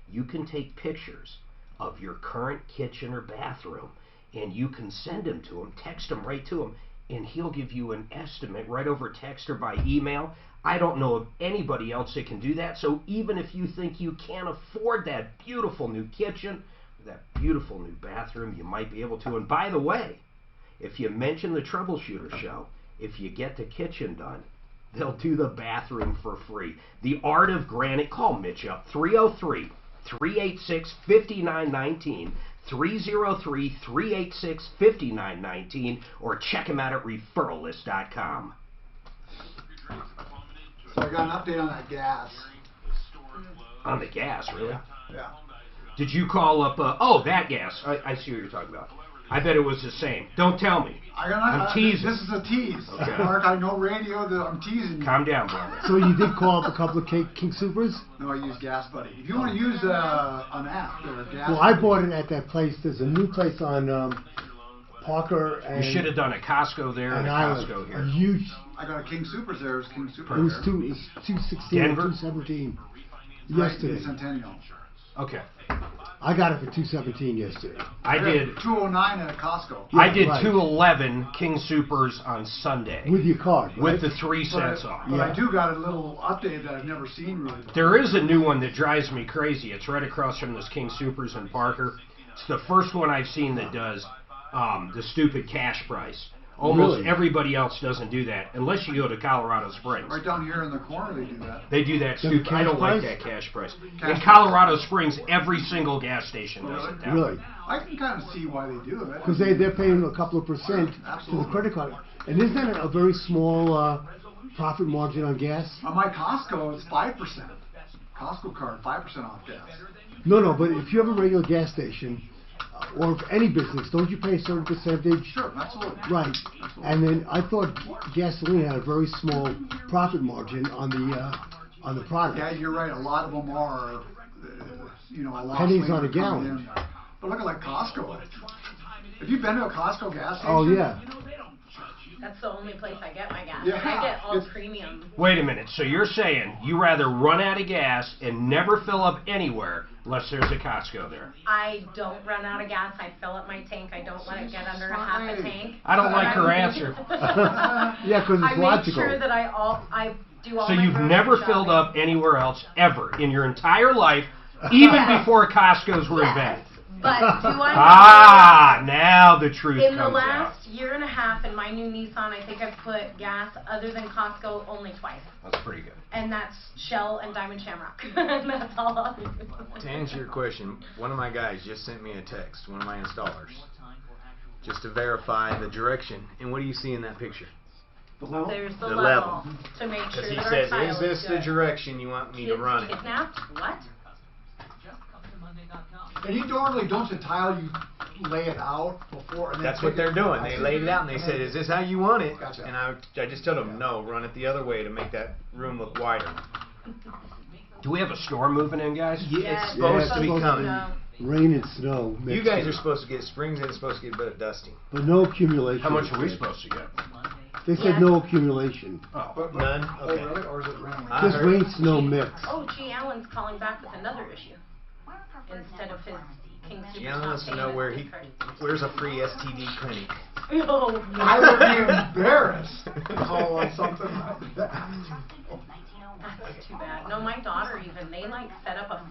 You can take pictures of your current kitchen or bathroom, and you can send them to them, text them right to them, and he'll give you an estimate right over text or by email. I don't know of anybody else that can do that. So even if you think you can't afford that beautiful new kitchen, that beautiful new bathroom, you might be able to. And by the way, if you mention the Troubleshooter Show, if you get the kitchen done, they'll do the bathroom for free. The Art of Granite. Call Mitch up, 303-386-5919, 303-386-5919, or check him out at referrallist.com. So I got an update on that gas. On the gas, really? Yeah. Did you call up, oh, that gas. I see what you're talking about. I bet it was the same. Don't tell me. I'm teasing. This is a tease. Okay. Mark, I know radio, I'm teasing you. Calm down, brother. So you did call up a couple of King Supers? No, I use Gas Buddy. If you want to use an app or a Gas Well, I bought it at that place. There's a new place on Parker and... You should have done a Costco there and a Costco here. A huge... I got a King Supers there. It was King Supers. It was 216 or 217 yesterday. Centennial. Okay. I got it for 217 yesterday. I did 209 at a Costco. I did 211 King Supers on Sunday. With your card, right? With the 3 cents off. But I do got a little update that I've never seen really before. There is a new one that drives me crazy. It's right across from this King Supers in Parker. It's the first one I've seen that does the stupid cash price. Almost Really? everybody else doesn't do that, unless you go to Colorado Springs. Right down here in the corner they do that. They do that stupid. I don't like that cash price. Cash In Colorado Springs, every single gas station does it. That Really? way. I can kind of see why they do it. Because they're paying a couple of percent to the credit card. And isn't that a very small profit margin on gas? On my Costco, it's 5%. Costco card, 5% off gas. No, but if you have a regular gas station, or any business, don't you pay a certain percentage? Sure, absolutely. Right. And then I thought gasoline had a very small profit margin on the product. Yeah, you're right. A lot of them are, a lot Pennies on a gallon. But look at like Costco. Have you been to a Costco gas station? Oh yeah. That's the only place I get my gas. Yeah, I get all premium. Wait a minute. So you're saying you rather run out of gas and never fill up anywhere unless there's a Costco there? I don't run out of gas. I fill up my tank. I don't let it get under half a tank. I don't like her answer. Yeah, because it's I logical. make sure that I do all So my you've grocery never shopping. filled up anywhere else ever in your entire life, even before Costco's were invented. But do Ah, now the truth in the comes out. last year and a half in my new Nissan, I think I've put gas other than Costco only twice. That's pretty good. And that's Shell and Diamond Shamrock. And that's all I'll do. To answer your question, one of my guys just sent me a text, one of my installers, just to verify the direction. And what do you see in that picture? There's the The level, level. to make sure Because he that says, our tile is this the good. direction you want me to run it? Kidnapped? What? And you normally don't you tile, you lay it out before. And then That's what take they're it- doing. They laid it out and they and said, then- is this how you want it? Gotcha. And I just told them, no, run it the other way to make that room look wider. Do we have a storm moving in, guys? Yeah, it's supposed to be coming. Rain and snow. You guys are supposed to get springs and it's supposed to get a bit of dusting. But no accumulation. How much are we supposed to get? They said no accumulation. Oh, none? Oh, Okay. really? Or is it raining? Just rain, snow mix. Oh, G. Allen's calling back with another issue. Instead of his King Super Gianna wants to know where's a free STD clinic. Oh, I would be embarrassed to call on something like that. That's too bad. No, my daughter even, they set up a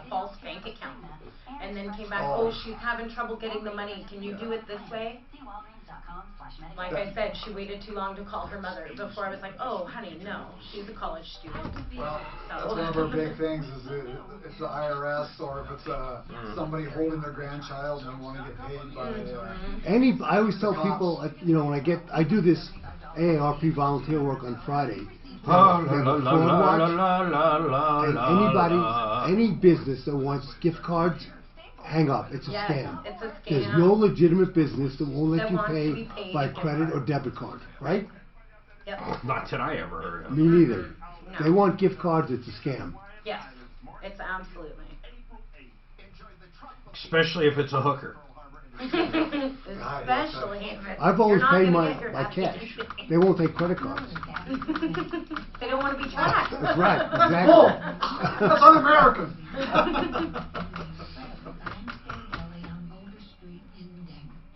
false bank account and then came back, oh, she's having trouble getting the money. Can you do it this way? Like I said, she waited too long to call her mother before I was like, oh, honey, no. She's a college student. Well, that's one of our big things is if the IRS or if it's somebody holding their grandchild and they want to get paid by I always tell people, when I do this AARP volunteer work on Friday. Any business that wants gift cards, hang up. It's a scam. It's a scam. There's no legitimate business that won't let That you wants to pay be paid by gift credit card. or debit card, right? Yep. Not that I ever heard of. Me neither. No. They want gift cards. It's a scam. Yes, it's absolutely. Especially if it's a hooker. Especially if I've always you're not paid gonna get your my cash. application. They won't take credit cards. They don't want to be tracked. That's right. Exactly. Oh, that's un-American.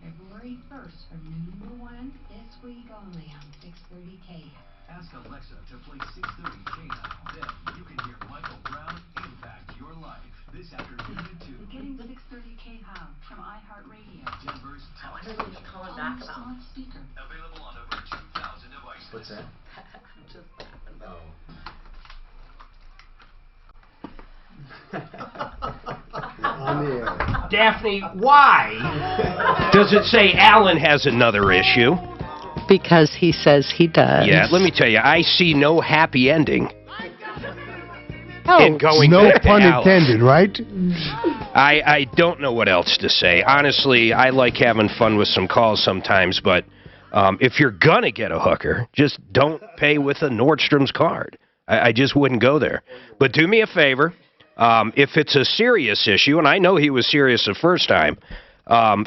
February 1st, her new number one this week only on 630K. Ask Alexa to play 630K now. Then you can hear Michael Brown impact your life this afternoon at 2. Beginning 630K How from iHeartRadio. Denver's top I wonder what you're calling back about. Smart speaker. Available on over 2,000 devices. What's that? I'm just laughing. Oh. On the air. Daphne, why does it say Alan has another issue? Because he says he does. Yeah, let me tell you, I see no happy ending Oh, in going No back to pun Alan. intended, right? I don't know what else to say. Honestly, I like having fun with some calls sometimes, but if you're going to get a hooker, just don't pay with a Nordstrom's card. I just wouldn't go there. But do me a favor. If it's a serious issue, and I know he was serious the first time,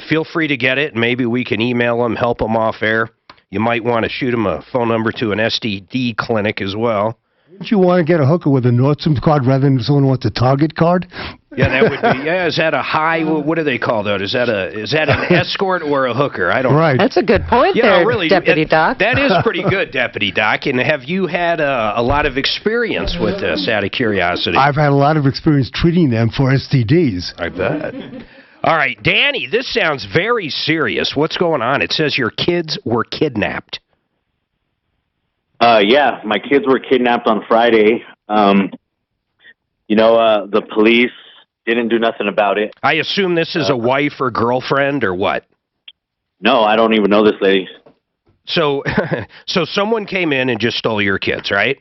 feel free to get it. Maybe we can email him, help him off air. You might want to shoot him a phone number to an STD clinic as well. Wouldn't you want to get a hooker with a Nordstrom card rather than someone who wants a Target card? Yeah, that would be. Yeah, is that a high? What do they call that? Is that an escort or a hooker? I don't. Right. That's a good point there, really, Deputy Doc. That is pretty good, Deputy Doc. And have you had a lot of experience with this, out of curiosity? I've had a lot of experience treating them for STDs. I bet. All right, Danny, this sounds very serious. What's going on? It says your kids were kidnapped. Yeah, my kids were kidnapped on Friday. The police didn't do nothing about it. I assume this is a wife or girlfriend or what? No, I don't even know this lady. So, so someone came in and just stole your kids, right?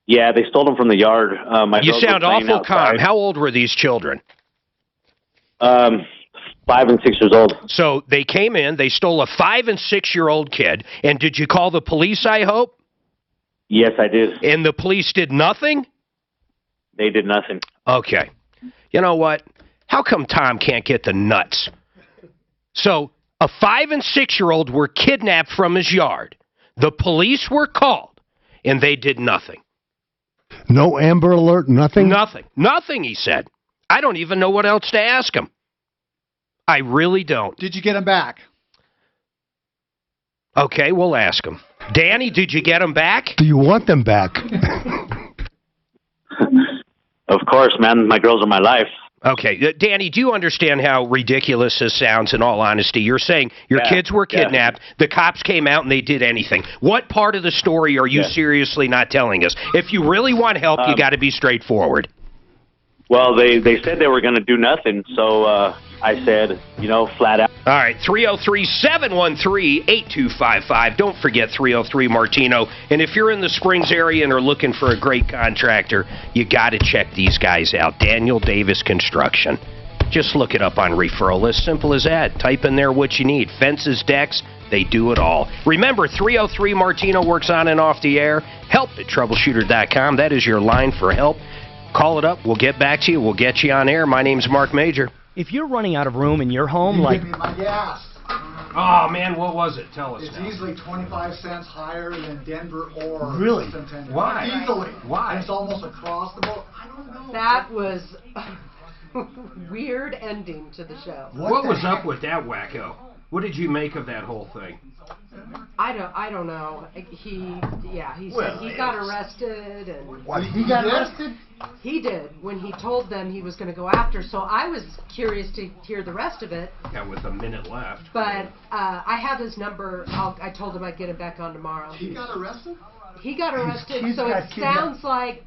Yeah, they stole them from the yard. You sound awful calm. outside. How old were these children? 5 and 6 years old. So they came in, they stole a 5 and 6-year-old kid, and did you call the police, I hope? Yes, I did. And the police did nothing? They did nothing. Okay. You know what? How come Tom can't get the nuts? So a 5 and 6-year-old were kidnapped from his yard. The police were called, and they did nothing. No Amber Alert, nothing? Nothing. Nothing, he said. I don't even know what else to ask him. I really don't. Did you get him back? Okay, we'll ask him. Danny, did you get him back? Do you want them back? Of course, man. My girls are my life. Okay. Danny, do you understand how ridiculous this sounds, in all honesty? You're saying your kids were kidnapped, the cops came out, and they did anything. What part of the story are you seriously not telling us? If you really want help, you got to be straightforward. Well, they said they were going to do nothing, so I said, flat out. All right, 303-713-8255. Don't forget 303 Martino. And if you're in the Springs area and are looking for a great contractor, you got to check these guys out. Daniel Davis Construction. Just look it up on referral list. Simple as that. Type in there what you need. Fences, decks, they do it all. Remember, 303 Martino works on and off the air. Help at troubleshooter.com. That is your line for help. Call it up. We'll get back to you. We'll get you on air. My name's Mark Major. If you're running out of room in your home, like... Give me my gas. Oh, man, what was it? Tell us It's now. easily 25 cents higher than Denver or Really? Centennial. Why? Easily. Why? And it's almost across the board. I don't know. That was weird ending to the show. What was up with that wacko? What did you make of that whole thing? I don't know. He said he got arrested and What, he got arrested? He did when he told them he was going to go after. So I was curious to hear the rest of it. Yeah, with a minute left. But I have his number. I told him I'd get him back on tomorrow. He got arrested? He got arrested. He's So got it kidnapped. sounds like